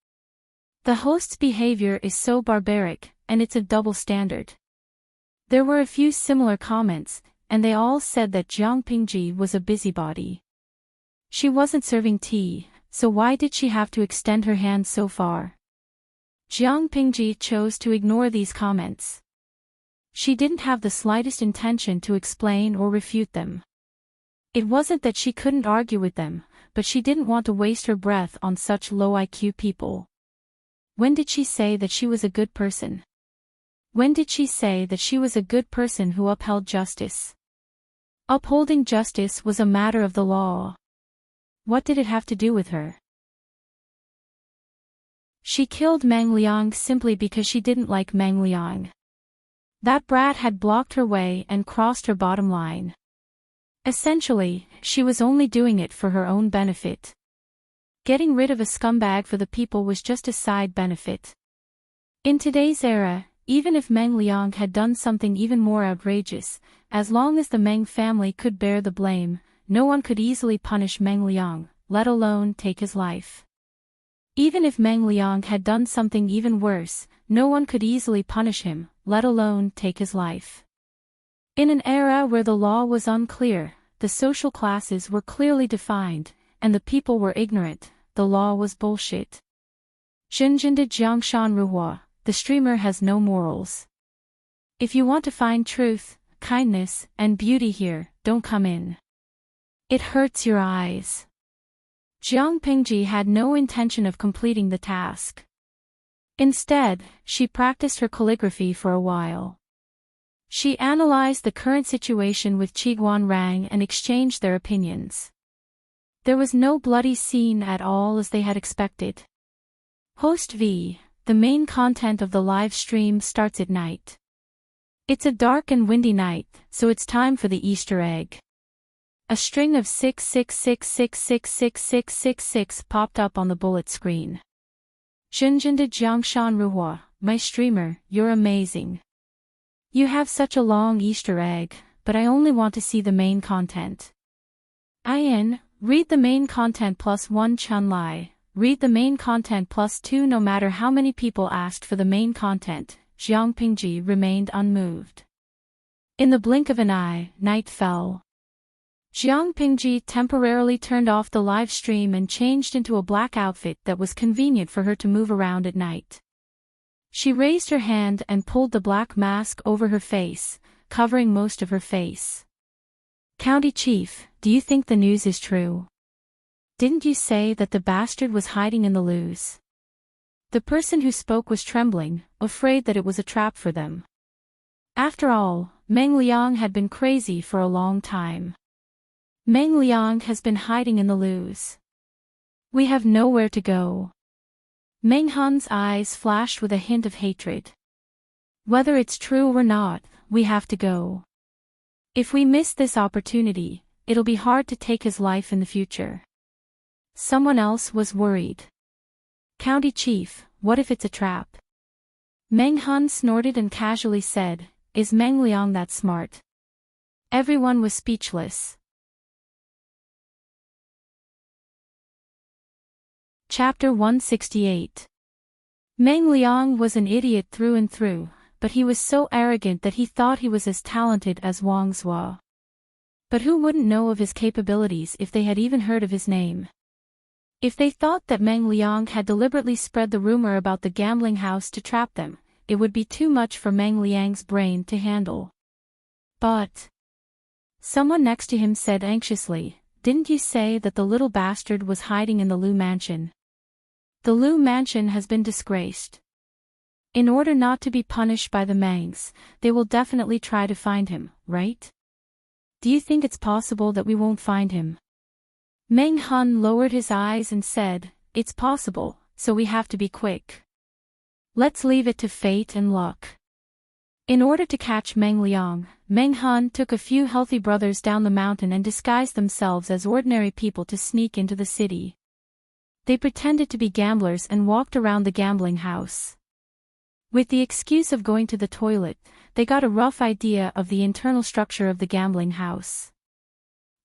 The host's behavior is so barbaric, and it's a double standard. There were a few similar comments, and they all said that Jiang Pingji was a busybody. She wasn't serving tea, so why did she have to extend her hand so far? Jiang Pingji chose to ignore these comments. She didn't have the slightest intention to explain or refute them. It wasn't that she couldn't argue with them, but she didn't want to waste her breath on such low IQ people. When did she say that she was a good person? When did she say that she was a good person who upheld justice? Upholding justice was a matter of the law. What did it have to do with her? She killed Meng Liang simply because she didn't like Meng Liang. That brat had blocked her way and crossed her bottom line. Essentially, she was only doing it for her own benefit. Getting rid of a scumbag for the people was just a side benefit. In today's era, even if Meng Liang had done something even more outrageous, as long as the Meng family could bear the blame, no one could easily punish Meng Liang, let alone take his life. Even if Meng Liang had done something even worse, no one could easily punish him, let alone take his life. In an era where the law was unclear, the social classes were clearly defined, and the people were ignorant, the law was bullshit. Zhenjinda Jiangshan Ruhua, the streamer has no morals. If you want to find truth, kindness, and beauty here, don't come in. It hurts your eyes. Jiang Pingji had no intention of completing the task. Instead, she practiced her calligraphy for a while. She analyzed the current situation with Qiguan Rang and exchanged their opinions. There was no bloody scene at all as they had expected. Host V, the main content of the live stream starts at night. It's a dark and windy night, so it's time for the Easter egg. A string of 666666666 popped up on the bullet screen. Zhenjinda Jiangshan Ruhua, my streamer, you're amazing. You have such a long Easter egg, but I only want to see the main content. In, read the main content +1 Chun Lai, read the main content +2 no matter how many people asked for the main content, Jiang Pingji remained unmoved. In the blink of an eye, night fell. Jiang Pingji temporarily turned off the live stream and changed into a black outfit that was convenient for her to move around at night. She raised her hand and pulled the black mask over her face, covering most of her face. County Chief, do you think the news is true? Didn't you say that the bastard was hiding in the loos? The person who spoke was trembling, afraid that it was a trap for them. After all, Meng Liang had been crazy for a long time. Meng Liang has been hiding in the loos. We have nowhere to go. Meng Hun's eyes flashed with a hint of hatred. Whether it's true or not, we have to go. If we miss this opportunity, it'll be hard to take his life in the future. Someone else was worried. County Chief, what if it's a trap? Meng Hun snorted and casually said, is Meng Liang that smart? Everyone was speechless. Chapter 168. Meng Liang was an idiot through and through, but he was so arrogant that he thought he was as talented as Wang Zhuo. But who wouldn't know of his capabilities if they had even heard of his name? If they thought that Meng Liang had deliberately spread the rumor about the gambling house to trap them, it would be too much for Meng Liang's brain to handle. But someone next to him said anxiously, didn't you say that the little bastard was hiding in the Lu mansion? The Lu mansion has been disgraced. In order not to be punished by the Mangs, they will definitely try to find him, right? Do you think it's possible that we won't find him? Meng Hun lowered his eyes and said, "It's possible, so we have to be quick. Let's leave it to fate and luck." In order to catch Meng Liang, Meng Hun took a few healthy brothers down the mountain and disguised themselves as ordinary people to sneak into the city. They pretended to be gamblers and walked around the gambling house. With the excuse of going to the toilet, they got a rough idea of the internal structure of the gambling house.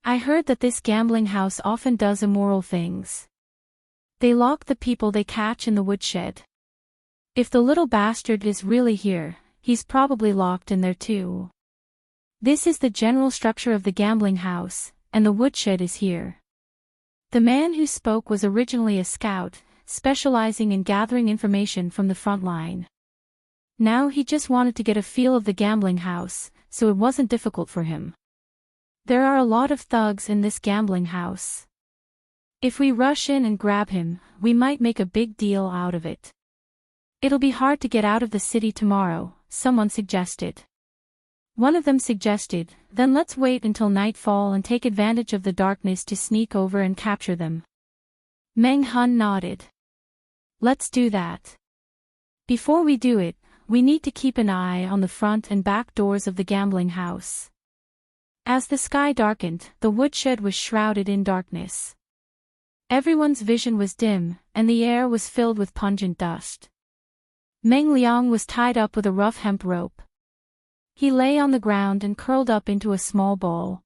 I heard that this gambling house often does immoral things. They lock the people they catch in the woodshed. If the little bastard is really here, he's probably locked in there too. This is the general structure of the gambling house, and the woodshed is here. The man who spoke was originally a scout, specializing in gathering information from the front line. Now he just wanted to get a feel of the gambling house, so it wasn't difficult for him. There are a lot of thugs in this gambling house. If we rush in and grab him, we might make a big deal out of it. It'll be hard to get out of the city tomorrow, someone suggested. One of them suggested, then let's wait until nightfall and take advantage of the darkness to sneak over and capture them. Meng Hun nodded. Let's do that. Before we do it, we need to keep an eye on the front and back doors of the gambling house. As the sky darkened, the woodshed was shrouded in darkness. Everyone's vision was dim, and the air was filled with pungent dust. Meng Liang was tied up with a rough hemp rope. He lay on the ground and curled up into a small ball.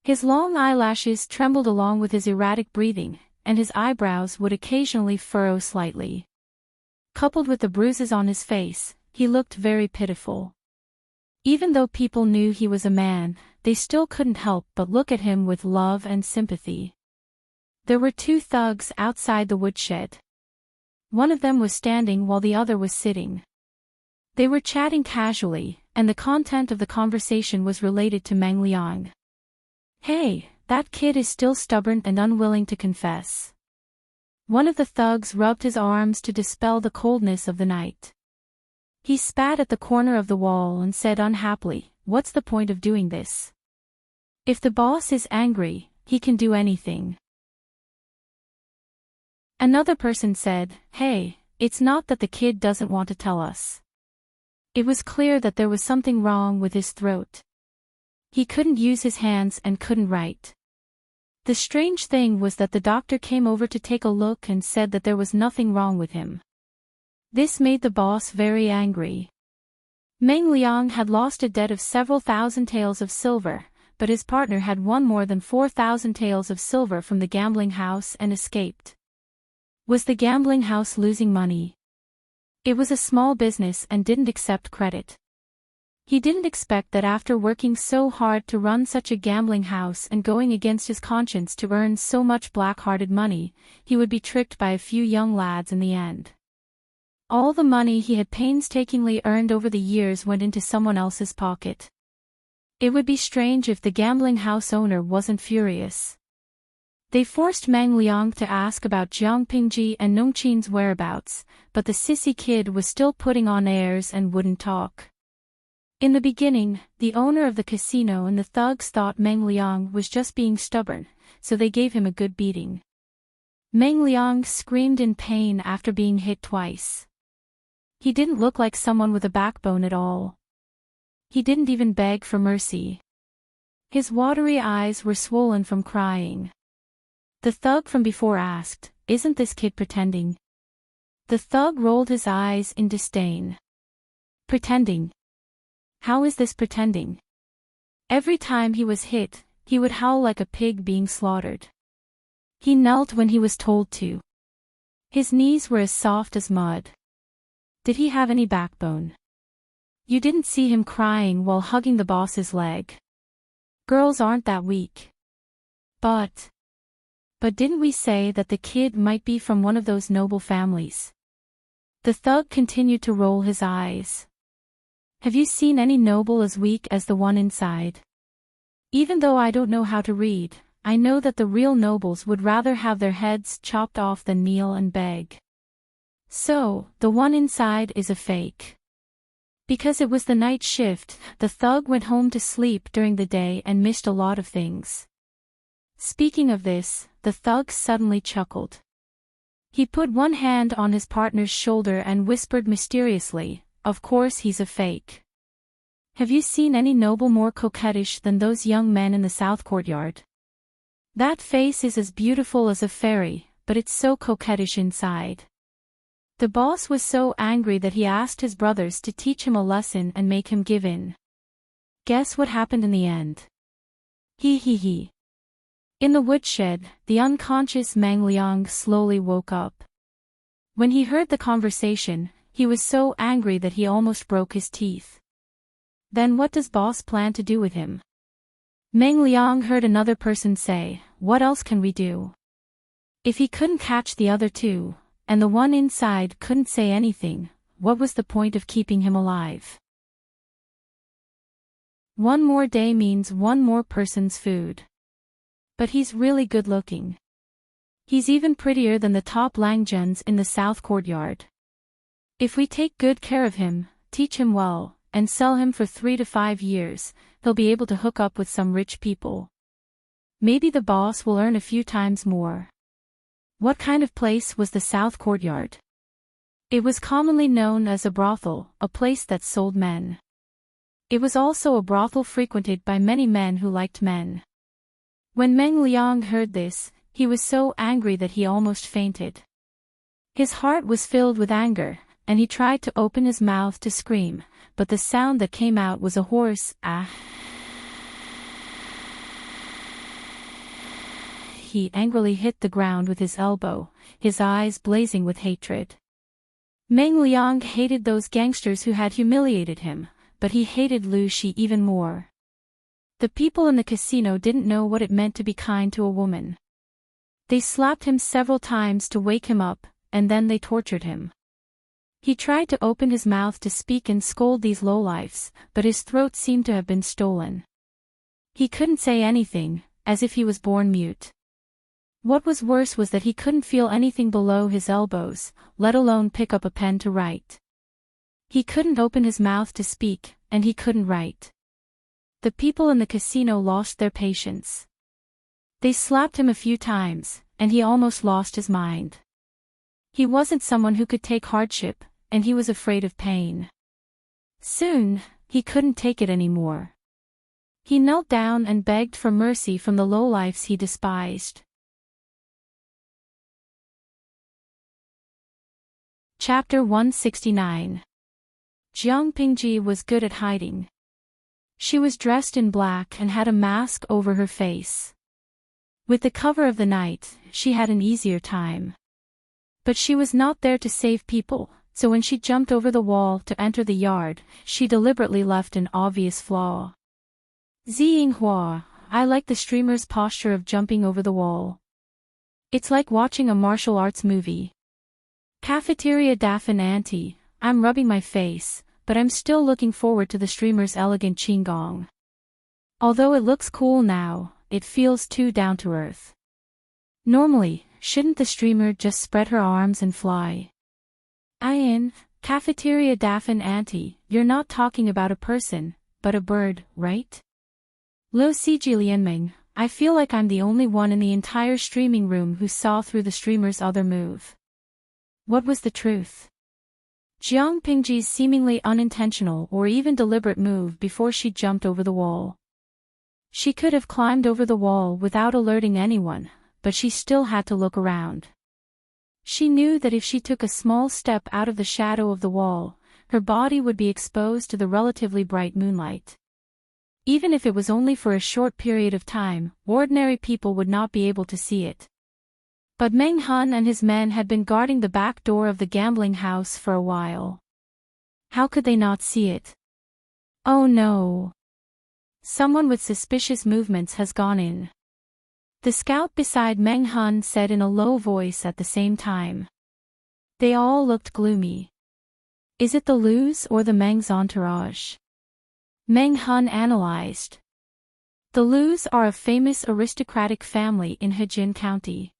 His long eyelashes trembled along with his erratic breathing, and his eyebrows would occasionally furrow slightly. Coupled with the bruises on his face, he looked very pitiful. Even though people knew he was a man, they still couldn't help but look at him with love and sympathy. There were two thugs outside the woodshed. One of them was standing while the other was sitting. They were chatting casually, and the content of the conversation was related to Meng Liang. "Hey, that kid is still stubborn and unwilling to confess." One of the thugs rubbed his arms to dispel the coldness of the night. He spat at the corner of the wall and said unhappily, "What's the point of doing this? If the boss is angry, he can do anything." Another person said, "Hey, it's not that the kid doesn't want to tell us. It was clear that there was something wrong with his throat. He couldn't use his hands and couldn't write. The strange thing was that the doctor came over to take a look and said that there was nothing wrong with him. This made the boss very angry." Meng Liang had lost a debt of several thousand taels of silver, but his partner had won more than 4,000 taels of silver from the gambling house and escaped. Was the gambling house losing money? It was a small business and didn't accept credit. He didn't expect that after working so hard to run such a gambling house and going against his conscience to earn so much black-hearted money, he would be tricked by a few young lads in the end. All the money he had painstakingly earned over the years went into someone else's pocket. It would be strange if the gambling house owner wasn't furious. They forced Meng Liang to ask about Jiang Pingji and Nongqin's whereabouts, but the sissy kid was still putting on airs and wouldn't talk. In the beginning, the owner of the casino and the thugs thought Meng Liang was just being stubborn, so they gave him a good beating. Meng Liang screamed in pain after being hit twice. He didn't look like someone with a backbone at all. He didn't even beg for mercy. His watery eyes were swollen from crying. The thug from before asked, "Isn't this kid pretending?" The thug rolled his eyes in disdain. "Pretending? How is this pretending?" Every time he was hit, he would howl like a pig being slaughtered. He knelt when he was told to. His knees were as soft as mud. Did he have any backbone? You didn't see him crying while hugging the boss's leg. Girls aren't that weak. But didn't we say that the kid might be from one of those noble families? The thug continued to roll his eyes. Have you seen any noble as weak as the one inside? Even though I don't know how to read, I know that the real nobles would rather have their heads chopped off than kneel and beg. So, the one inside is a fake. Because it was the night shift, the thug went home to sleep during the day and missed a lot of things. Speaking of this, the thug suddenly chuckled. He put one hand on his partner's shoulder and whispered mysteriously, "Of course he's a fake. Have you seen any noble more coquettish than those young men in the south courtyard? That face is as beautiful as a fairy, but it's so coquettish inside." The boss was so angry that he asked his brothers to teach him a lesson and make him give in. Guess what happened in the end? He. In the woodshed, the unconscious Meng Liang slowly woke up. When he heard the conversation, he was so angry that he almost broke his teeth. Then what does boss plan to do with him? Meng Liang heard another person say, "What else can we do?" If he couldn't catch the other two, and the one inside couldn't say anything, what was the point of keeping him alive? One more day means one more person's food. But he's really good looking. He's even prettier than the top Langjuns in the south courtyard. If we take good care of him, teach him well, and sell him for 3 to 5 years, he'll be able to hook up with some rich people. Maybe the boss will earn a few times more. What kind of place was the south courtyard? It was commonly known as a brothel, a place that sold men. It was also a brothel frequented by many men who liked men. When Meng Liang heard this, he was so angry that he almost fainted. His heart was filled with anger, and he tried to open his mouth to scream, but the sound that came out was a hoarse "ah." He angrily hit the ground with his elbow, his eyes blazing with hatred. Meng Liang hated those gangsters who had humiliated him, but he hated Lu Shi even more. The people in the casino didn't know what it meant to be kind to a woman. They slapped him several times to wake him up, and then they tortured him. He tried to open his mouth to speak and scold these lowlifes, but his throat seemed to have been stolen. He couldn't say anything, as if he was born mute. What was worse was that he couldn't feel anything below his elbows, let alone pick up a pen to write. He couldn't open his mouth to speak, and he couldn't write. The people in the casino lost their patience. They slapped him a few times, and he almost lost his mind. He wasn't someone who could take hardship, and he was afraid of pain. Soon, he couldn't take it anymore. He knelt down and begged for mercy from the lowlifes he despised. Chapter 169. Jiang Pingji was good at hiding. She was dressed in black and had a mask over her face. With the cover of the night, she had an easier time. But she was not there to save people, so when she jumped over the wall to enter the yard, she deliberately left an obvious flaw. Ziyinghua, I like the streamer's posture of jumping over the wall. It's like watching a martial arts movie. Cafeteria Daffin Auntie, I'm rubbing my face, but I'm still looking forward to the streamer's elegant qigong. Although it looks cool now, it feels too down to earth. Normally, shouldn't the streamer just spread her arms and fly? Cafeteria Daffin Auntie, you're not talking about a person, but a bird, right? Lo Sijilianming, I feel like I'm the only one in the entire streaming room who saw through the streamer's other move. What was the truth? Jiang Pingji's seemingly unintentional or even deliberate move before she jumped over the wall. She could have climbed over the wall without alerting anyone, but she still had to look around. She knew that if she took a small step out of the shadow of the wall, her body would be exposed to the relatively bright moonlight. Even if it was only for a short period of time, ordinary people would not be able to see it. But Meng Hun and his men had been guarding the back door of the gambling house for a while. How could they not see it? Oh no! Someone with suspicious movements has gone in. The scout beside Meng Hun said in a low voice at the same time. They all looked gloomy. Is it the Lus or the Meng's entourage? Meng Hun analyzed. The Lus are a famous aristocratic family in Hejin County.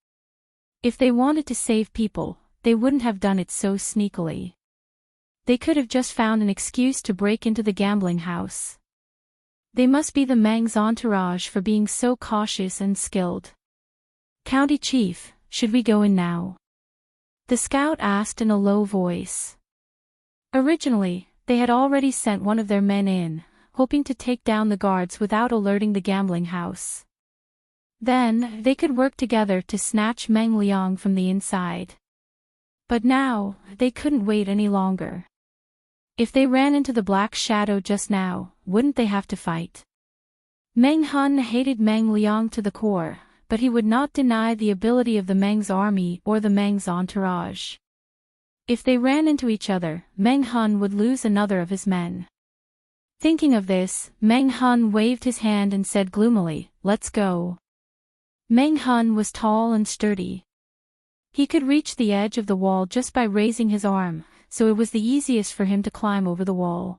If they wanted to save people, they wouldn't have done it so sneakily. They could have just found an excuse to break into the gambling house. They must be the Meng's entourage for being so cautious and skilled. "County Chief, should we go in now?" the scout asked in a low voice. Originally, they had already sent one of their men in, hoping to take down the guards without alerting the gambling house. Then, they could work together to snatch Meng Liang from the inside. But now, they couldn't wait any longer. If they ran into the Black Shadow just now, wouldn't they have to fight? Meng Hun hated Meng Liang to the core, but he would not deny the ability of the Meng's army or the Meng's entourage. If they ran into each other, Meng Hun would lose another of his men. Thinking of this, Meng Hun waved his hand and said gloomily, "Let's go." Meng Hun was tall and sturdy. He could reach the edge of the wall just by raising his arm, so it was the easiest for him to climb over the wall.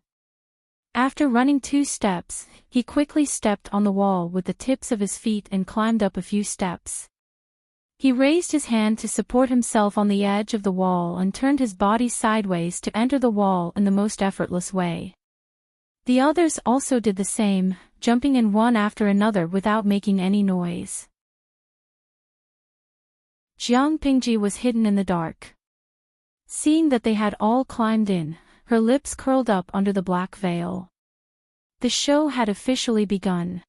After running 2 steps, he quickly stepped on the wall with the tips of his feet and climbed up a few steps. He raised his hand to support himself on the edge of the wall and turned his body sideways to enter the wall in the most effortless way. The others also did the same, jumping in one after another without making any noise. Jiang Pingji was hidden in the dark. Seeing that they had all climbed in, her lips curled up under the black veil. The show had officially begun.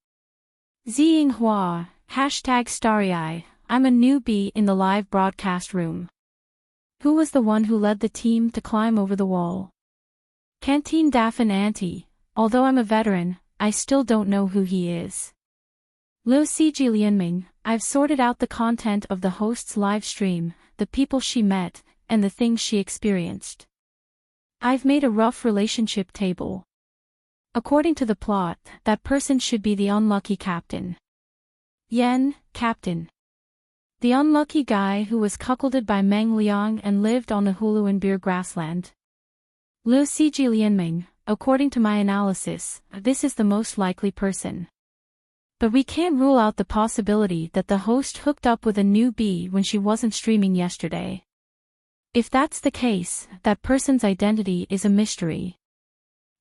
Ziyinghua, #StarryEye, I'm a newbie in the live broadcast room. Who was the one who led the team to climb over the wall? Canteen Daffin Auntie, although I'm a veteran, I still don't know who he is. Liu Siji Lianming, I've sorted out the content of the host's live stream, the people she met, and the things she experienced. I've made a rough relationship table. According to the plot, that person should be the unlucky captain. Yen, captain. The unlucky guy who was cuckolded by Meng Liang and lived on the Huluan Beer grassland. Liu Siji Lianming, according to my analysis, this is the most likely person. But we can't rule out the possibility that the host hooked up with a newbie when she wasn't streaming yesterday. If that's the case, that person's identity is a mystery.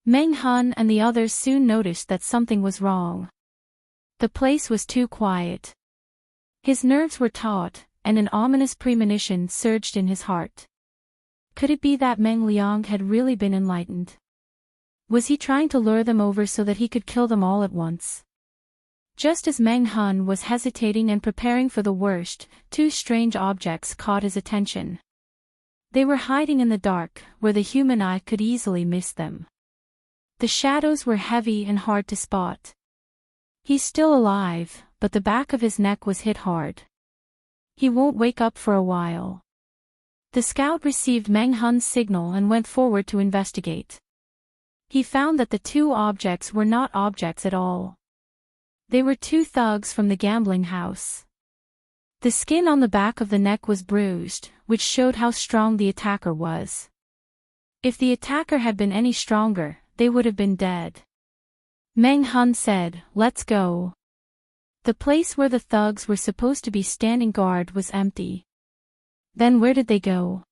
Meng Hun and the others soon noticed that something was wrong. The place was too quiet. His nerves were taut, and an ominous premonition surged in his heart. Could it be that Meng Liang had really been enlightened? Was he trying to lure them over so that he could kill them all at once? Just as Meng Hun was hesitating and preparing for the worst, 2 strange objects caught his attention. They were hiding in the dark, where the human eye could easily miss them. The shadows were heavy and hard to spot. He's still alive, but the back of his neck was hit hard. He won't wake up for a while. The scout received Meng Hun's signal and went forward to investigate. He found that the 2 objects were not objects at all. They were 2 thugs from the gambling house. The skin on the back of the neck was bruised, which showed how strong the attacker was. If the attacker had been any stronger, they would have been dead. Meng Hun said, "Let's go." The place where the thugs were supposed to be standing guard was empty. Then where did they go?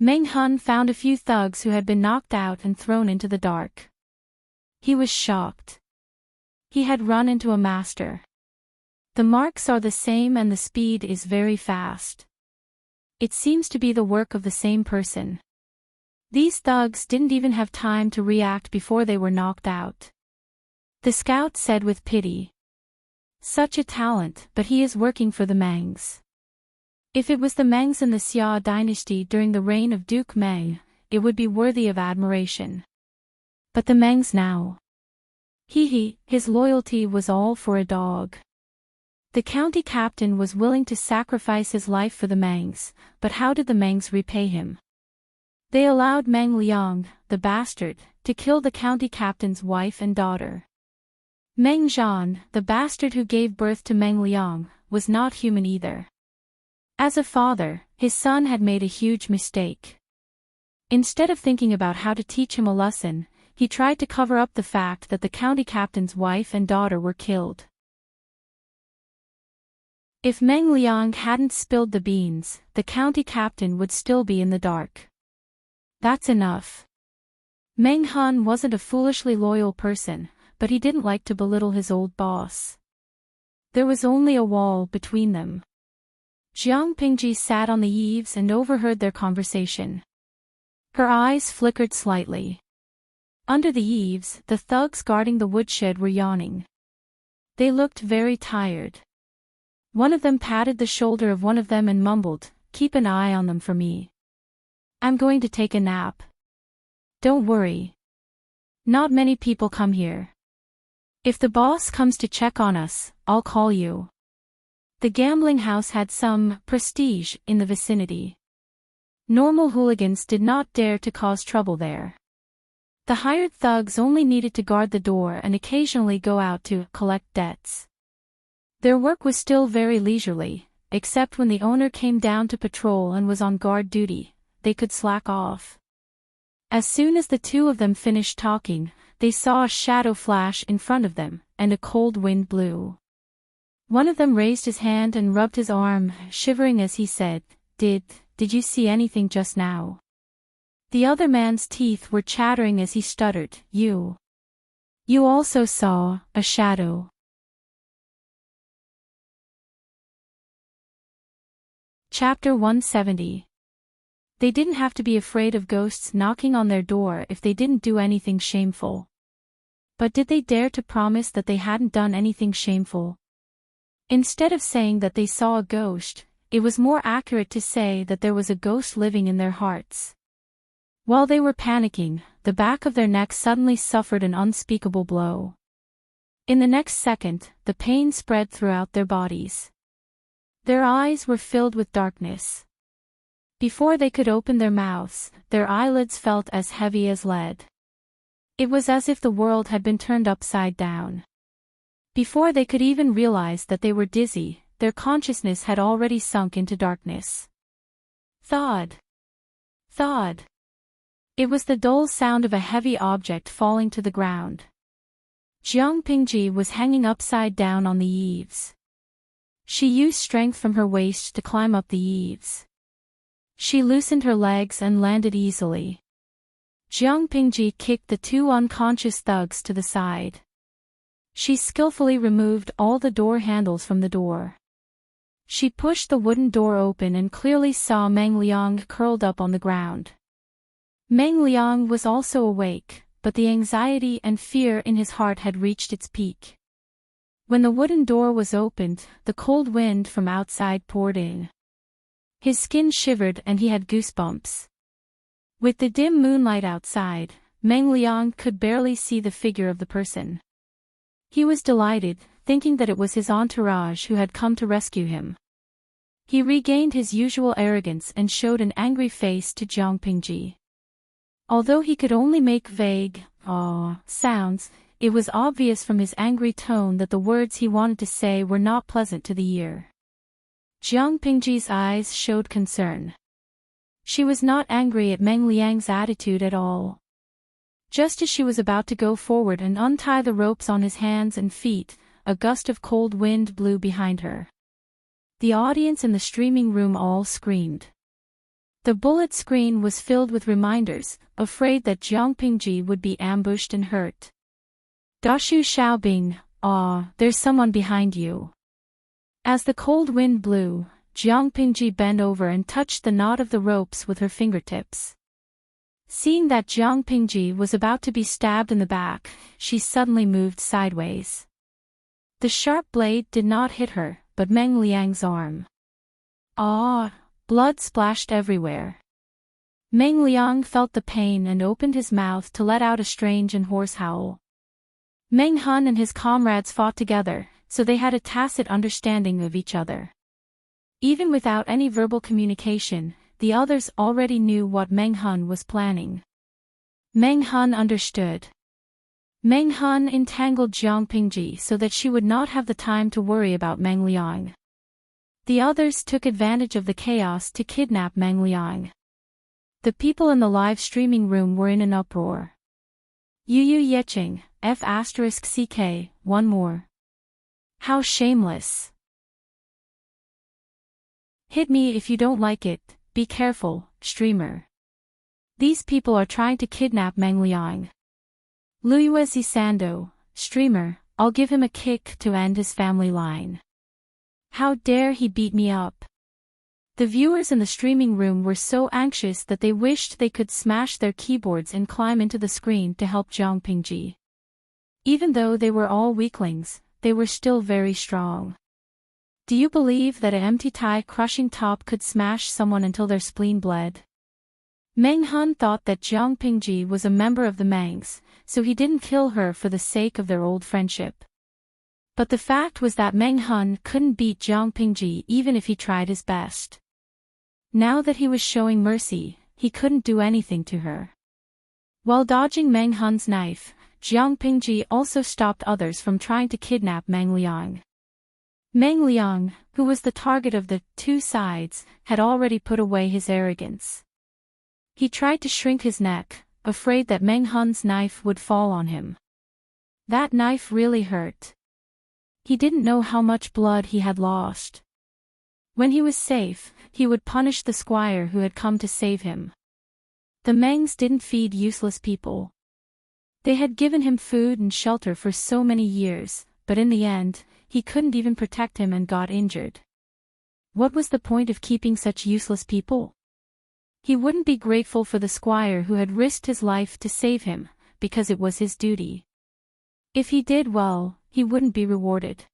Meng Hun found a few thugs who had been knocked out and thrown into the dark. He was shocked. He had run into a master. The marks are the same and the speed is very fast. It seems to be the work of the same person. These thugs didn't even have time to react before they were knocked out. The scout said with pity. Such a talent, but he is working for the Mengs. If it was the Mengs in the Xia dynasty during the reign of Duke Meng, it would be worthy of admiration. But the Mengs now. His loyalty was all for a dog. The county captain was willing to sacrifice his life for the Mengs, but how did the Mengs repay him? They allowed Meng Liang, the bastard, to kill the county captain's wife and daughter. Meng Zhan, the bastard who gave birth to Meng Liang, was not human either. As a father, his son had made a huge mistake. Instead of thinking about how to teach him a lesson, he tried to cover up the fact that the county captain's wife and daughter were killed. If Meng Liang hadn't spilled the beans, the county captain would still be in the dark. That's enough. Meng Han wasn't a foolishly loyal person, but he didn't like to belittle his old boss. There was only a wall between them. Jiang Pingji sat on the eaves and overheard their conversation. Her eyes flickered slightly. Under the eaves, the thugs guarding the woodshed were yawning. They looked very tired. One of them patted the shoulder of one of them and mumbled, "Keep an eye on them for me. I'm going to take a nap." "Don't worry. Not many people come here. If the boss comes to check on us, I'll call you." The gambling house had some prestige in the vicinity. Normal hooligans did not dare to cause trouble there. The hired thugs only needed to guard the door and occasionally go out to collect debts. Their work was still very leisurely, except when the owner came down to patrol and was on guard duty, they could slack off. As soon as the two of them finished talking, they saw a shadow flash in front of them, and a cold wind blew. One of them raised his hand and rubbed his arm, shivering as he said, Did you see anything just now?" The other man's teeth were chattering as he stuttered, You also saw a shadow." Chapter 170. They didn't have to be afraid of ghosts knocking on their door if they didn't do anything shameful. But did they dare to promise that they hadn't done anything shameful? Instead of saying that they saw a ghost, it was more accurate to say that there was a ghost living in their hearts. While they were panicking, the back of their necks suddenly suffered an unspeakable blow. In the next second, the pain spread throughout their bodies. Their eyes were filled with darkness. Before they could open their mouths, their eyelids felt as heavy as lead. It was as if the world had been turned upside down. Before they could even realize that they were dizzy, their consciousness had already sunk into darkness. Thud. Thud. It was the dull sound of a heavy object falling to the ground. Jiang Pingji was hanging upside down on the eaves. She used strength from her waist to climb up the eaves. She loosened her legs and landed easily. Jiang Pingji kicked the two unconscious thugs to the side. She skillfully removed all the door handles from the door. She pushed the wooden door open and clearly saw Meng Liang curled up on the ground. Meng Liang was also awake, but the anxiety and fear in his heart had reached its peak. When the wooden door was opened, the cold wind from outside poured in. His skin shivered and he had goosebumps. With the dim moonlight outside, Meng Liang could barely see the figure of the person. He was delighted, thinking that it was his entourage who had come to rescue him. He regained his usual arrogance and showed an angry face to Jiang Pingji. Although he could only make vague, sounds, it was obvious from his angry tone that the words he wanted to say were not pleasant to the ear. Jiang Pingji's eyes showed concern. She was not angry at Meng Liang's attitude at all. Just as she was about to go forward and untie the ropes on his hands and feet, a gust of cold wind blew behind her. The audience in the streaming room all screamed. The bullet screen was filled with reminders, afraid that Jiang Pingji would be ambushed and hurt. Dashu Xiaobing, there's someone behind you. As the cold wind blew, Jiang Pingji bent over and touched the knot of the ropes with her fingertips. Seeing that Jiang Pingji was about to be stabbed in the back, she suddenly moved sideways. The sharp blade did not hit her, but Meng Liang's arm. Blood splashed everywhere. Meng Liang felt the pain and opened his mouth to let out a strange and hoarse howl. Meng Han and his comrades fought together, so they had a tacit understanding of each other. Even without any verbal communication, the others already knew what Meng Han was planning. Meng Han understood. Meng Han entangled Jiang Pingji so that she would not have the time to worry about Meng Liang. The others took advantage of the chaos to kidnap Meng Liang. The people in the live streaming room were in an uproar. Yu Yecheng, F***CK, one more. How shameless. Hit me if you don't like it, be careful, streamer. These people are trying to kidnap Meng Liang. Luyuezi Sando, streamer, I'll give him a kick to end his family line. How dare he beat me up? The viewers in the streaming room were so anxious that they wished they could smash their keyboards and climb into the screen to help Jiang Pingji. Even though they were all weaklings, they were still very strong. Do you believe that an empty tie-crushing top could smash someone until their spleen bled? Meng Han thought that Jiang Pingji was a member of the Mangs, so he didn't kill her for the sake of their old friendship. But the fact was that Meng Han couldn't beat Jiang Pingji even if he tried his best. Now that he was showing mercy, he couldn't do anything to her. While dodging Meng Han's knife, Jiang Pingji also stopped others from trying to kidnap Meng Liang. Meng Liang, who was the target of the two sides, had already put away his arrogance. He tried to shrink his neck, afraid that Meng Han's knife would fall on him. That knife really hurt. He didn't know how much blood he had lost. When he was safe, he would punish the squire who had come to save him. The Mengs didn't feed useless people. They had given him food and shelter for so many years, but in the end, he couldn't even protect him and got injured. What was the point of keeping such useless people? He wouldn't be grateful for the squire who had risked his life to save him, because it was his duty. If he did well, he wouldn't be rewarded.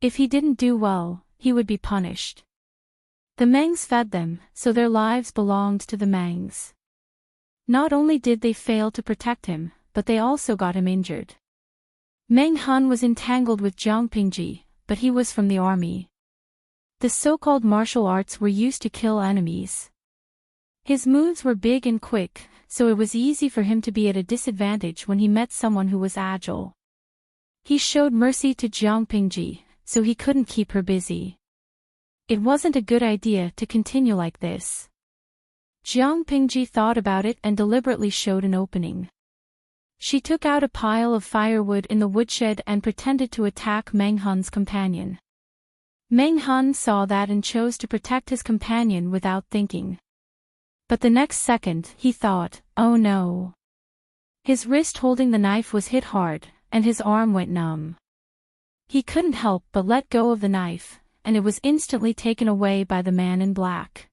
If he didn't do well, he would be punished. The Mengs fed them, so their lives belonged to the Mengs. Not only did they fail to protect him, but they also got him injured. Meng Han was entangled with Jiang Pingji, but he was from the army. The so-called martial arts were used to kill enemies. His moves were big and quick, so it was easy for him to be at a disadvantage when he met someone who was agile. He showed mercy to Jiang Pingji, so he couldn't keep her busy. It wasn't a good idea to continue like this. Jiang Pingji thought about it and deliberately showed an opening. She took out a pile of firewood in the woodshed and pretended to attack Meng Han's companion. Meng Han saw that and chose to protect his companion without thinking. But the next second, he thought, oh no. His wrist holding the knife was hit hard, and his arm went numb. He couldn't help but let go of the knife, and it was instantly taken away by the man in black.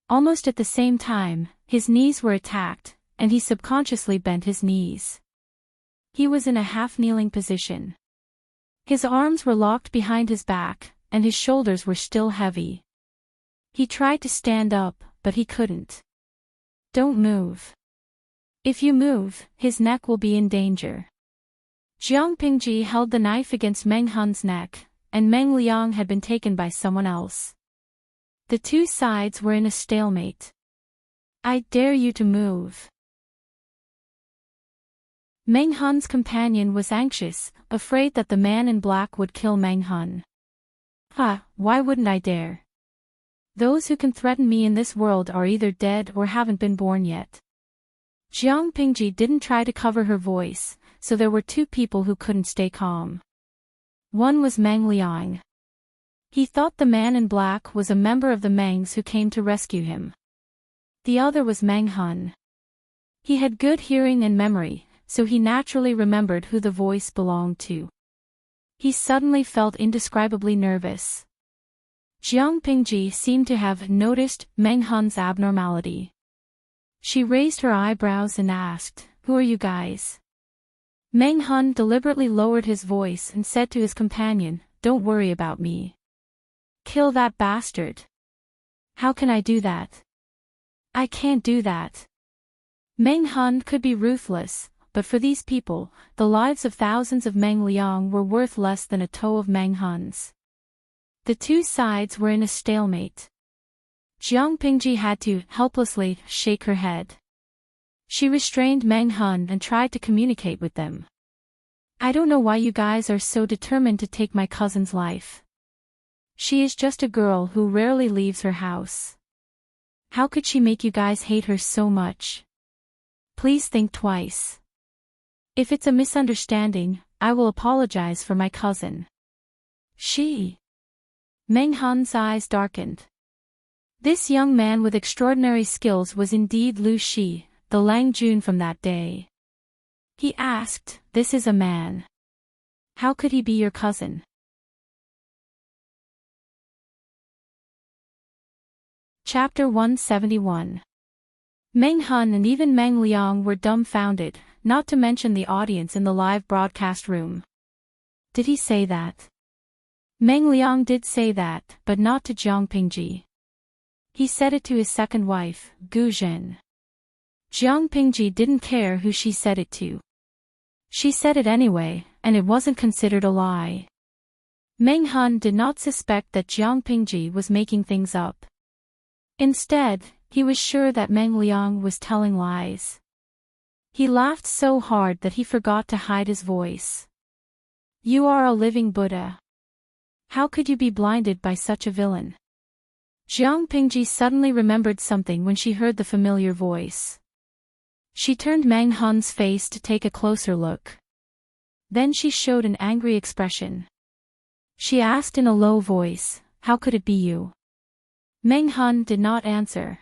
Almost at the same time, his knees were attacked, and he subconsciously bent his knees. He was in a half-kneeling position. His arms were locked behind his back, and his shoulders were still heavy. He tried to stand up, but he couldn't. Don't move. If you move, his neck will be in danger. Jiang Pingji held the knife against Meng Han's neck, and Meng Liang had been taken by someone else. The two sides were in a stalemate. I dare you to move. Meng Han's companion was anxious, afraid that the man in black would kill Meng Han. Why wouldn't I dare? Those who can threaten me in this world are either dead or haven't been born yet. Jiang Pingji didn't try to cover her voice, so there were two people who couldn't stay calm. One was Meng Liang. He thought the man in black was a member of the Mengs who came to rescue him. The other was Meng Han. He had good hearing and memory, so he naturally remembered who the voice belonged to. He suddenly felt indescribably nervous. Jiang Pingji seemed to have noticed Meng Han's abnormality. She raised her eyebrows and asked, "Who are you guys?" Meng Han deliberately lowered his voice and said to his companion, "Don't worry about me. Kill that bastard." "How can I do that?" "I can't do that." Meng Han could be ruthless, but for these people, the lives of thousands of Meng Liang were worth less than a toe of Meng Han's. The two sides were in a stalemate. Jiang Pingji had to, helplessly, shake her head. She restrained Meng Han and tried to communicate with them. "I don't know why you guys are so determined to take my cousin's life. She is just a girl who rarely leaves her house. How could she make you guys hate her so much? Please think twice. If it's a misunderstanding, I will apologize for my cousin." Meng Han's eyes darkened. This young man with extraordinary skills was indeed Lu Shi, the Lang Jun from that day. He asked, "This is a man. How could he be your cousin?" Chapter 171. Meng Hun and even Meng Liang were dumbfounded, not to mention the audience in the live broadcast room. Did he say that? Meng Liang did say that, but not to Jiang Pingji. He said it to his second wife, Gu Zhen. Jiang Pingji didn't care who she said it to. She said it anyway, and it wasn't considered a lie. Meng Hun did not suspect that Jiang Pingji was making things up. Instead, he was sure that Meng Liang was telling lies. He laughed so hard that he forgot to hide his voice. "You are a living Buddha. How could you be blinded by such a villain?" Jiang Pingji suddenly remembered something when she heard the familiar voice. She turned Meng Hun's face to take a closer look. Then she showed an angry expression. She asked in a low voice, "How could it be you?" Meng Hun did not answer.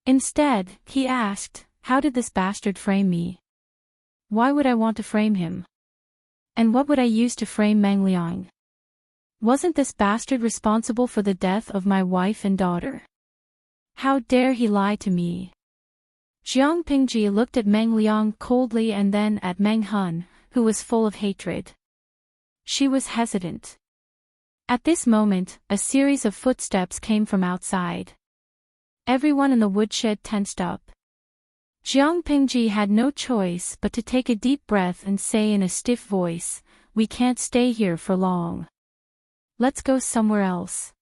Instead, he asked, "How did this bastard frame me? Why would I want to frame him? And what would I use to frame Meng Liang? Wasn't this bastard responsible for the death of my wife and daughter? How dare he lie to me?" Jiang Pingji looked at Meng Liang coldly and then at Meng Hun, who was full of hatred. She was hesitant. At this moment, a series of footsteps came from outside. Everyone in the woodshed tensed up. Jiang Pingji had no choice but to take a deep breath and say in a stiff voice, "We can't stay here for long. Let's go somewhere else."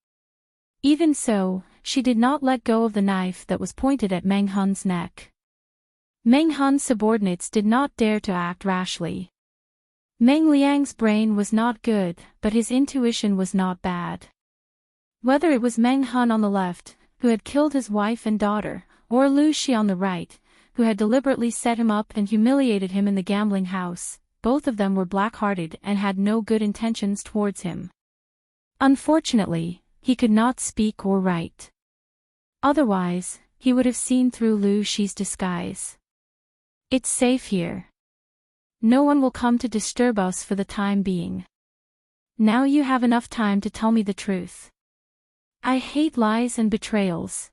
Even so, she did not let go of the knife that was pointed at Meng Hun's neck. Meng Hun's subordinates did not dare to act rashly. Meng Liang's brain was not good, but his intuition was not bad. Whether it was Meng Hun on the left, who had killed his wife and daughter, or Lu Shi on the right, who had deliberately set him up and humiliated him in the gambling house, both of them were black-hearted and had no good intentions towards him. Unfortunately, he could not speak or write. Otherwise, he would have seen through Lu Shi's disguise. "It's safe here. No one will come to disturb us for the time being. Now you have enough time to tell me the truth. I hate lies and betrayals."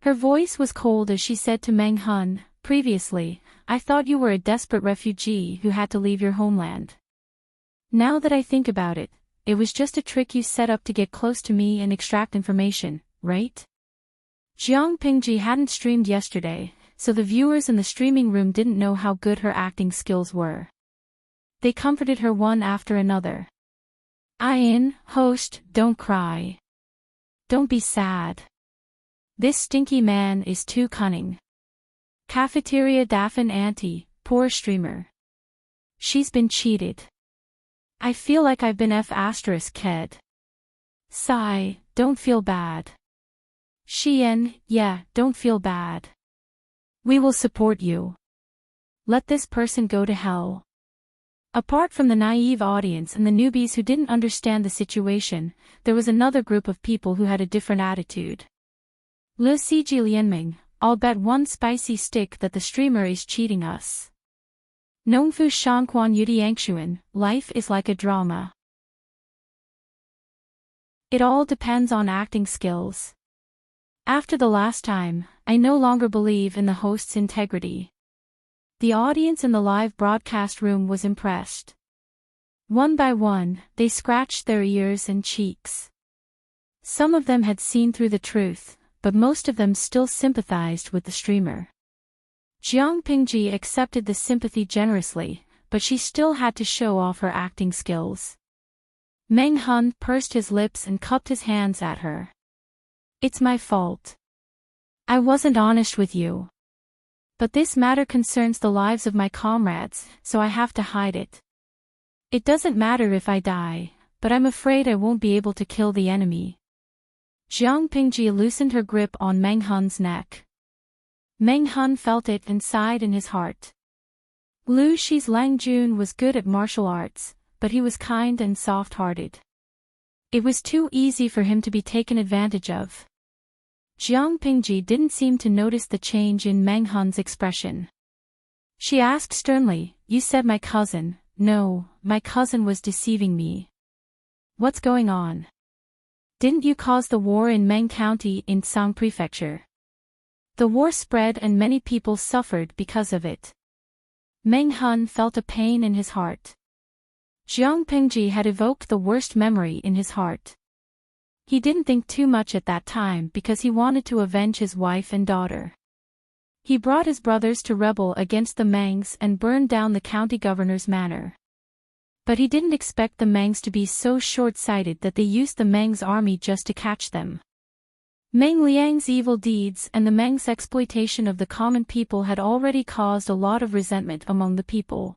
Her voice was cold as she said to Meng Hun, "Previously, I thought you were a desperate refugee who had to leave your homeland. Now that I think about it, it was just a trick you set up to get close to me and extract information, right?" Jiang Pingji hadn't streamed yesterday, so the viewers in the streaming room didn't know how good her acting skills were. They comforted her one after another. "Ian, host, don't cry. Don't be sad. This stinky man is too cunning. Cafeteria Daffin Auntie, poor streamer. She's been cheated. I feel like I've been F***ked. Sigh, don't feel bad. Xian, yeah, don't feel bad. We will support you. Let this person go to hell." Apart from the naive audience and the newbies who didn't understand the situation, there was another group of people who had a different attitude. "Le Siji Lianming, I'll bet one spicy stick that the streamer is cheating us. Nongfu Shangquan Yudi Yangshuan, life is like a drama. It all depends on acting skills. After the last time, I no longer believe in the host's integrity." The audience in the live broadcast room was impressed. One by one, they scratched their ears and cheeks. Some of them had seen through the truth, but most of them still sympathized with the streamer. Jiang Pingji accepted the sympathy generously, but she still had to show off her acting skills. Meng Hun pursed his lips and cupped his hands at her. "It's my fault. I wasn't honest with you. But this matter concerns the lives of my comrades, so I have to hide it. It doesn't matter if I die, but I'm afraid I won't be able to kill the enemy." Jiang Pingji loosened her grip on Meng Hun's neck. Meng Hun felt it and sighed in his heart. Lu Shi's Lang Jun was good at martial arts, but he was kind and soft-hearted. It was too easy for him to be taken advantage of. Jiang Pingji didn't seem to notice the change in Meng Hun's expression. She asked sternly, "You said my cousin." "No, my cousin was deceiving me." "What's going on? Didn't you cause the war in Meng County in Tsang Prefecture?" "The war spread and many people suffered because of it." Meng Hun felt a pain in his heart. Jiang Pingji had evoked the worst memory in his heart. He didn't think too much at that time because he wanted to avenge his wife and daughter. He brought his brothers to rebel against the Mangs and burned down the county governor's manor. But he didn't expect the Mangs to be so short-sighted that they used the Mangs' army just to catch them. Meng Liang's evil deeds and the Mangs' exploitation of the common people had already caused a lot of resentment among the people.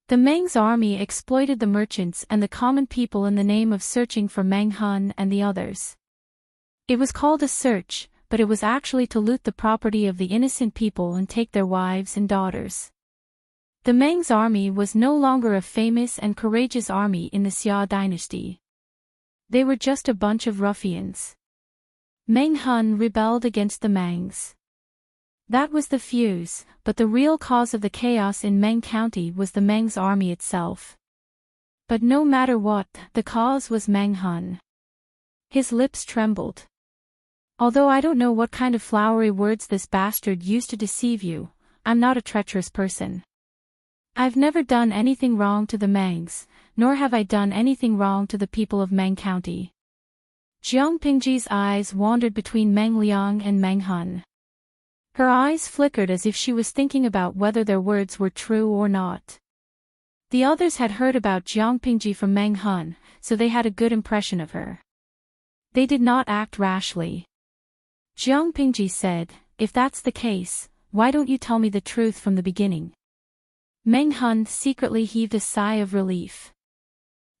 The Mangs' army exploited the merchants and the common people in the name of searching for Meng Hun and the others. It was called a search, but it was actually to loot the property of the innocent people and take their wives and daughters. The Mangs' army was no longer a famous and courageous army in the Xia dynasty. They were just a bunch of ruffians. Meng Hun rebelled against the Mangs. That was the fuse, but the real cause of the chaos in Meng County was the Mangs' army itself. But no matter what, the cause was Meng Hun. His lips trembled. "Although I don't know what kind of flowery words this bastard used to deceive you, I'm not a treacherous person. I've never done anything wrong to the Mangs, nor have I done anything wrong to the people of Meng County." Jiang Pingji's eyes wandered between Meng Liang and Meng Hun. Her eyes flickered as if she was thinking about whether their words were true or not. The others had heard about Jiang Pingji from Meng Hun, so they had a good impression of her. They did not act rashly. Jiang Pingji said, "If that's the case, why don't you tell me the truth from the beginning?" Meng Hun secretly heaved a sigh of relief.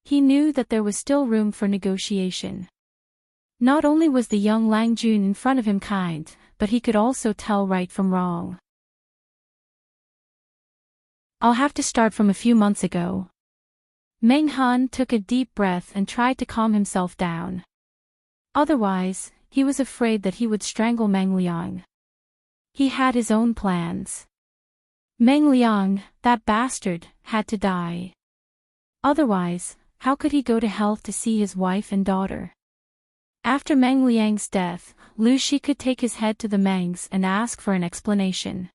He knew that there was still room for negotiation. Not only was the young Lang Jun in front of him kind, but he could also tell right from wrong. "I'll have to start from a few months ago." Meng Hun took a deep breath and tried to calm himself down. Otherwise, he was afraid that he would strangle Meng Liang. He had his own plans. Meng Liang, that bastard, had to die. Otherwise, how could he go to hell to see his wife and daughter? After Meng Liang's death, Lu Shi could take his head to the Mangs and ask for an explanation.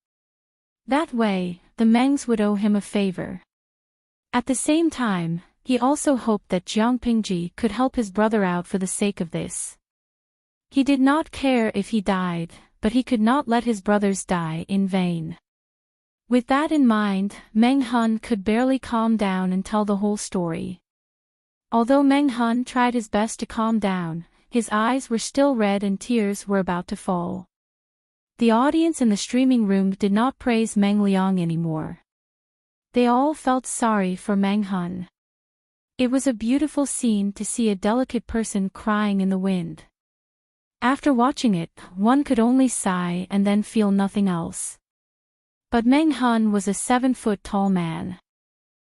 That way, the Mangs would owe him a favor. At the same time, he also hoped that Jiang Pingji could help his brother out for the sake of this. He did not care if he died, but he could not let his brothers die in vain. With that in mind, Meng Hun could barely calm down and tell the whole story. Although Meng Hun tried his best to calm down, his eyes were still red and tears were about to fall. The audience in the streaming room did not praise Meng Liang anymore. They all felt sorry for Meng Hun. It was a beautiful scene to see a delicate person crying in the wind. After watching it, one could only sigh and then feel nothing else. But Meng Hun was a 7-foot-tall man.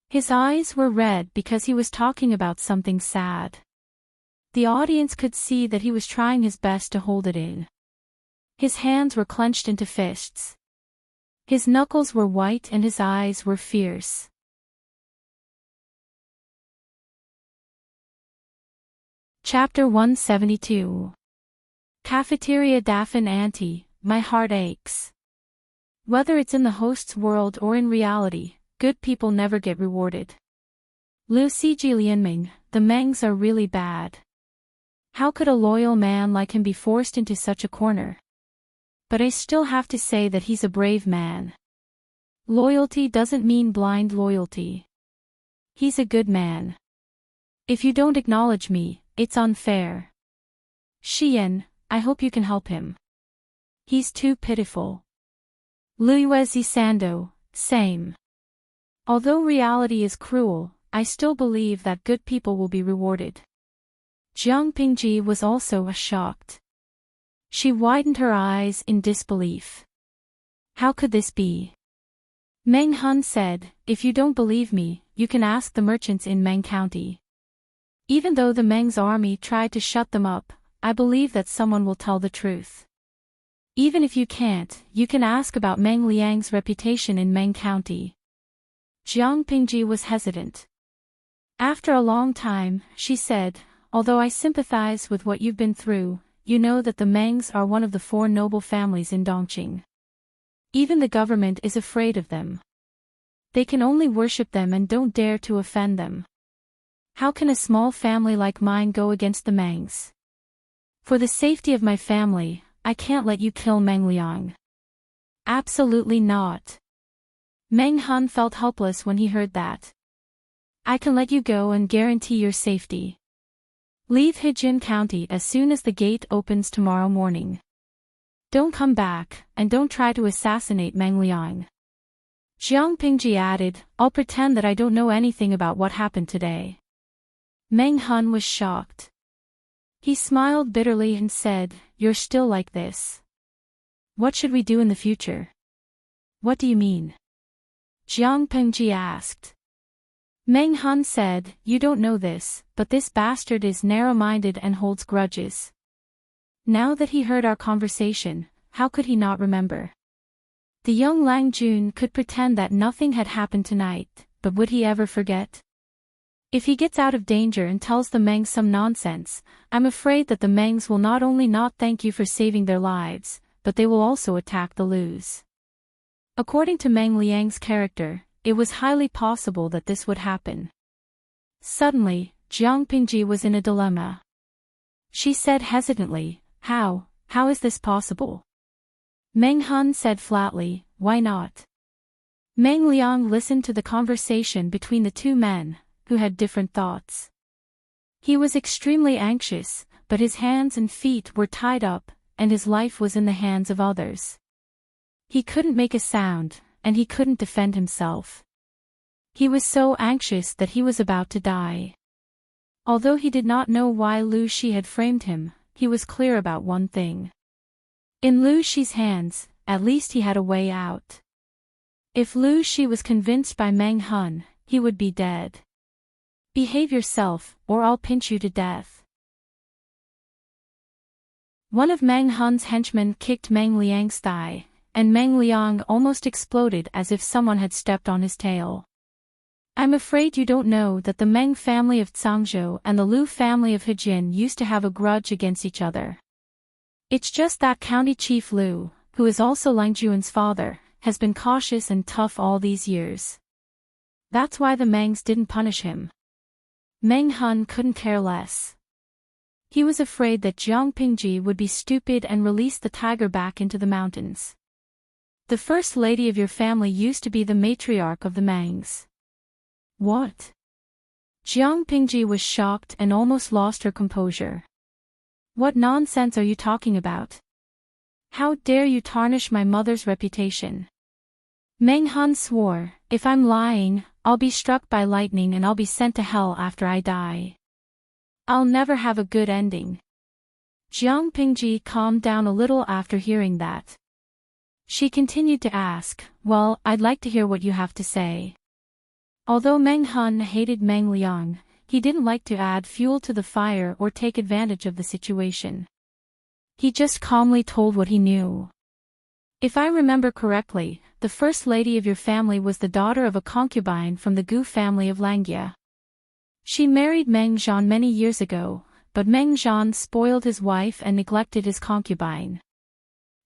His eyes were red because he was talking about something sad. The audience could see that he was trying his best to hold it in. His hands were clenched into fists. His knuckles were white and his eyes were fierce. Chapter 172. Cafeteria Daffin Auntie, my heart aches. Whether it's in the host's world or in reality, good people never get rewarded. Liu Siji Lianming, the Mengs are really bad. How could a loyal man like him be forced into such a corner? But I still have to say that he's a brave man. Loyalty doesn't mean blind loyalty. He's a good man. If you don't acknowledge me, it's unfair. Xian, I hope you can help him. He's too pitiful. Luiwezi Sando, same. Although reality is cruel, I still believe that good people will be rewarded. Jiang Pingji was also shocked. She widened her eyes in disbelief. How could this be? Meng Hun said, "If you don't believe me, you can ask the merchants in Meng County." Even though the Meng's army tried to shut them up, I believe that someone will tell the truth. Even if you can't, you can ask about Meng Liang's reputation in Meng County. Jiang Pingji was hesitant. After a long time, she said, although I sympathize with what you've been through, you know that the Mengs are one of the 4 noble families in Dongqing. Even the government is afraid of them. They can only worship them and don't dare to offend them. How can a small family like mine go against the Mengs? For the safety of my family, I can't let you kill Meng Liang. Absolutely not. Meng Han felt helpless when he heard that. I can let you go and guarantee your safety. Leave Hejin County as soon as the gate opens tomorrow morning. Don't come back, and don't try to assassinate Meng Liang. Jiang Pingji added, I'll pretend that I don't know anything about what happened today. Meng Han was shocked. He smiled bitterly and said, You're still like this. What should we do in the future? What do you mean? Jiang Pingji asked. Meng Han said, You don't know this, but this bastard is narrow-minded and holds grudges. Now that he heard our conversation, how could he not remember? The young Lang Jun could pretend that nothing had happened tonight, but would he ever forget? If he gets out of danger and tells the Mengs some nonsense, I'm afraid that the Mengs will not only not thank you for saving their lives, but they will also attack the Lus. According to Meng Liang's character, it was highly possible that this would happen. Suddenly, Jiang Pingji was in a dilemma. She said hesitantly, How is this possible? Meng Han said flatly, Why not? Meng Liang listened to the conversation between the 2 men, who had different thoughts. He was extremely anxious, but his hands and feet were tied up, and his life was in the hands of others. He couldn't make a sound, and he couldn't defend himself. He was so anxious that he was about to die. Although he did not know why Lu Shi had framed him, he was clear about one thing. In Lu Shi's hands, at least he had a way out. If Lu Shi was convinced by Meng Han, he would be dead. Behave yourself, or I'll pinch you to death. One of Meng Han's henchmen kicked Meng Liang's thigh, and Meng Liang almost exploded as if someone had stepped on his tail. I'm afraid you don't know that the Meng family of Cangzhou and the Lu family of Hejin used to have a grudge against each other. It's just that County Chief Lu, who is also Lang Juan's father, has been cautious and tough all these years. That's why the Mengs didn't punish him. Meng Han couldn't care less. He was afraid that Jiang Pingji would be stupid and release the tiger back into the mountains. The first lady of your family used to be the matriarch of the Mengs. What? Jiang Pingji was shocked and almost lost her composure. What nonsense are you talking about? How dare you tarnish my mother's reputation? Meng Han swore, If I'm lying, I'll be struck by lightning and I'll be sent to hell after I die. I'll never have a good ending. Jiang Pingji calmed down a little after hearing that. She continued to ask, Well, I'd like to hear what you have to say. Although Meng Han hated Meng Liang, he didn't like to add fuel to the fire or take advantage of the situation. He just calmly told what he knew. If I remember correctly, the first lady of your family was the daughter of a concubine from the Gu family of Langia. She married Meng Zhan many years ago, but Meng Zhan spoiled his wife and neglected his concubine.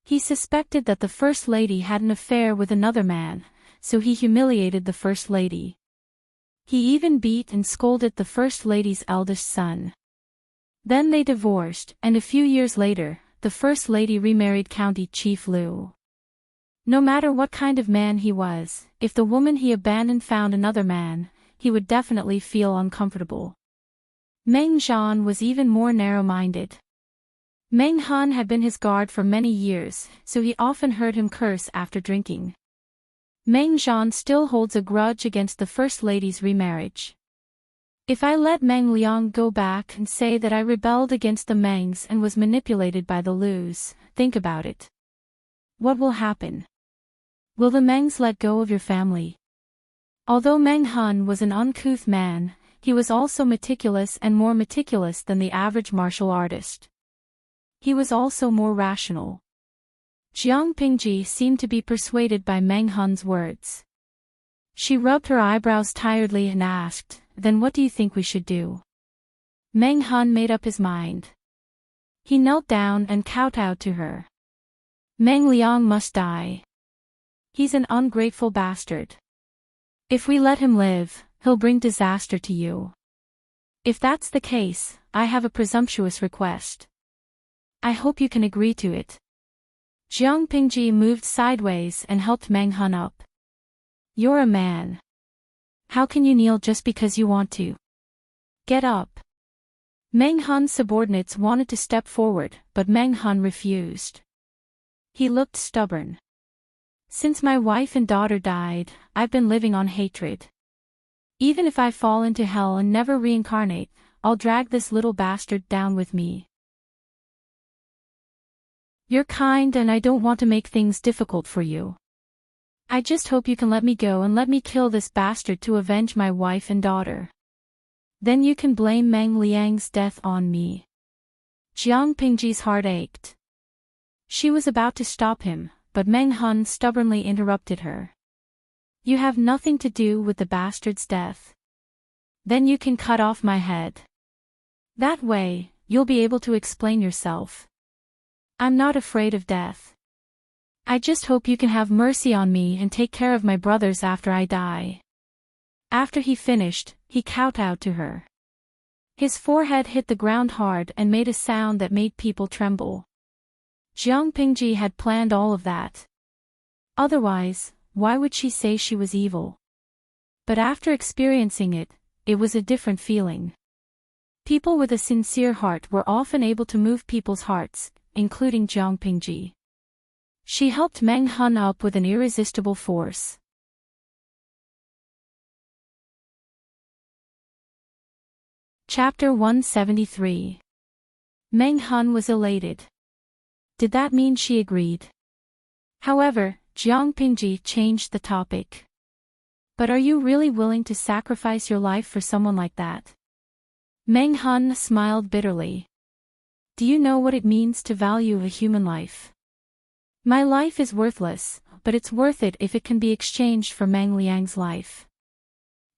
He suspected that the first lady had an affair with another man, so he humiliated the first lady. He even beat and scolded the first lady's eldest son. Then they divorced, and a few years later, the first lady remarried County Chief Lu. No matter what kind of man he was, if the woman he abandoned found another man, he would definitely feel uncomfortable. Meng Zhan was even more narrow-minded. Meng Han had been his guard for many years, so he often heard him curse after drinking. Meng Zhan still holds a grudge against the first lady's remarriage. If I let Meng Liang go back and say that I rebelled against the Mengs and was manipulated by the Lus, think about it. What will happen? Will the Mengs let go of your family? Although Meng Han was an uncouth man, he was also meticulous and more meticulous than the average martial artist. He was also more rational. Jiang Pingji seemed to be persuaded by Meng Hun's words. She rubbed her eyebrows tiredly and asked, "Then what do you think we should do?" Meng Hun made up his mind. He knelt down and kowtowed to her. "Meng Liang must die. He's an ungrateful bastard. If we let him live, he'll bring disaster to you. If that's the case, I have a presumptuous request. I hope you can agree to it." Jiang Pingji moved sideways and helped Meng Hun up. "You're a man. How can you kneel just because you want to? Get up." Meng Hun's subordinates wanted to step forward, but Meng Hun refused. He looked stubborn. "Since my wife and daughter died, I've been living on hatred. Even if I fall into hell and never reincarnate, I'll drag this little bastard down with me. You're kind and I don't want to make things difficult for you. I just hope you can let me go and let me kill this bastard to avenge my wife and daughter. Then you can blame Meng Liang's death on me." Jiang Pingji's heart ached. She was about to stop him, but Meng Hun stubbornly interrupted her. "You have nothing to do with the bastard's death. Then you can cut off my head. That way, you'll be able to explain yourself. I'm not afraid of death. I just hope you can have mercy on me and take care of my brothers after I die." After he finished, he kowtowed to her. His forehead hit the ground hard and made a sound that made people tremble. Jiang Pingji had planned all of that. Otherwise, why would she say she was evil? But after experiencing it, it was a different feeling. People with a sincere heart were often able to move people's hearts, including Jiang Pingji. She helped Meng Hun up with an irresistible force. Chapter 173. Meng Hun was elated. Did that mean she agreed? However, Jiang Pingji changed the topic. "But are you really willing to sacrifice your life for someone like that?" Meng Hun smiled bitterly. "Do you know what it means to value a human life? My life is worthless, but it's worth it if it can be exchanged for Meng Liang's life.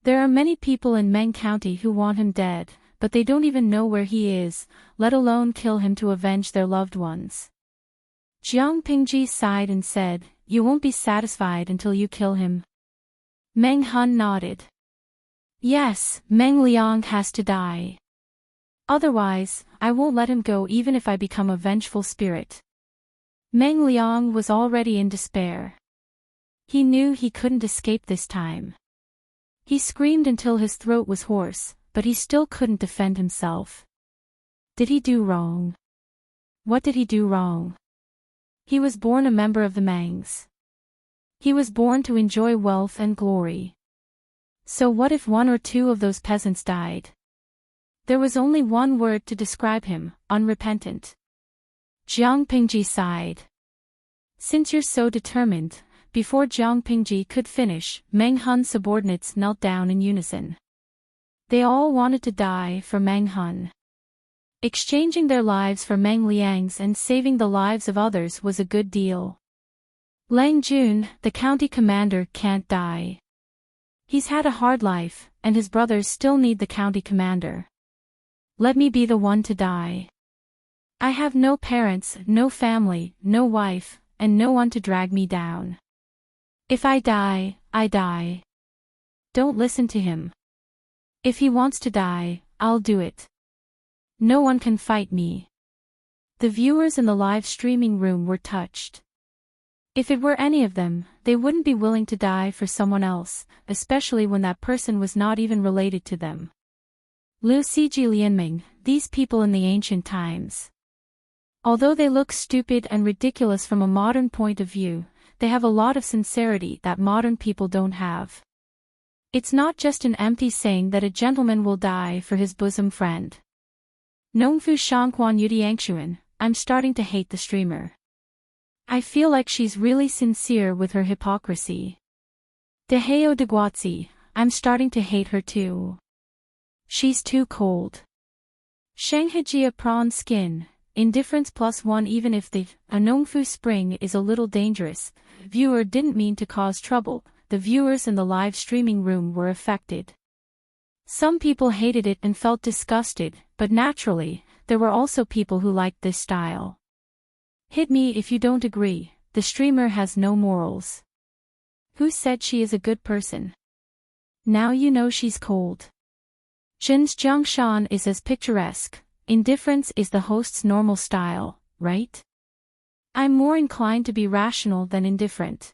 There are many people in Meng County who want him dead, but they don't even know where he is, let alone kill him to avenge their loved ones." Jiang Pingji sighed and said, "You won't be satisfied until you kill him?" Meng Hun nodded. "Yes, Meng Liang has to die. Otherwise, I won't let him go even if I become a vengeful spirit." Meng Liang was already in despair. He knew he couldn't escape this time. He screamed until his throat was hoarse, but he still couldn't defend himself. Did he do wrong? What did he do wrong? He was born a member of the Mangs. He was born to enjoy wealth and glory. So what if one or two of those peasants died? There was only one word to describe him: unrepentant. Jiang Pingji sighed. "Since you're so determined," before Jiang Pingji could finish, Meng Hun's subordinates knelt down in unison. They all wanted to die for Meng Hun. Exchanging their lives for Meng Liang's and saving the lives of others was a good deal. Lang Jun, the county commander, can't die. He's had a hard life, and his brothers still need the county commander. Let me be the one to die. I have no parents, no family, no wife, and no one to drag me down. If I die, I die. Don't listen to him. If he wants to die, I'll do it. No one can fight me." The viewers in the live streaming room were touched. If it were any of them, they wouldn't be willing to die for someone else, especially when that person was not even related to them. Liu Siji Lianming, these people in the ancient times. Although they look stupid and ridiculous from a modern point of view, they have a lot of sincerity that modern people don't have. It's not just an empty saying that a gentleman will die for his bosom friend. Nongfu Shangquan Yudiangxuan, I'm starting to hate the streamer. I feel like she's really sincere with her hypocrisy. Deheo Deguatsi, I'm starting to hate her too. She's too cold. Shanghajia Prawn Skin, indifference +1 even if the Anongfu spring is a little dangerous. Viewer didn't mean to cause trouble, the viewers in the live streaming room were affected. Some people hated it and felt disgusted, but naturally, there were also people who liked this style. Hit me if you don't agree, the streamer has no morals. Who said she is a good person? Now you know she's cold. Jin's Jiangshan is as picturesque, indifference is the host's normal style, right? I'm more inclined to be rational than indifferent.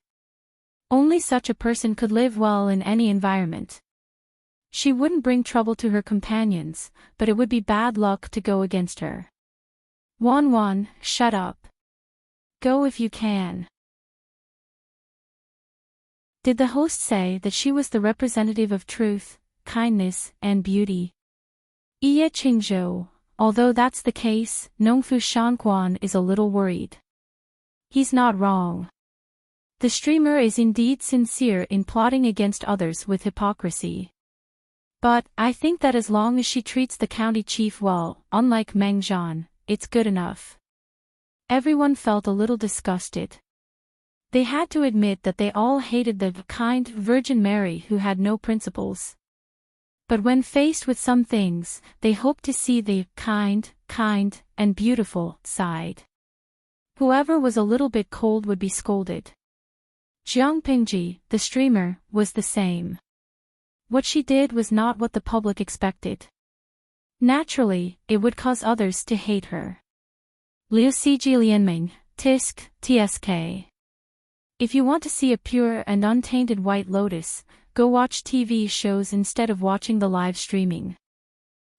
Only such a person could live well in any environment. She wouldn't bring trouble to her companions, but it would be bad luck to go against her. Wan, shut up. Go if you can. Did the host say that she was the representative of truth, kindness, and beauty? Ye Qingzhou, although that's the case, Nongfu Shanquan is a little worried. He's not wrong. The streamer is indeed sincere in plotting against others with hypocrisy. But, I think that as long as she treats the county chief well, unlike Meng Zhan, it's good enough. Everyone felt a little disgusted. They had to admit that they all hated the kind Virgin Mary who had no principles. But when faced with some things, they hoped to see the kind, and beautiful side. Whoever was a little bit cold would be scolded. Jiang Pingji, the streamer, was the same. What she did was not what the public expected. Naturally, it would cause others to hate her. Liu Siji Lianming, Tisk, TSK. If you want to see a pure and untainted White Lotus, go watch TV shows instead of watching the live streaming.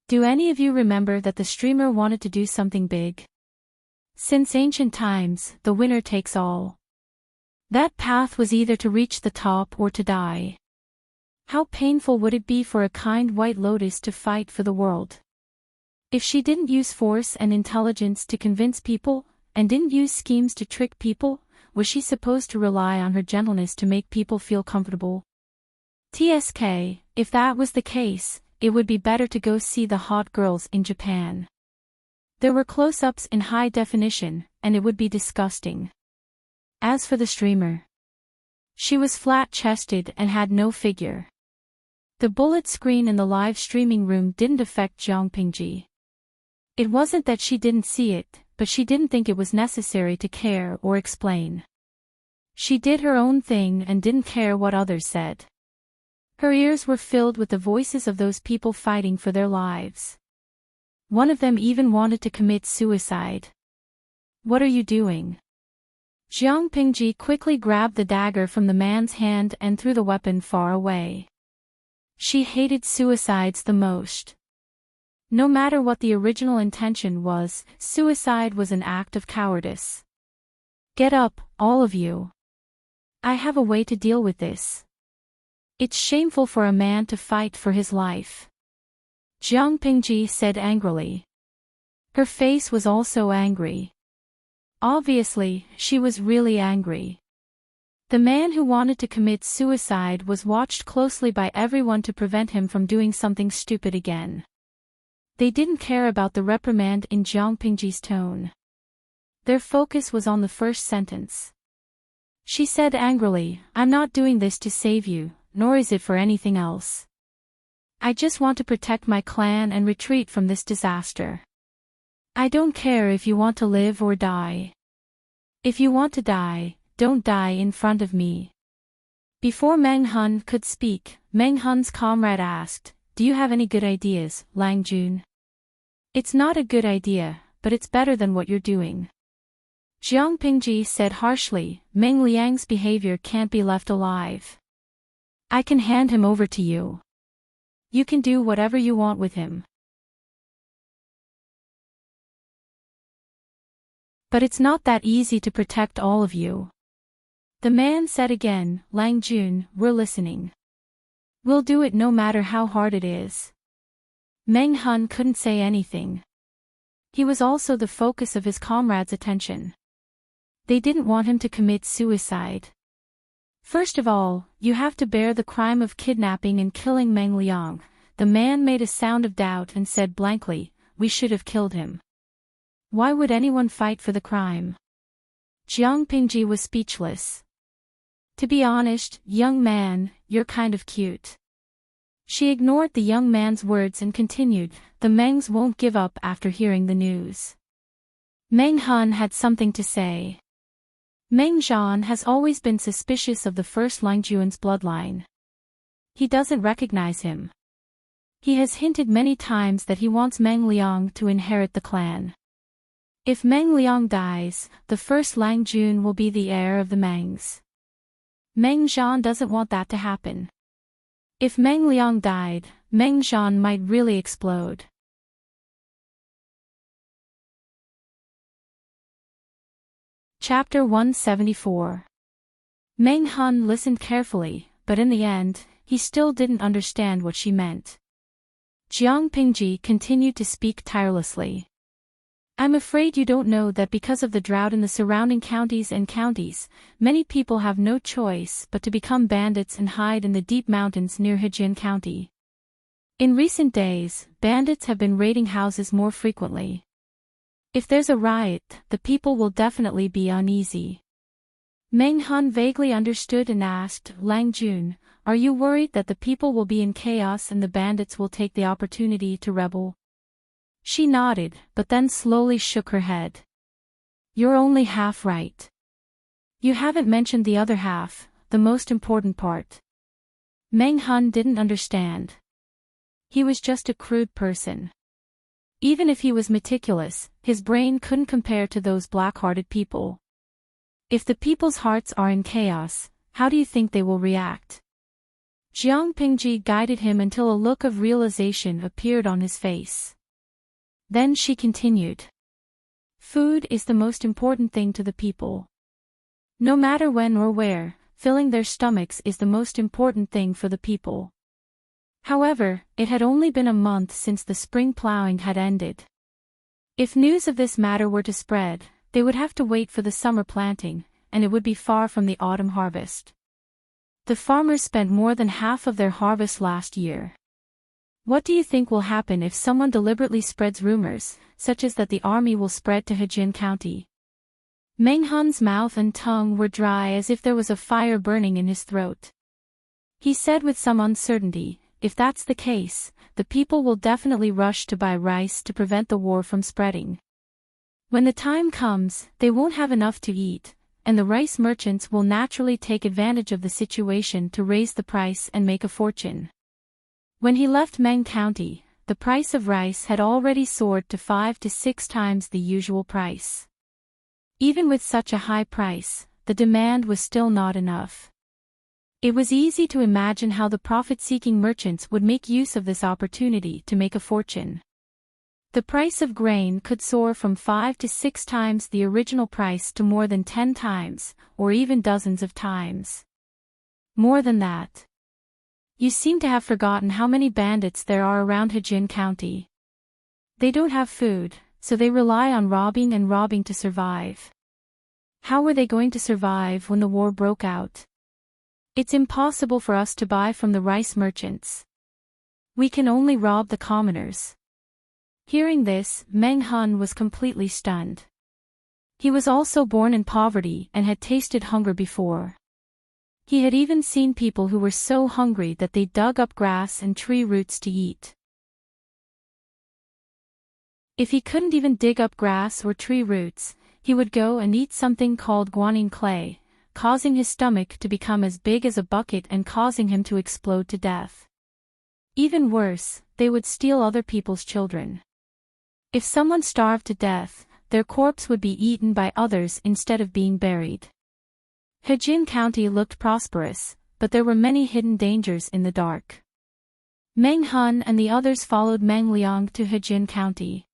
Do any of you remember that the streamer wanted to do something big? Since ancient times, the winner takes all. That path was either to reach the top or to die. How painful would it be for a kind White Lotus to fight for the world? If she didn't use force and intelligence to convince people, and didn't use schemes to trick people, was she supposed to rely on her gentleness to make people feel comfortable? TSK, if that was the case, it would be better to go see the hot girls in Japan. There were close-ups in high definition, and it would be disgusting. As for the streamer, she was flat-chested and had no figure. The bullet screen in the live streaming room didn't affect Jiang Pingji. It wasn't that she didn't see it, but she didn't think it was necessary to care or explain. She did her own thing and didn't care what others said. Her ears were filled with the voices of those people fighting for their lives. One of them even wanted to commit suicide. What are you doing? Jiang Pingji quickly grabbed the dagger from the man's hand and threw the weapon far away. She hated suicides the most. No matter what the original intention was, suicide was an act of cowardice. Get up, all of you. I have a way to deal with this. It's shameful for a man to fight for his life. Jiang Pingji said angrily. Her face was also angry. Obviously, she was really angry. The man who wanted to commit suicide was watched closely by everyone to prevent him from doing something stupid again. They didn't care about the reprimand in Jiang Pingji's tone. Their focus was on the first sentence. She said angrily, I'm not doing this to save you, nor is it for anything else. I just want to protect my clan and retreat from this disaster. I don't care if you want to live or die. If you want to die, don't die in front of me. Before Meng Hun could speak, Meng Hun's comrade asked, do you have any good ideas, Lang Jun? It's not a good idea, but it's better than what you're doing. Jiang Pingji said harshly, Meng Liang's behavior can't be left alive. I can hand him over to you. You can do whatever you want with him. But it's not that easy to protect all of you. The man said again, Lang Jun, we're listening. We'll do it no matter how hard it is. Meng Hun couldn't say anything. He was also the focus of his comrades' attention. They didn't want him to commit suicide. First of all, you have to bear the crime of kidnapping and killing Meng Liang. The man made a sound of doubt and said blankly, we should have killed him. Why would anyone fight for the crime? Jiang Pingji was speechless. To be honest, young man, you're kind of cute. She ignored the young man's words and continued, the Mengs won't give up after hearing the news. Meng Hun had something to say. Meng Zhan has always been suspicious of the first Langjuan's bloodline. He doesn't recognize him. He has hinted many times that he wants Meng Liang to inherit the clan. If Meng Liang dies, the first Langjun will be the heir of the Mengs. Meng Zhan doesn't want that to happen. If Meng Liang died, Meng Zhan might really explode. Chapter 174. Meng Hun listened carefully, but in the end, he still didn't understand what she meant. Jiang Pingji continued to speak tirelessly. I'm afraid you don't know that because of the drought in the surrounding counties, many people have no choice but to become bandits and hide in the deep mountains near Hejian County. In recent days, bandits have been raiding houses more frequently. If there's a riot, the people will definitely be uneasy. Meng Hun vaguely understood and asked, Lang Jun, are you worried that the people will be in chaos and the bandits will take the opportunity to rebel? She nodded, but then slowly shook her head. You're only half right. You haven't mentioned the other half, the most important part. Meng Hun didn't understand. He was just a crude person. Even if he was meticulous, his brain couldn't compare to those black-hearted people. If the people's hearts are in chaos, how do you think they will react? Jiang Pingji guided him until a look of realization appeared on his face. Then she continued. Food is the most important thing to the people. No matter when or where, filling their stomachs is the most important thing for the people. However, it had only been a month since the spring plowing had ended. If news of this matter were to spread, they would have to wait for the summer planting, and it would be far from the autumn harvest. The farmers spent more than half of their harvest last year. What do you think will happen if someone deliberately spreads rumors, such as that the army will spread to Hejian County? Meng Hun's mouth and tongue were dry as if there was a fire burning in his throat. He said with some uncertainty, if that's the case, the people will definitely rush to buy rice to prevent the war from spreading. When the time comes, they won't have enough to eat, and the rice merchants will naturally take advantage of the situation to raise the price and make a fortune. When he left Meng County, the price of rice had already soared to 5 to 6 times the usual price. Even with such a high price, the demand was still not enough. It was easy to imagine how the profit-seeking merchants would make use of this opportunity to make a fortune. The price of grain could soar from 5 to 6 times the original price to more than 10 times, or even dozens of times. More than that. You seem to have forgotten how many bandits there are around Hejian County. They don't have food, so they rely on robbing to survive. How were they going to survive when the war broke out? It's impossible for us to buy from the rice merchants. We can only rob the commoners. Hearing this, Meng Hun was completely stunned. He was also born in poverty and had tasted hunger before. He had even seen people who were so hungry that they dug up grass and tree roots to eat. If he couldn't even dig up grass or tree roots, he would go and eat something called guanyin clay, causing his stomach to become as big as a bucket and causing him to explode to death. Even worse, they would steal other people's children. If someone starved to death, their corpse would be eaten by others instead of being buried. Hejian County looked prosperous, but there were many hidden dangers in the dark. Meng Hun and the others followed Meng Liang to Hejian County.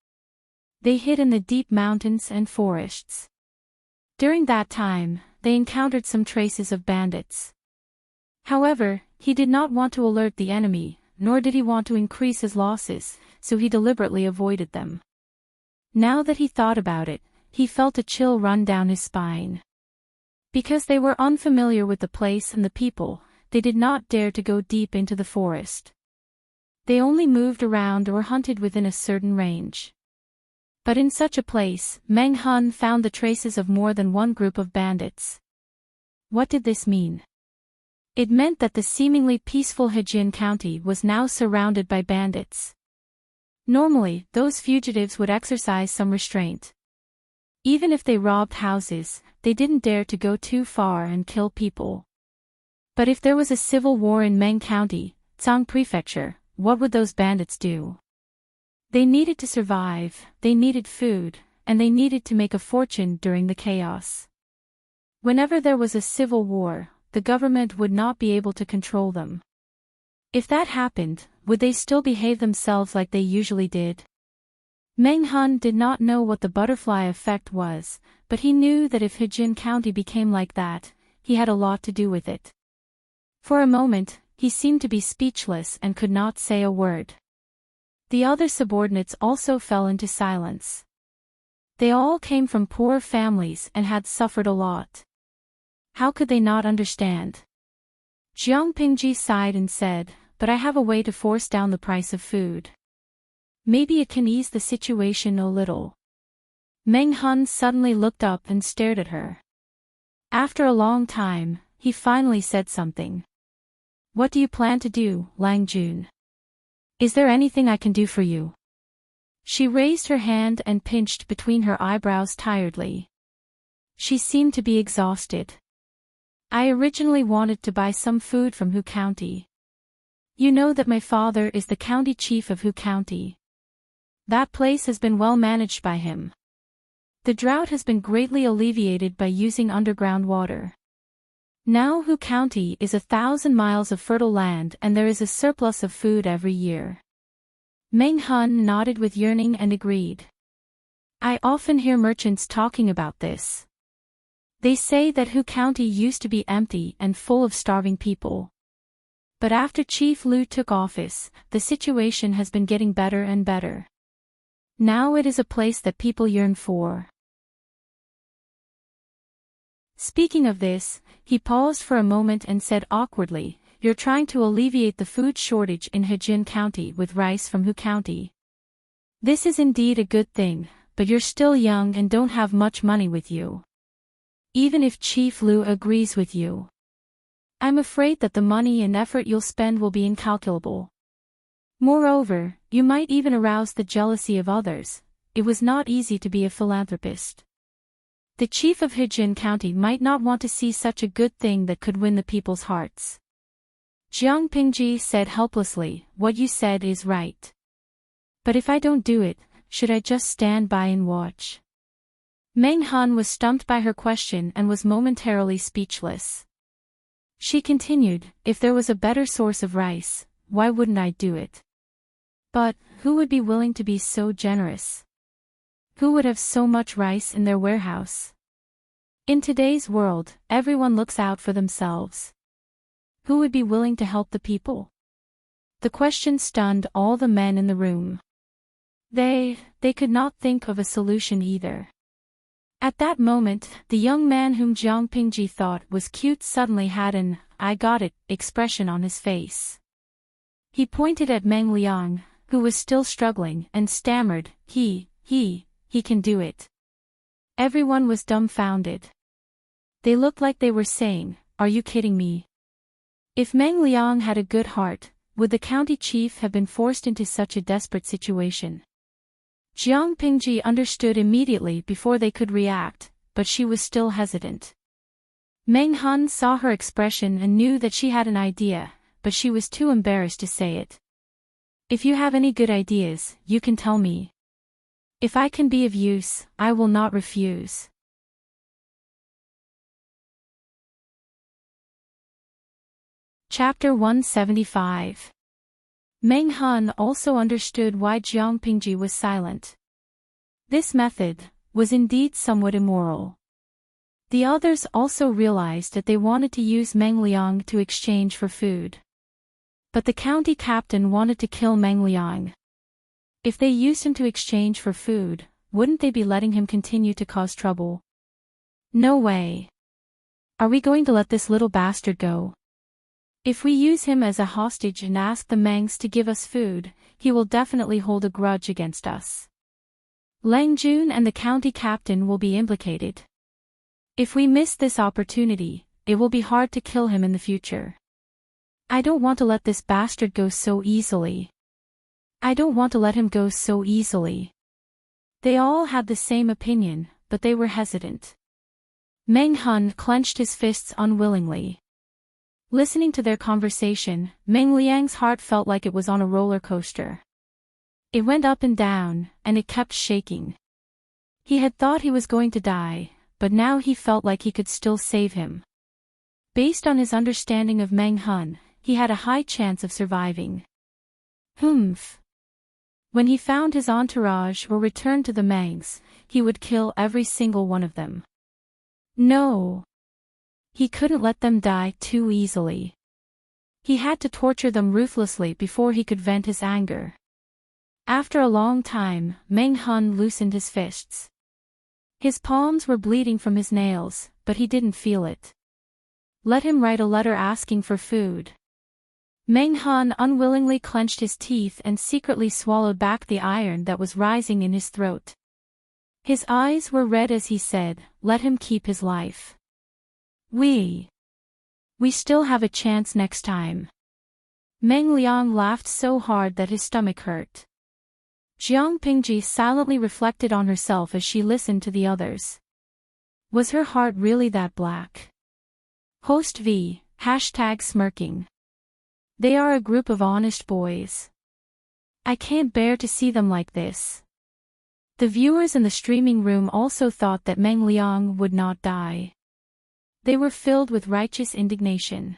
They hid in the deep mountains and forests. During that time, they encountered some traces of bandits. However, he did not want to alert the enemy, nor did he want to increase his losses, so he deliberately avoided them. Now that he thought about it, he felt a chill run down his spine. Because they were unfamiliar with the place and the people, they did not dare to go deep into the forest. They only moved around or hunted within a certain range. But in such a place, Meng Hun found the traces of more than one group of bandits. What did this mean? It meant that the seemingly peaceful Hejin County was now surrounded by bandits. Normally, those fugitives would exercise some restraint. Even if they robbed houses, they didn't dare to go too far and kill people. But if there was a civil war in Meng County, Zhang Prefecture, what would those bandits do? They needed to survive, they needed food, and they needed to make a fortune during the chaos. Whenever there was a civil war, the government would not be able to control them. If that happened, would they still behave themselves like they usually did? Meng Hun did not know what the butterfly effect was, but he knew that if Hejin County became like that, he had a lot to do with it. For a moment, he seemed to be speechless and could not say a word. The other subordinates also fell into silence. They all came from poor families and had suffered a lot. How could they not understand? Jiang Pingji sighed and said, "But I have a way to force down the price of food. Maybe it can ease the situation a little." Meng Hun suddenly looked up and stared at her. After a long time, he finally said something. "What do you plan to do, Lang Jun? Is there anything I can do for you?" She raised her hand and pinched between her eyebrows tiredly. She seemed to be exhausted. "I originally wanted to buy some food from Hu County. You know that my father is the county chief of Hu County. That place has been well managed by him. The drought has been greatly alleviated by using underground water. Now Hu County is 1,000 miles of fertile land and there is a surplus of food every year." Meng Hun nodded with yearning and agreed. "I often hear merchants talking about this. They say that Hu County used to be empty and full of starving people. But after Chief Lu took office, the situation has been getting better and better. Now it is a place that people yearn for." Speaking of this, he paused for a moment and said awkwardly, "You're trying to alleviate the food shortage in Hejin County with rice from Hu County. This is indeed a good thing, but you're still young and don't have much money with you. Even if Chief Lu agrees with you, I'm afraid that the money and effort you'll spend will be incalculable. Moreover, you might even arouse the jealousy of others. It was not easy to be a philanthropist. The chief of Hejin County might not want to see such a good thing that could win the people's hearts." Jiang Pingji said helplessly, "What you said is right. But if I don't do it, should I just stand by and watch?" Meng Hun was stumped by her question and was momentarily speechless. She continued, "If there was a better source of rice, why wouldn't I do it? But, who would be willing to be so generous? Who would have so much rice in their warehouse? In today's world, everyone looks out for themselves. Who would be willing to help the people?" The question stunned all the men in the room. They could not think of a solution either. At that moment, the young man whom Jiang Pingji thought was cute suddenly had an "I got it" expression on his face. He pointed at Meng Liang, who was still struggling, and stammered, He can do it." Everyone was dumbfounded. They looked like they were saying, "Are you kidding me?" If Meng Liang had a good heart, would the county chief have been forced into such a desperate situation? Jiang Pingji understood immediately before they could react, but she was still hesitant. Meng Hun saw her expression and knew that she had an idea, but she was too embarrassed to say it. "If you have any good ideas, you can tell me. If I can be of use, I will not refuse." Chapter 175. Meng Hun also understood why Jiang Pingji was silent. This method was indeed somewhat immoral. The others also realized that they wanted to use Meng Liang to exchange for food. But the county captain wanted to kill Meng Liang. If they used him to exchange for food, wouldn't they be letting him continue to cause trouble? No way. Are we going to let this little bastard go? If we use him as a hostage and ask the Mengs to give us food, he will definitely hold a grudge against us. Lang Jun and the county captain will be implicated. If we miss this opportunity, it will be hard to kill him in the future. I don't want to let this bastard go so easily. I don't want to let him go so easily. They all had the same opinion, but they were hesitant. Meng Hun clenched his fists unwillingly. Listening to their conversation, Meng Liang's heart felt like it was on a roller coaster. It went up and down, and it kept shaking. He had thought he was going to die, but now he felt like he could still save him. Based on his understanding of Meng Hun, he had a high chance of surviving. Humph. When he found his entourage or returned to the Mengs, he would kill every single one of them. No. He couldn't let them die too easily. He had to torture them ruthlessly before he could vent his anger. After a long time, Meng Hun loosened his fists. His palms were bleeding from his nails, but he didn't feel it. Let him write a letter asking for food. Meng Hun unwillingly clenched his teeth and secretly swallowed back the iron that was rising in his throat. His eyes were red as he said, "Let him keep his life. We still have a chance next time." Meng Liang laughed so hard that his stomach hurt. Jiang Pingji silently reflected on herself as she listened to the others. Was her heart really that black? Host V, #smirking. They are a group of honest boys. I can't bear to see them like this. The viewers in the streaming room also thought that Meng Liang would not die. They were filled with righteous indignation.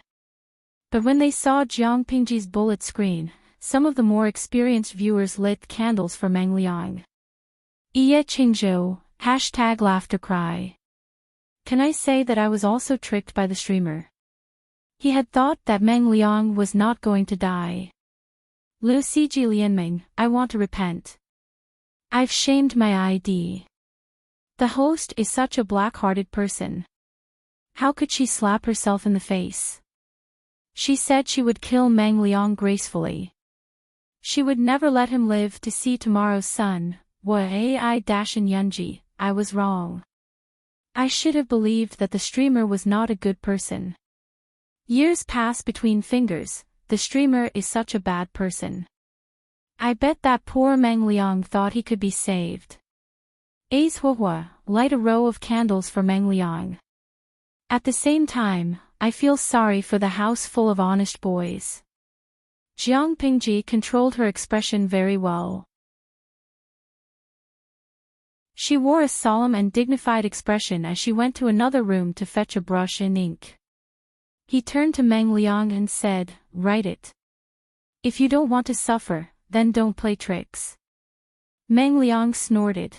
But when they saw Jiang Pingji's bullet screen, some of the more experienced viewers lit candles for Meng Liang. Iya Qingzhou, #laughter cry. Can I say that I was also tricked by the streamer? He had thought that Meng Liang was not going to die. Lu Siji Lianmeng, I want to repent. I've shamed my ID. The host is such a black-hearted person. How could she slap herself in the face? She said she would kill Meng Liang gracefully. She would never let him live to see tomorrow's sun. Yunji, I was wrong. I should have believed that the streamer was not a good person. Years pass between fingers, the streamer is such a bad person. I bet that poor Meng Liang thought he could be saved. Ace Huahua, light a row of candles for Meng Liang. At the same time, I feel sorry for the house full of honest boys. Jiang Pingji controlled her expression very well. She wore a solemn and dignified expression as she went to another room to fetch a brush and ink. He turned to Meng Liang and said, "Write it. If you don't want to suffer, then don't play tricks." Meng Liang snorted.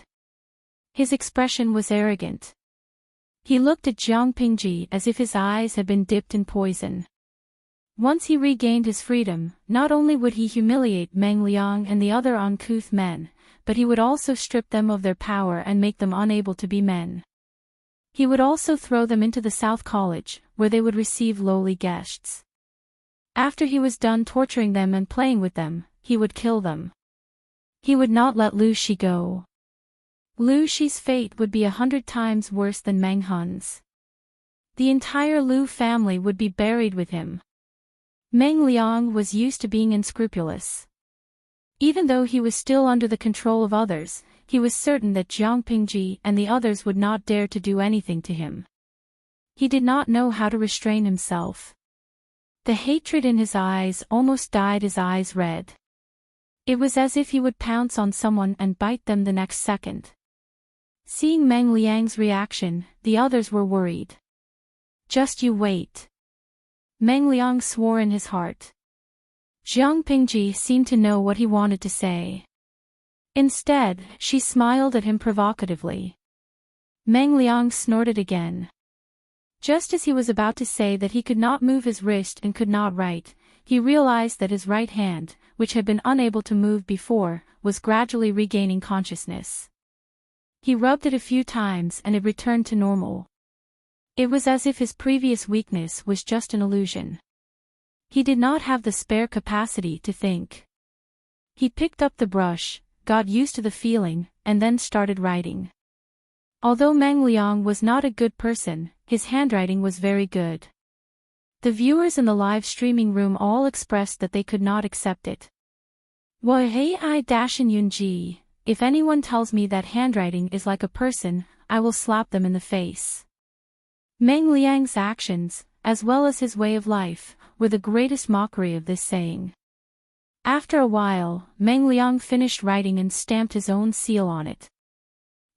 His expression was arrogant. He looked at Jiang Pingji as if his eyes had been dipped in poison. Once he regained his freedom, not only would he humiliate Meng Liang and the other uncouth men, but he would also strip them of their power and make them unable to be men. He would also throw them into the South College, where they would receive lowly guests. After he was done torturing them and playing with them, he would kill them. He would not let Lu Shi go. Lu Shi's fate would be 100 times worse than Meng Hun's. The entire Lu family would be buried with him. Meng Liang was used to being unscrupulous. Even though he was still under the control of others, he was certain that Jiang Pingji and the others would not dare to do anything to him. He did not know how to restrain himself. The hatred in his eyes almost dyed his eyes red. It was as if he would pounce on someone and bite them the next second. Seeing Meng Liang's reaction, the others were worried. "Just you wait." Meng Liang swore in his heart. Jiang Pingji seemed to know what he wanted to say. Instead, she smiled at him provocatively. Meng Liang snorted again. Just as he was about to say that he could not move his wrist and could not write, he realized that his right hand, which had been unable to move before, was gradually regaining consciousness. He rubbed it a few times and it returned to normal. It was as if his previous weakness was just an illusion. He did not have the spare capacity to think. He picked up the brush, got used to the feeling, and then started writing. Although Meng Liang was not a good person, his handwriting was very good. The viewers in the live streaming room all expressed that they could not accept it. Yunji, if anyone tells me that handwriting is like a person, I will slap them in the face. Meng Liang's actions, as well as his way of life, were the greatest mockery of this saying. After a while, Meng Liang finished writing and stamped his own seal on it.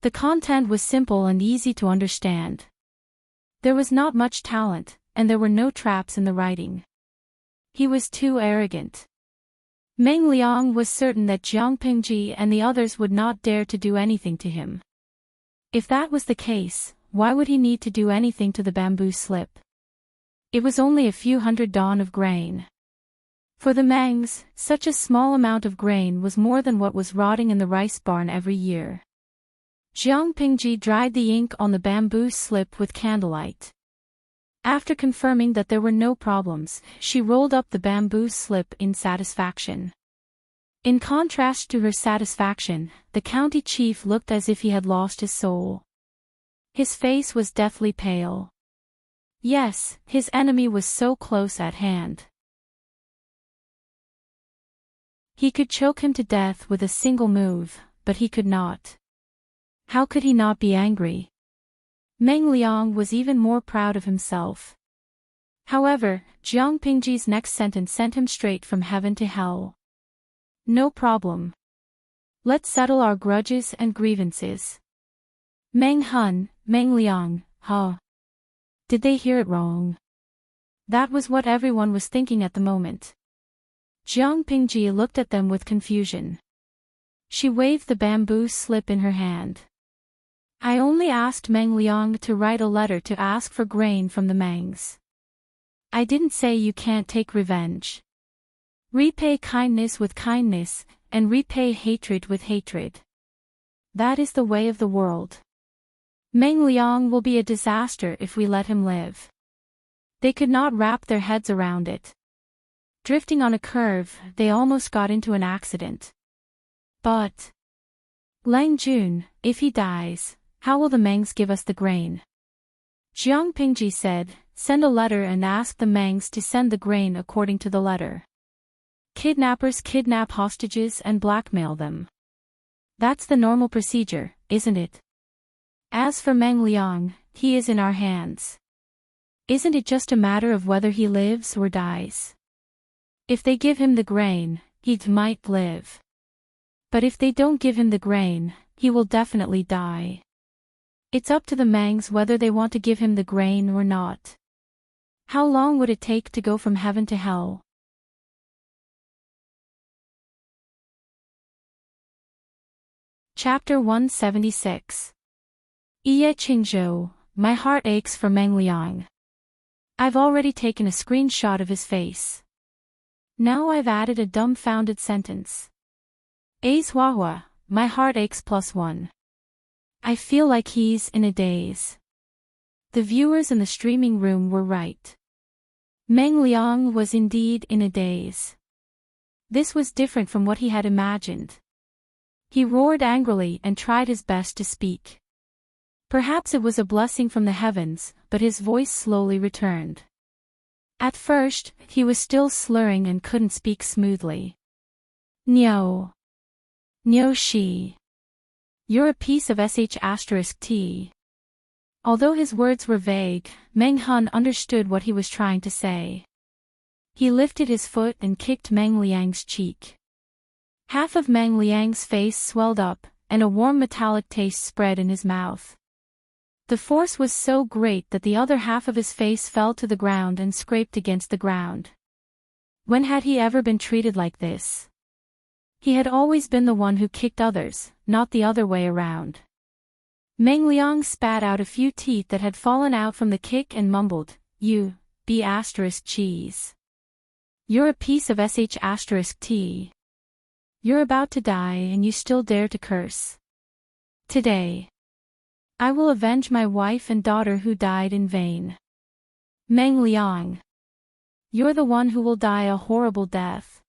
The content was simple and easy to understand. There was not much talent, and there were no traps in the writing. He was too arrogant. Meng Liang was certain that Jiang Pingji and the others would not dare to do anything to him. If that was the case, why would he need to do anything to the bamboo slip? It was only a few hundred dawn of grain. For the Mengs, such a small amount of grain was more than what was rotting in the rice barn every year. Jiang Pingji dried the ink on the bamboo slip with candlelight. After confirming that there were no problems, she rolled up the bamboo slip in satisfaction. In contrast to her satisfaction, the county chief looked as if he had lost his soul. His face was deathly pale. Yes, his enemy was so close at hand. He could choke him to death with a single move, but he could not. How could he not be angry? Meng Liang was even more proud of himself. However, Jiang Pingji's next sentence sent him straight from heaven to hell. No problem. Let's settle our grudges and grievances. Meng Liang, huh? Did they hear it wrong? That was what everyone was thinking at the moment. Jiang Pingji looked at them with confusion. She waved the bamboo slip in her hand. I only asked Meng Liang to write a letter to ask for grain from the Mengs. I didn't say you can't take revenge. Repay kindness with kindness, and repay hatred with hatred. That is the way of the world. Meng Liang will be a disaster if we let him live. They could not wrap their heads around it. Drifting on a curve, they almost got into an accident. But Lang Jun, if he dies, how will the Mengs give us the grain? Jiang Pingji said, send a letter and ask the Mengs to send the grain according to the letter. Kidnappers kidnap hostages and blackmail them. That's the normal procedure, isn't it? As for Meng Liang, he is in our hands. Isn't it just a matter of whether he lives or dies? If they give him the grain, he might live. But if they don't give him the grain, he will definitely die. It's up to the Mengs whether they want to give him the grain or not. How long would it take to go from heaven to hell? Chapter 176. Ye Qingzhou, my heart aches for Meng Liang. I've already taken a screenshot of his face. Now I've added a dumbfounded sentence. A's Huahua, my heart aches +1. I feel like he's in a daze. The viewers in the streaming room were right. Meng Liang was indeed in a daze. This was different from what he had imagined. He roared angrily and tried his best to speak. Perhaps it was a blessing from the heavens, but his voice slowly returned. At first, he was still slurring and couldn't speak smoothly. Niao. Niao Shi. You're a piece of sh*t. Although his words were vague, Meng Hun understood what he was trying to say. He lifted his foot and kicked Meng Liang's cheek. Half of Meng Liang's face swelled up, and a warm metallic taste spread in his mouth. The force was so great that the other half of his face fell to the ground and scraped against the ground. When had he ever been treated like this? He had always been the one who kicked others, not the other way around. Meng Liang spat out a few teeth that had fallen out from the kick and mumbled, You, be cheese. You're a piece of sh*t. You're about to die and you still dare to curse. Today, I will avenge my wife and daughter who died in vain. Meng Liang. You're the one who will die a horrible death.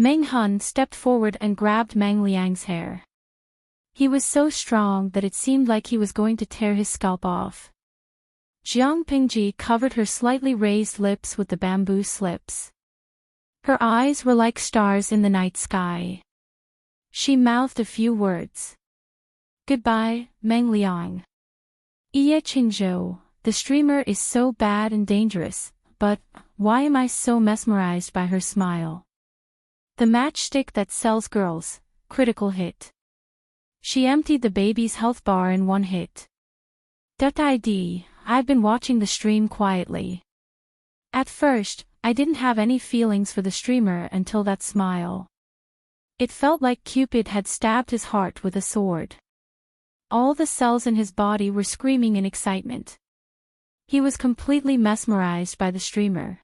Meng Han stepped forward and grabbed Meng Liang's hair. He was so strong that it seemed like he was going to tear his scalp off. Jiang Pingji covered her slightly raised lips with the bamboo slips. Her eyes were like stars in the night sky. She mouthed a few words. Goodbye, Meng Liang. Ye Qingzhou, the streamer is so bad and dangerous, but why am I so mesmerized by her smile? The matchstick that sells girls, critical hit. She emptied the baby's health bar in one hit. I've been watching the stream quietly. At first, I didn't have any feelings for the streamer until that smile. It felt like Cupid had stabbed his heart with a sword. All the cells in his body were screaming in excitement. He was completely mesmerized by the streamer.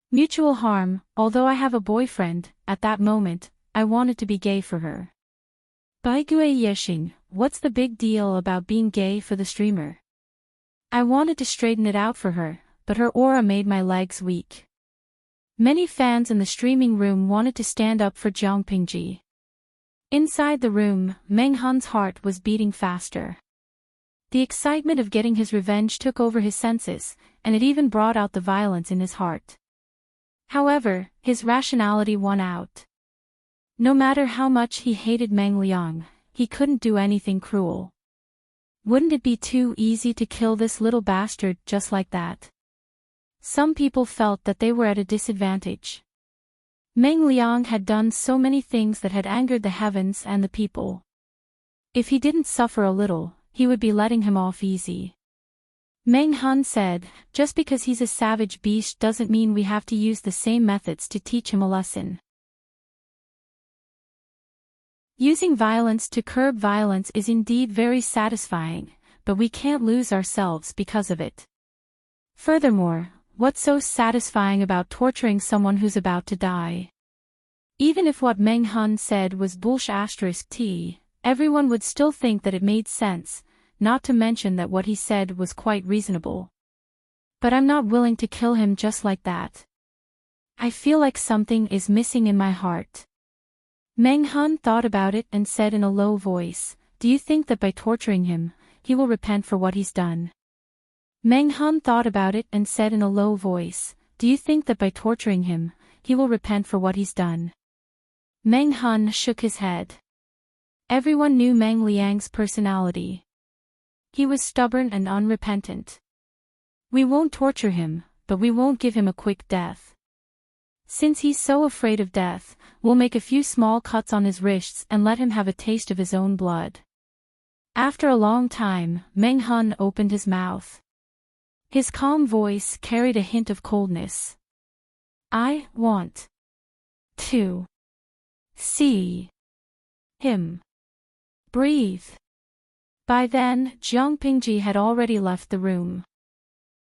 Mutual harm, although I have a boyfriend, at that moment, I wanted to be gay for her. Bai Gui Yexing, what's the big deal about being gay for the streamer? I wanted to straighten it out for her, but her aura made my legs weak. Many fans in the streaming room wanted to stand up for Jiang Pingji. Inside the room, Meng Han's heart was beating faster. The excitement of getting his revenge took over his senses, and it even brought out the violence in his heart. However, his rationality won out. No matter how much he hated Meng Liang, he couldn't do anything cruel. Wouldn't it be too easy to kill this little bastard just like that? Some people felt that they were at a disadvantage. Meng Liang had done so many things that had angered the heavens and the people. If he didn't suffer a little, he would be letting him off easy. Meng Han said, just because he's a savage beast doesn't mean we have to use the same methods to teach him a lesson. Using violence to curb violence is indeed very satisfying, but we can't lose ourselves because of it. Furthermore, what's so satisfying about torturing someone who's about to die? Even if what Meng Han said was bullshit, everyone would still think that it made sense, not to mention that what he said was quite reasonable. But I'm not willing to kill him just like that. I feel like something is missing in my heart. Meng Han thought about it and said in a low voice, do you think that by torturing him, he will repent for what he's done? Meng Han thought about it and said in a low voice, do you think that by torturing him, he will repent for what he's done? Meng Han shook his head. Everyone knew Meng Liang's personality. He was stubborn and unrepentant. We won't torture him, but we won't give him a quick death. Since he's so afraid of death, we'll make a few small cuts on his wrists and let him have a taste of his own blood. After a long time, Meng Han opened his mouth. His calm voice carried a hint of coldness. I want to see him breathe. By then, Jiang Pingji had already left the room.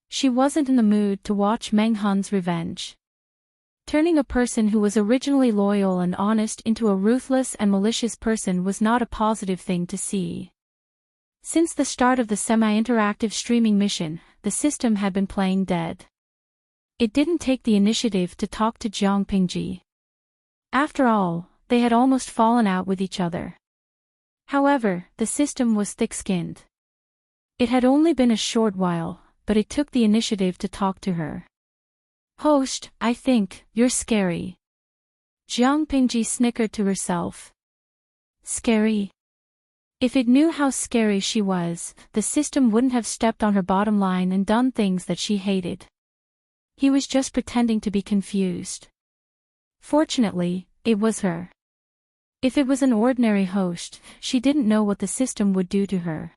She wasn't in the mood to watch Meng Han's revenge. Turning a person who was originally loyal and honest into a ruthless and malicious person was not a positive thing to see. Since the start of the semi-interactive streaming mission, the system had been playing dead. It didn't take the initiative to talk to Jiang Pingji. After all, they had almost fallen out with each other. However, the system was thick-skinned. It had only been a short while, but it took the initiative to talk to her. Host, I think, you're scary. Jiang Pingji snickered to herself. Scary? If it knew how scary she was, the system wouldn't have stepped on her bottom line and done things that she hated. He was just pretending to be confused. Fortunately, it was her. If it was an ordinary host, she didn't know what the system would do to her.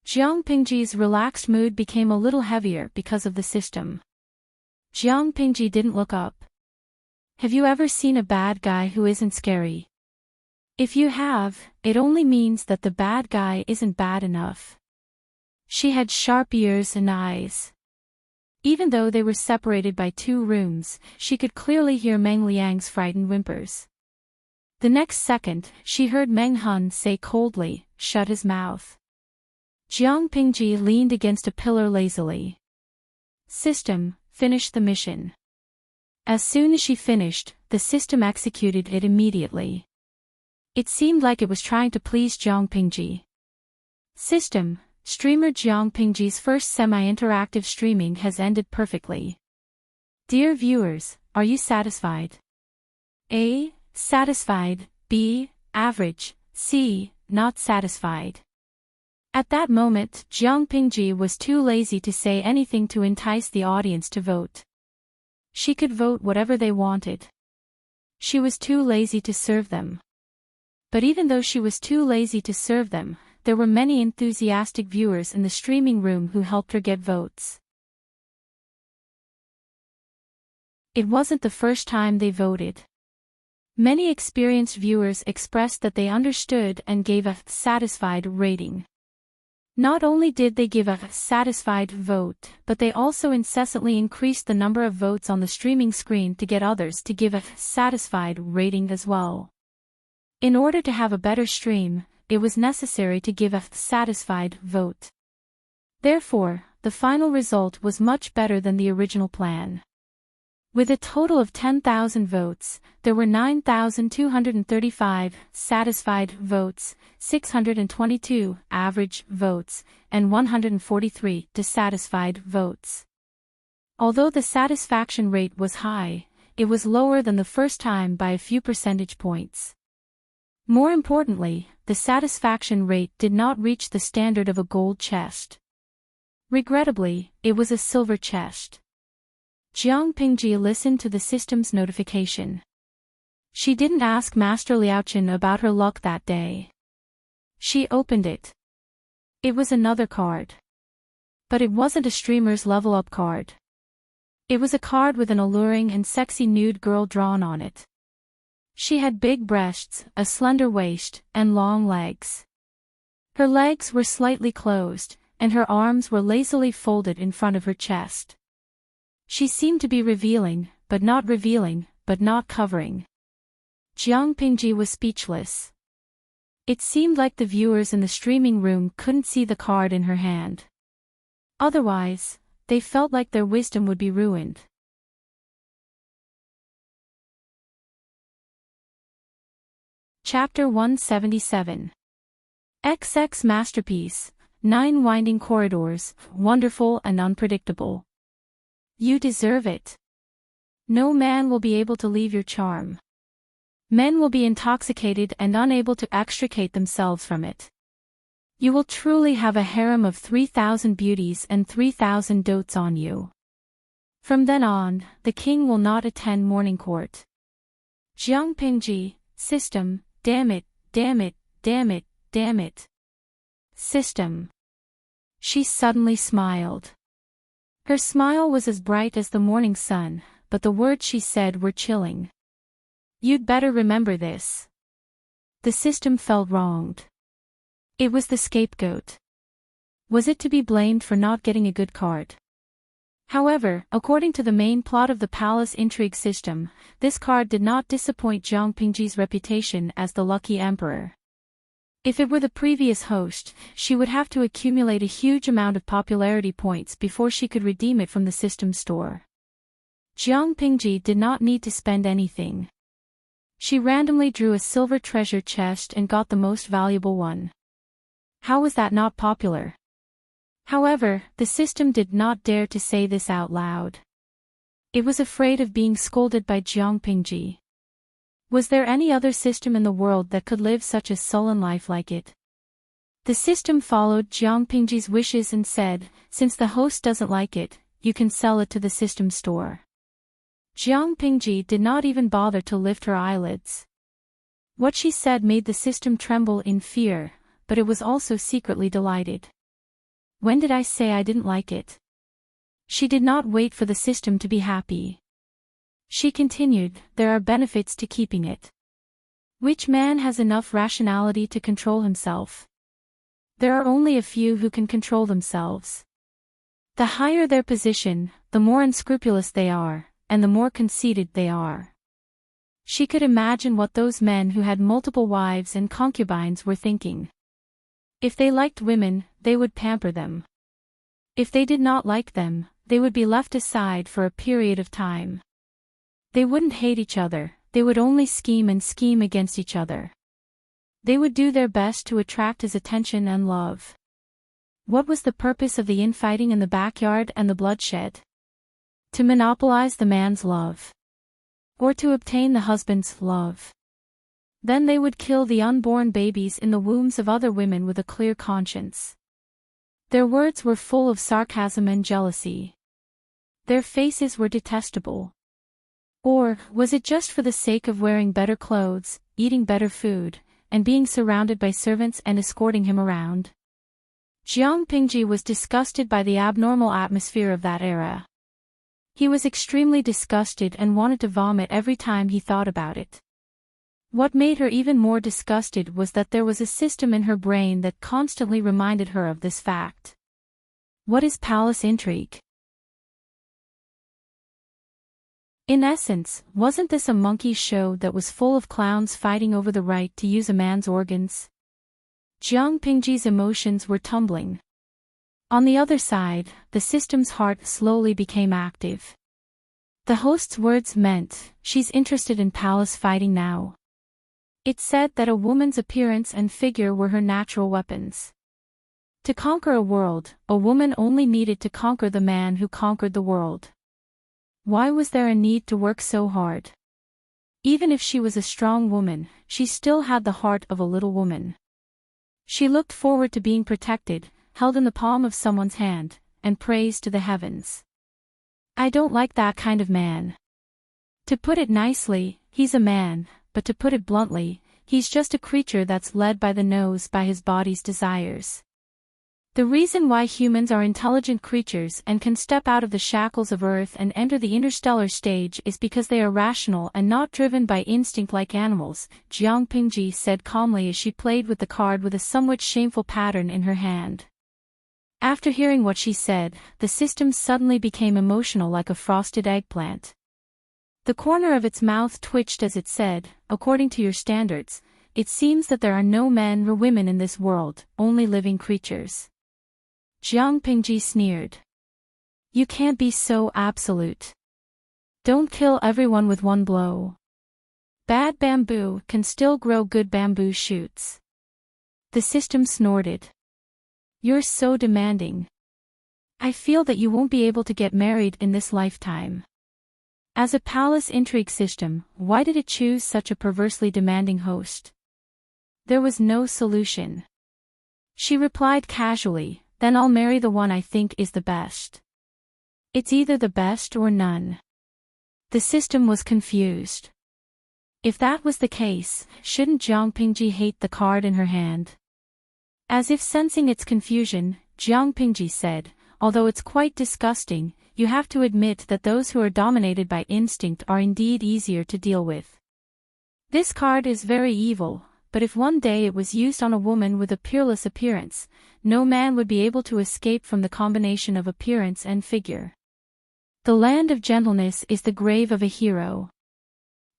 Jiang Pingji's relaxed mood became a little heavier because of the system. Jiang Pingji didn't look up. Have you ever seen a bad guy who isn't scary? If you have, it only means that the bad guy isn't bad enough. She had sharp ears and eyes. Even though they were separated by 2 rooms, she could clearly hear Meng Liang's frightened whimpers. The next second, she heard Meng Han say coldly, shut his mouth. Jiang Pingji leaned against a pillar lazily. System, finish the mission. As soon as she finished, the system executed it immediately. It seemed like it was trying to please Jiang Pingji. System, streamer Jiang Pingji's first semi-interactive streaming has ended perfectly. Dear viewers, are you satisfied? A. Satisfied. B. Average. C. Not satisfied. At that moment, Jiang Pingji was too lazy to say anything to entice the audience to vote. She could vote whatever they wanted. She was too lazy to serve them. But even though she was too lazy to serve them, there were many enthusiastic viewers in the streaming room who helped her get votes. It wasn't the first time they voted. Many experienced viewers expressed that they understood and gave a satisfied rating. Not only did they give a satisfied vote, but they also incessantly increased the number of votes on the streaming screen to get others to give a satisfied rating as well. In order to have a better stream, it was necessary to give a satisfied vote. Therefore, the final result was much better than the original plan. With a total of 10,000 votes, there were 9,235 satisfied votes, 622 average votes, and 143 dissatisfied votes. Although the satisfaction rate was high, it was lower than the first time by a few percentage points. More importantly, the satisfaction rate did not reach the standard of a gold chest. Regrettably, it was a silver chest. Jiang Pingji listened to the system's notification. She didn't ask Master Liaochen about her luck that day. She opened it. It was another card. But it wasn't a streamer's level up card. It was a card with an alluring and sexy nude girl drawn on it. She had big breasts, a slender waist, and long legs. Her legs were slightly closed, and her arms were lazily folded in front of her chest. She seemed to be revealing, but not covering. Jiang Pingji was speechless. It seemed like the viewers in the streaming room couldn't see the card in her hand. Otherwise, they felt like their wisdom would be ruined. Chapter 177. XX Masterpiece, 9 Winding Corridors, Wonderful and Unpredictable. You deserve it. No man will be able to leave your charm. Men will be intoxicated and unable to extricate themselves from it. You will truly have a harem of 3,000 beauties and 3,000 dotes on you. From then on, the king will not attend morning court. Jiang Pingji, system, damn it, damn it, damn it, damn it. System. She suddenly smiled. Her smile was as bright as the morning sun, but the words she said were chilling. You'd better remember this. The system felt wronged. It was the scapegoat. Was it to be blamed for not getting a good card? However, according to the main plot of the palace intrigue system, this card did not disappoint Jiang Pingji's reputation as the lucky emperor. If it were the previous host, she would have to accumulate a huge amount of popularity points before she could redeem it from the system store. Jiang Pingji did not need to spend anything. She randomly drew a silver treasure chest and got the most valuable one. How was that not popular? However, the system did not dare to say this out loud. It was afraid of being scolded by Jiang Pingji. Was there any other system in the world that could live such a sullen life like it? The system followed Jiang Pingji's wishes and said, since the host doesn't like it, you can sell it to the system store. Jiang Pingji did not even bother to lift her eyelids. What she said made the system tremble in fear, but it was also secretly delighted. When did I say I didn't like it? She did not wait for the system to be happy. She continued, there are benefits to keeping it. Which man has enough rationality to control himself? There are only a few who can control themselves. The higher their position, the more unscrupulous they are, and the more conceited they are. She could imagine what those men who had multiple wives and concubines were thinking. If they liked women, they would pamper them. If they did not like them, they would be left aside for a period of time. They wouldn't hate each other, they would only scheme and scheme against each other. They would do their best to attract his attention and love. What was the purpose of the infighting in the backyard and the bloodshed? To monopolize the man's love. Or to obtain the husband's love. Then they would kill the unborn babies in the wombs of other women with a clear conscience. Their words were full of sarcasm and jealousy. Their faces were detestable. Or, was it just for the sake of wearing better clothes, eating better food, and being surrounded by servants and escorting him around? Jiang Pingji was disgusted by the abnormal atmosphere of that era. He was extremely disgusted and wanted to vomit every time he thought about it. What made her even more disgusted was that there was a system in her brain that constantly reminded her of this fact. What is palace intrigue? In essence, wasn't this a monkey show that was full of clowns fighting over the right to use a man's organs? Jiang Pingji's emotions were tumbling. On the other side, the system's heart slowly became active. The host's words meant, she's interested in palace fighting now. It said that a woman's appearance and figure were her natural weapons. To conquer a world, a woman only needed to conquer the man who conquered the world. Why was there a need to work so hard? Even if she was a strong woman, she still had the heart of a little woman. She looked forward to being protected, held in the palm of someone's hand, and praised to the heavens. I don't like that kind of man. To put it nicely, he's a man, but to put it bluntly, he's just a creature that's led by the nose by his body's desires. The reason why humans are intelligent creatures and can step out of the shackles of Earth and enter the interstellar stage is because they are rational and not driven by instinct like animals, Jiang Pingji said calmly as she played with the card with a somewhat shameful pattern in her hand. After hearing what she said, the system suddenly became emotional like a frosted eggplant. The corner of its mouth twitched as it said, according to your standards, it seems that there are no men or women in this world, only living creatures. Jiang Pingji sneered. You can't be so absolute. Don't kill everyone with one blow. Bad bamboo can still grow good bamboo shoots. The system snorted. You're so demanding. I feel that you won't be able to get married in this lifetime. As a palace intrigue system, why did it choose such a perversely demanding host? There was no solution. She replied casually, then I'll marry the one I think is the best. It's either the best or none. The system was confused. If that was the case, shouldn't Jiang Pingji hate the card in her hand? As if sensing its confusion, Jiang Pingji said, although it's quite disgusting, you have to admit that those who are dominated by instinct are indeed easier to deal with. This card is very evil, but if one day it was used on a woman with a peerless appearance, no man would be able to escape from the combination of appearance and figure. The land of gentleness is the grave of a hero.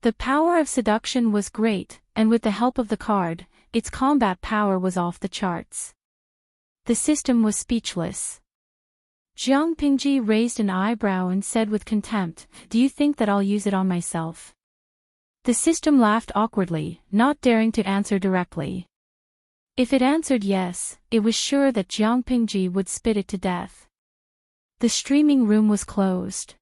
The power of seduction was great, and with the help of the card, its combat power was off the charts. The system was speechless. Jiang Pingji raised an eyebrow and said with contempt, "Do you think that I'll use it on myself?" The system laughed awkwardly, not daring to answer directly. If it answered yes, it was sure that Jiang Pingji would spit it to death. The streaming room was closed.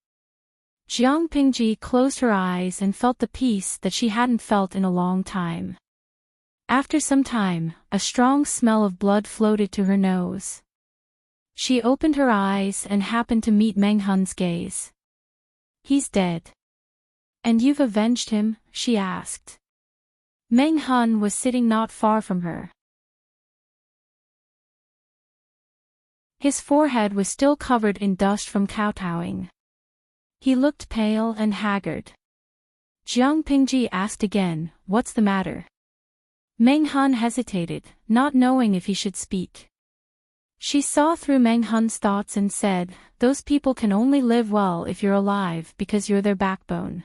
Jiang Pingji closed her eyes and felt the peace that she hadn't felt in a long time. After some time, a strong smell of blood floated to her nose. She opened her eyes and happened to meet Meng Hun's gaze. "He's dead." "And you've avenged him?" she asked. Meng Hun was sitting not far from her. His forehead was still covered in dust from kowtowing. He looked pale and haggard. Jiang Pingji asked again, "What's the matter?" Meng Hun hesitated, not knowing if he should speak. She saw through Meng Hun's thoughts and said, "Those people can only live well if you're alive because you're their backbone.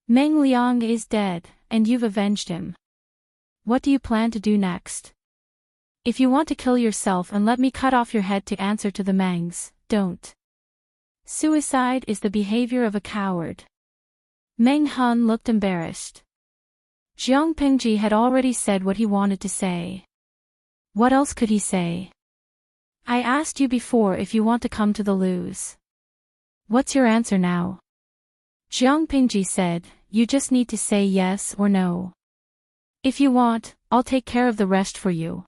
Meng Liang is dead, and you've avenged him. What do you plan to do next? If you want to kill yourself and let me cut off your head to answer to the Mengs, don't. Suicide is the behavior of a coward." Meng Han looked embarrassed. Jiang Pingji had already said what he wanted to say. What else could he say? I asked you before if you want to come to the loos. What's your answer now? Jiang Pingji said, you just need to say yes or no. If you want, I'll take care of the rest for you.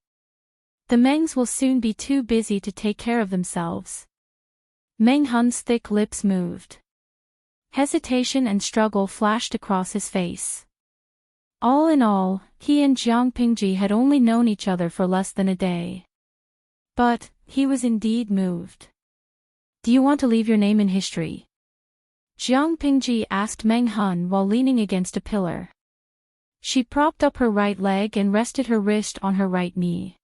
The Mengs will soon be too busy to take care of themselves. Meng Han's thick lips moved. Hesitation and struggle flashed across his face. All in all, he and Jiang Pingji had only known each other for less than a day. But, he was indeed moved. Do you want to leave your name in history? Jiang Pingji asked Meng Han while leaning against a pillar. She propped up her right leg and rested her wrist on her right knee.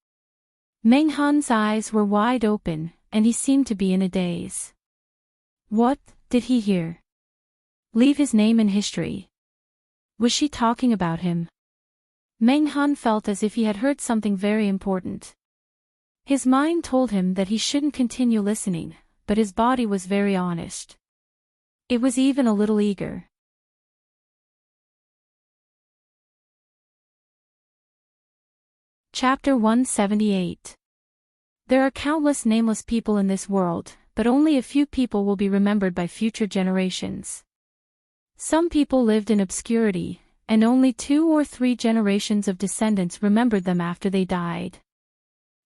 Meng Han's eyes were wide open, and he seemed to be in a daze. What did he hear? Leave his name in history. Was she talking about him? Meng Han felt as if he had heard something very important. His mind told him that he shouldn't continue listening, but his body was very honest. It was even a little eager. Chapter 178. There are countless nameless people in this world, but only a few people will be remembered by future generations. Some people lived in obscurity, and only 2 or 3 generations of descendants remembered them after they died.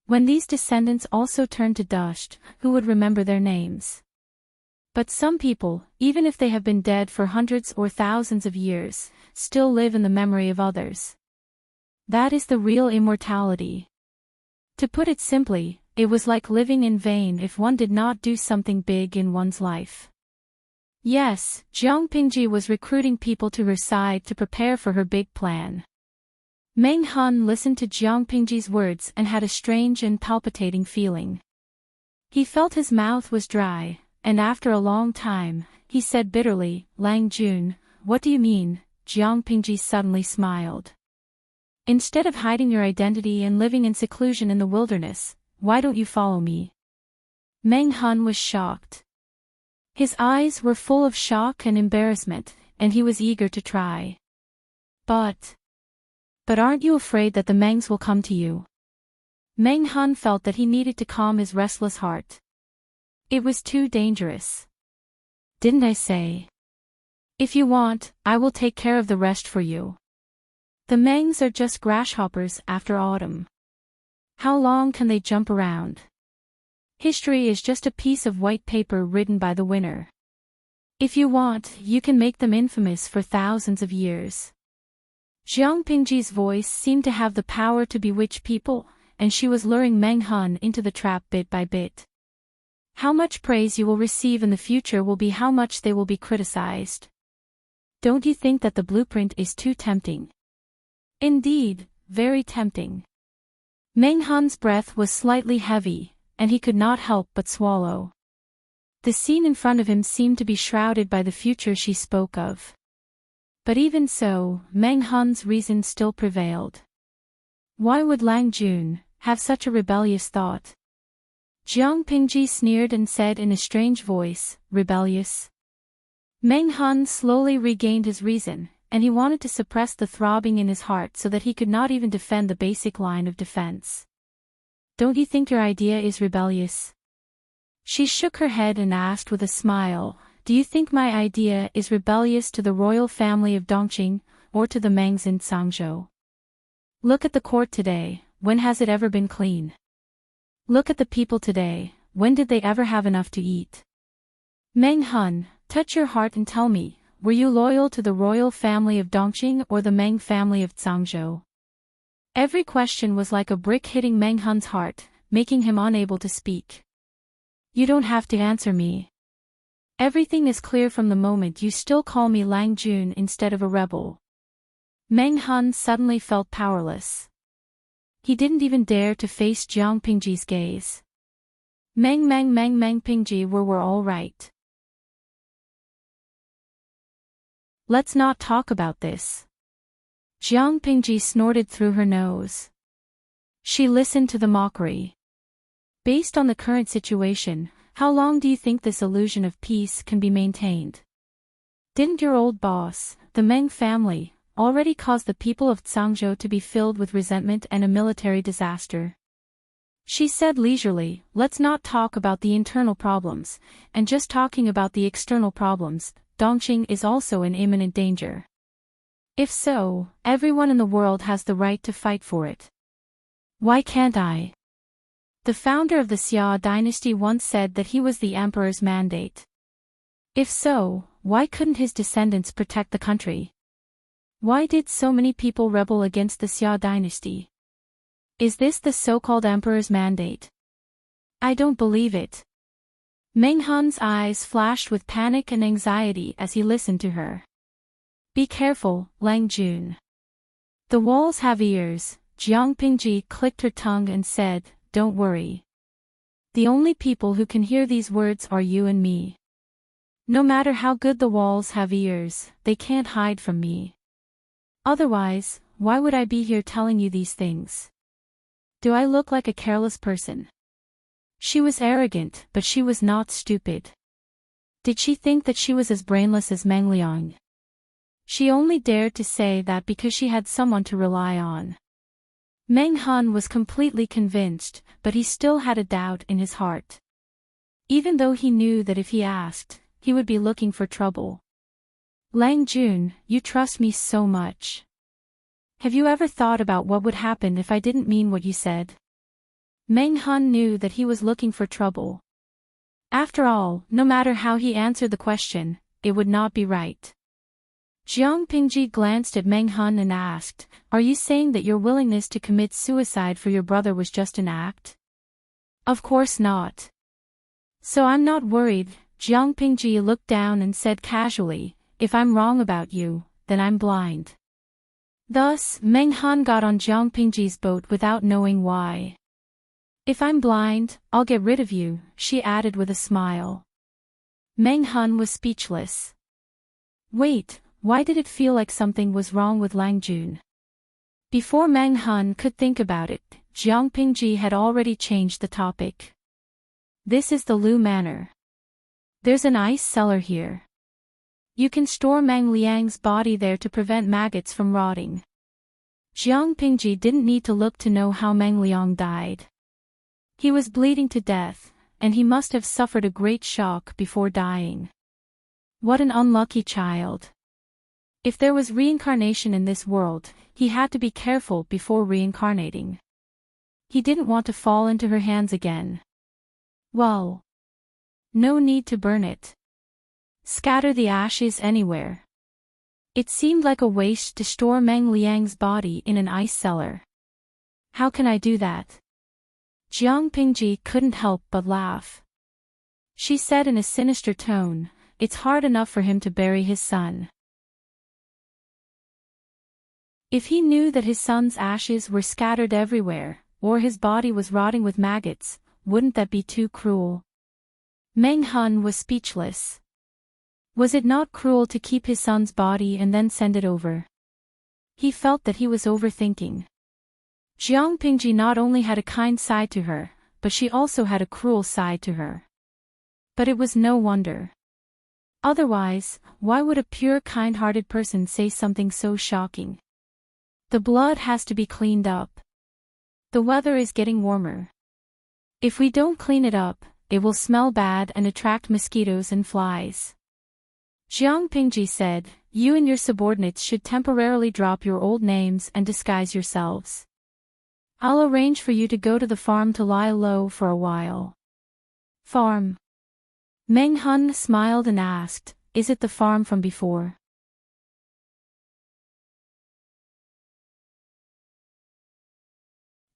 When these descendants also turned to dust, who would remember their names? But some people, even if they have been dead for hundreds or thousands of years, still live in the memory of others. That is the real immortality. To put it simply, it was like living in vain if one did not do something big in one's life. Yes, Jiang Pingji was recruiting people to her side to prepare for her big plan. Meng Han listened to Jiang Pingji's words and had a strange and palpitating feeling. He felt his mouth was dry, and after a long time, he said bitterly, Lang Jun, what do you mean? Jiang Pingji suddenly smiled. Instead of hiding your identity and living in seclusion in the wilderness, why don't you follow me? Meng Han was shocked. His eyes were full of shock and embarrassment, and he was eager to try. But aren't you afraid that the Mengs will come to you? Meng Han felt that he needed to calm his restless heart. It was too dangerous. Didn't I say? If you want, I will take care of the rest for you. The Mengs are just grasshoppers after autumn. How long can they jump around? History is just a piece of white paper written by the winner. If you want, you can make them infamous for thousands of years. Jiang Pingji's voice seemed to have the power to bewitch people, and she was luring Meng Han into the trap bit by bit. How much praise you will receive in the future will be how much they will be criticized. Don't you think that the blueprint is too tempting? Indeed, very tempting. Meng Han's breath was slightly heavy, and he could not help but swallow. The scene in front of him seemed to be shrouded by the future she spoke of. But even so, Meng Han's reason still prevailed. Why would Lang Jun have such a rebellious thought? Jiang Pingji sneered and said in a strange voice, rebellious? Meng Han slowly regained his reason, and he wanted to suppress the throbbing in his heart so that he could not even defend the basic line of defense. Don't you think your idea is rebellious? She shook her head and asked with a smile, do you think my idea is rebellious to the royal family of Dongqing, or to the Mengs in Zhangzhou? Look at the court today, when has it ever been clean? Look at the people today, when did they ever have enough to eat? Meng Han, touch your heart and tell me, were you loyal to the royal family of Dongqing or the Meng family of Zhangzhou? Every question was like a brick hitting Meng Han's heart, making him unable to speak. You don't have to answer me. Everything is clear from the moment you still call me Lang Jun instead of a rebel. Meng Han suddenly felt powerless. He didn't even dare to face Jiang Pingji's gaze. Meng Pingji were all right. Let's not talk about this. Jiang Pingji snorted through her nose. She listened to the mockery. Based on the current situation, how long do you think this illusion of peace can be maintained? Didn't your old boss, the Meng family, already cause the people of Zhangzhou to be filled with resentment and a military disaster? She said leisurely, let's not talk about the internal problems, and just talking about the external problems, Dongqing is also in imminent danger. If so, everyone in the world has the right to fight for it. Why can't I? The founder of the Xia dynasty once said that he was the emperor's mandate. If so, why couldn't his descendants protect the country? Why did so many people rebel against the Xia dynasty? Is this the so-called emperor's mandate? I don't believe it. Meng Han's eyes flashed with panic and anxiety as he listened to her. Be careful, Lang Jun. The walls have ears. Jiang Pingji clicked her tongue and said, don't worry. The only people who can hear these words are you and me. No matter how good the walls have ears, they can't hide from me. Otherwise, why would I be here telling you these things? Do I look like a careless person? She was arrogant, but she was not stupid. Did she think that she was as brainless as Meng Liang? She only dared to say that because she had someone to rely on. Meng Han was completely convinced, but he still had a doubt in his heart. Even though he knew that if he asked, he would be looking for trouble. Lang Jun, you trust me so much. Have you ever thought about what would happen if I didn't mean what you said? Meng Han knew that he was looking for trouble. After all, no matter how he answered the question, it would not be right. Jiang Pingji glanced at Meng Han and asked, are you saying that your willingness to commit suicide for your brother was just an act? Of course not. So I'm not worried. Jiang Pingji looked down and said casually, if I'm wrong about you, then I'm blind. Thus, Meng Han got on Jiang Pingji's boat without knowing why. If I'm blind, I'll get rid of you, she added with a smile. Meng Han was speechless. Wait, why did it feel like something was wrong with Lang Jun? Before Meng Han could think about it, Jiang Pingji had already changed the topic. This is the Lu Manor. There's an ice cellar here. You can store Meng Liang's body there to prevent maggots from rotting. Jiang Pingji didn't need to look to know how Meng Liang died. He was bleeding to death, and he must have suffered a great shock before dying. What an unlucky child. If there was reincarnation in this world, he had to be careful before reincarnating. He didn't want to fall into her hands again. Well, no need to burn it. Scatter the ashes anywhere. It seemed like a waste to store Meng Liang's body in an ice cellar. How can I do that? Jiang Pingji couldn't help but laugh. She said in a sinister tone, it's hard enough for him to bury his son. If he knew that his son's ashes were scattered everywhere, or his body was rotting with maggots, wouldn't that be too cruel? Meng Han was speechless. Was it not cruel to keep his son's body and then send it over? He felt that he was overthinking. Jiang Pingji not only had a kind side to her, but she also had a cruel side to her. But it was no wonder. Otherwise, why would a pure kind-hearted person say something so shocking? The blood has to be cleaned up. The weather is getting warmer. If we don't clean it up, it will smell bad and attract mosquitoes and flies. Jiang Pingji said, you and your subordinates should temporarily drop your old names and disguise yourselves. I'll arrange for you to go to the farm to lie low for a while. Farm? Meng Han smiled and asked, is it the farm from before?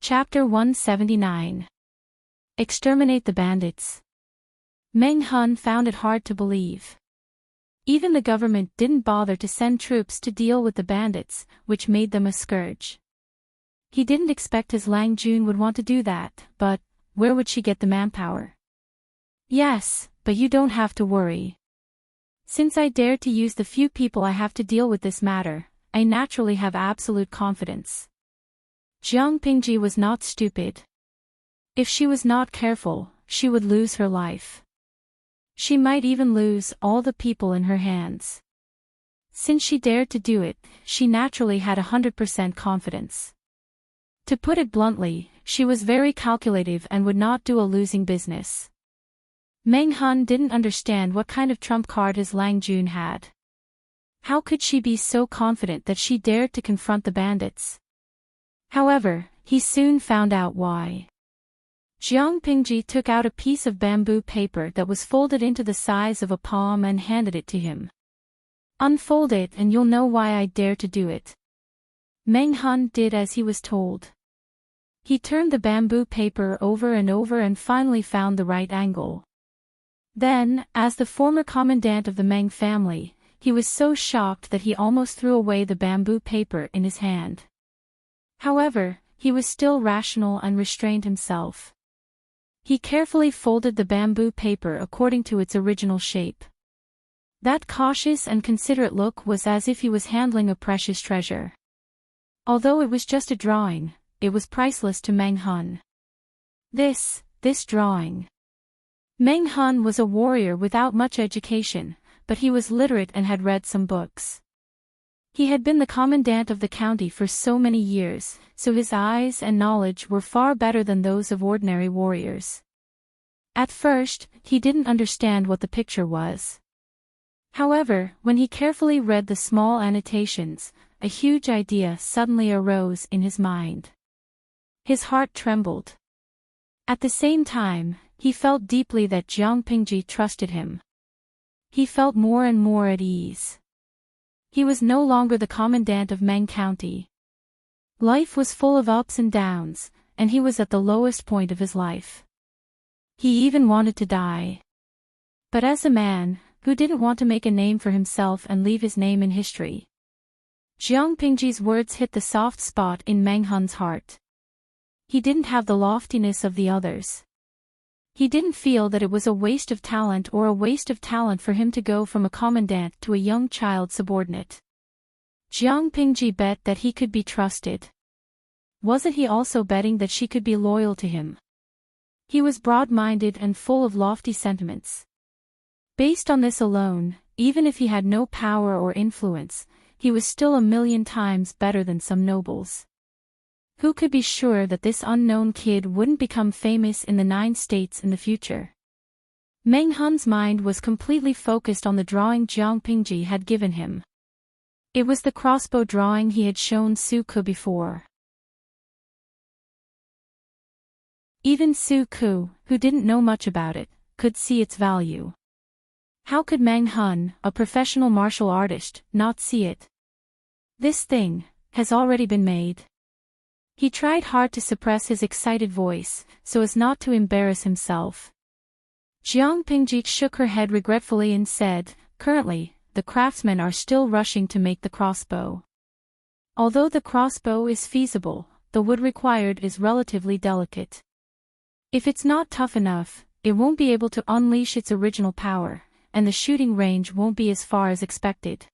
Chapter 179. Exterminate the bandits. Meng Han found it hard to believe. Even the government didn't bother to send troops to deal with the bandits, which made them a scourge. He didn't expect his Lang Jun would want to do that, but where would she get the manpower? Yes, but you don't have to worry. Since I dare to use the few people I have to deal with this matter, I naturally have absolute confidence. Jiang Pingji was not stupid. If she was not careful, she would lose her life. She might even lose all the people in her hands. since she dared to do it, she naturally had 100% confidence. To put it bluntly, she was very calculative and would not do a losing business. Meng Hun didn't understand what kind of trump card his Lang Jun had. How could she be so confident that she dared to confront the bandits? However, he soon found out why. Jiang Pingji took out a piece of bamboo paper that was folded into the size of a palm and handed it to him. "Unfold it and you'll know why I dare to do it." Meng Hun did as he was told. He turned the bamboo paper over and finally found the right angle. Then, as the former commandant of the Meng family, he was so shocked that he almost threw away the bamboo paper in his hand. However, he was still rational and restrained himself. He carefully folded the bamboo paper according to its original shape. That cautious and considerate look was as if he was handling a precious treasure. Although it was just a drawing, it was priceless to Meng Hun. This drawing. Meng Hun was a warrior without much education, but he was literate and had read some books. He had been the commandant of the county for so many years, so his eyes and knowledge were far better than those of ordinary warriors. At first, he didn't understand what the picture was. However, when he carefully read the small annotations, a huge idea suddenly arose in his mind. His heart trembled. At the same time, he felt deeply that Jiang Pingji trusted him. He felt more and more at ease. He was no longer the commandant of Meng County. Life was full of ups and downs, and he was at the lowest point of his life. He even wanted to die. But as a man, who didn't want to make a name for himself and leave his name in history? Jiang Pingji's words hit the soft spot in Meng Hun's heart. He didn't have the loftiness of the others. He didn't feel that it was a waste of talent for him to go from a commandant to a young child subordinate. Jiang Pingji bet that he could be trusted. Wasn't he also betting that she could be loyal to him? He was broad-minded and full of lofty sentiments. Based on this alone, even if he had no power or influence, he was still 1,000,000 times better than some nobles. Who could be sure that this unknown kid wouldn't become famous in the 9 states in the future? Meng Hun's mind was completely focused on the drawing Jiang Pingji had given him. It was the crossbow drawing he had shown Su Ku before. Even Su Ku, who didn't know much about it, could see its value. How could Meng Hun, a professional martial artist, not see it? This thing has already been made. He tried hard to suppress his excited voice, so as not to embarrass himself. Jiang Pingji shook her head regretfully and said, "Currently, the craftsmen are still rushing to make the crossbow. Although the crossbow is feasible, the wood required is relatively delicate. If it's not tough enough, it won't be able to unleash its original power, and the shooting range won't be as far as expected."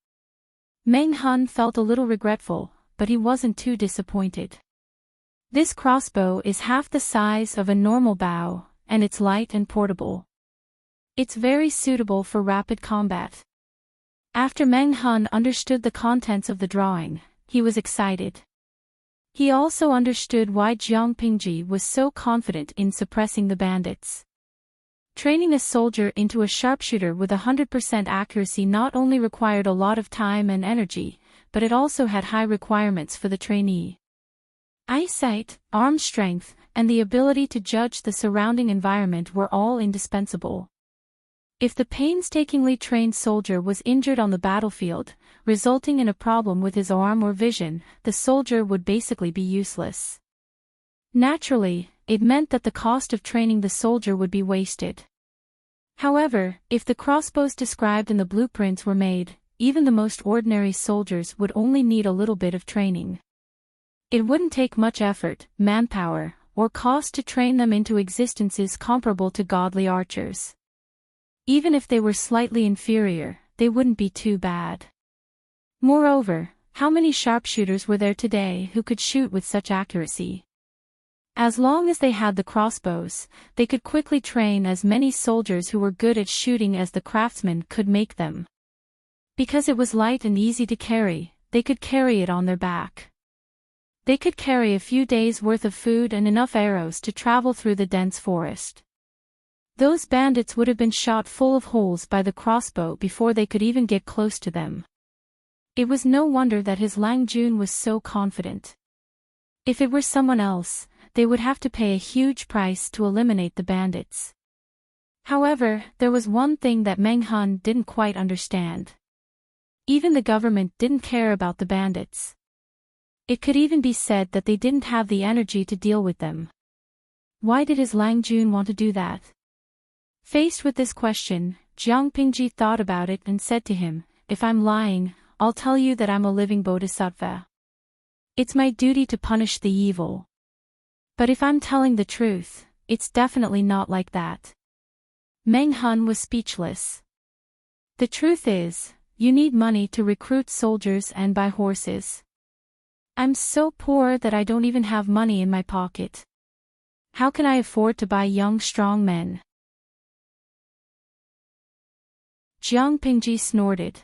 Meng Hun felt a little regretful, but he wasn't too disappointed. This crossbow is half the size of a normal bow, and it's light and portable. It's very suitable for rapid combat. After Meng Hun understood the contents of the drawing, he was excited. He also understood why Jiang Pingji was so confident in suppressing the bandits. Training a soldier into a sharpshooter with 100% accuracy not only required a lot of time and energy, but it also had high requirements for the trainee. Eyesight, arm strength, and the ability to judge the surrounding environment were all indispensable. If the painstakingly trained soldier was injured on the battlefield, resulting in a problem with his arm or vision, the soldier would basically be useless. Naturally, it meant that the cost of training the soldier would be wasted. However, if the crossbows described in the blueprints were made, even the most ordinary soldiers would only need a little bit of training. It wouldn't take much effort, manpower, or cost to train them into existences comparable to godly archers. Even if they were slightly inferior, they wouldn't be too bad. Moreover, how many sharpshooters were there today who could shoot with such accuracy? As long as they had the crossbows, they could quickly train as many soldiers who were good at shooting as the craftsmen could make them. Because it was light and easy to carry, they could carry it on their back. They could carry a few days' worth of food and enough arrows to travel through the dense forest. Those bandits would have been shot full of holes by the crossbow before they could even get close to them. It was no wonder that his Lang Jun was so confident. If it were someone else, they would have to pay a huge price to eliminate the bandits. However, there was one thing that Meng Hun didn't quite understand. Even the government didn't care about the bandits. It could even be said that they didn't have the energy to deal with them. Why did his Lang Jun want to do that? Faced with this question, Jiang Pingji thought about it and said to him, "If I'm lying, I'll tell you that I'm a living bodhisattva. It's my duty to punish the evil. But if I'm telling the truth, it's definitely not like that." Meng Hun was speechless. The truth is, you need money to recruit soldiers and buy horses. I'm so poor that I don't even have money in my pocket. How can I afford to buy young strong men? Jiang Pingji snorted.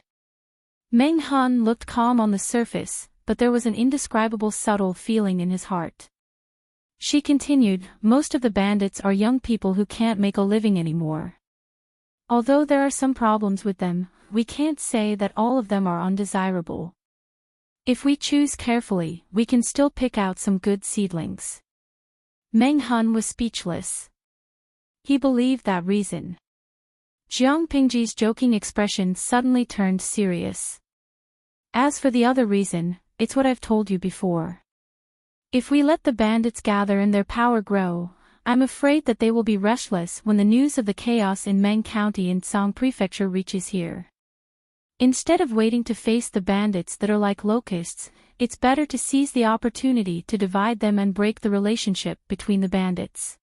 Meng Hun looked calm on the surface, but there was an indescribable subtle feeling in his heart. She continued, "Most of the bandits are young people who can't make a living anymore. Although there are some problems with them, we can't say that all of them are undesirable. If we choose carefully, we can still pick out some good seedlings." Meng Hun was speechless. He believed that reason. Jiang Pingji's joking expression suddenly turned serious. "As for the other reason, it's what I've told you before. If we let the bandits gather and their power grow, I'm afraid that they will be restless when the news of the chaos in Meng County in Song Prefecture reaches here. Instead of waiting to face the bandits that are like locusts, it's better to seize the opportunity to divide them and break the relationship between the bandits."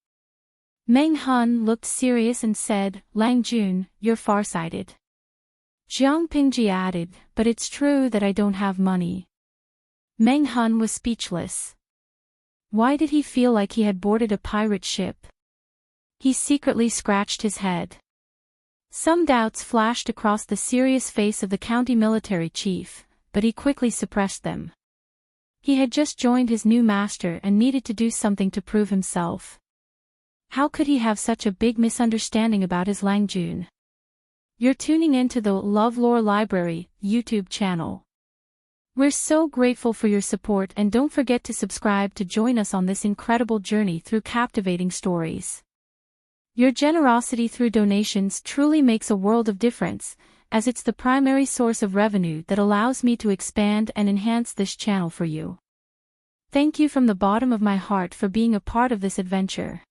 Meng Hun looked serious and said, "Lang Jun, you're farsighted." Jiang Pingji added, "But it's true that I don't have money." Meng Hun was speechless. Why did he feel like he had boarded a pirate ship? He secretly scratched his head. Some doubts flashed across the serious face of the county military chief, but he quickly suppressed them. He had just joined his new master and needed to do something to prove himself. How could he have such a big misunderstanding about his Lang Jun? You're tuning into the LoveLore Library YouTube channel. We're so grateful for your support, and don't forget to subscribe to join us on this incredible journey through captivating stories. Your generosity through donations truly makes a world of difference, as it's the primary source of revenue that allows me to expand and enhance this channel for you. Thank you from the bottom of my heart for being a part of this adventure.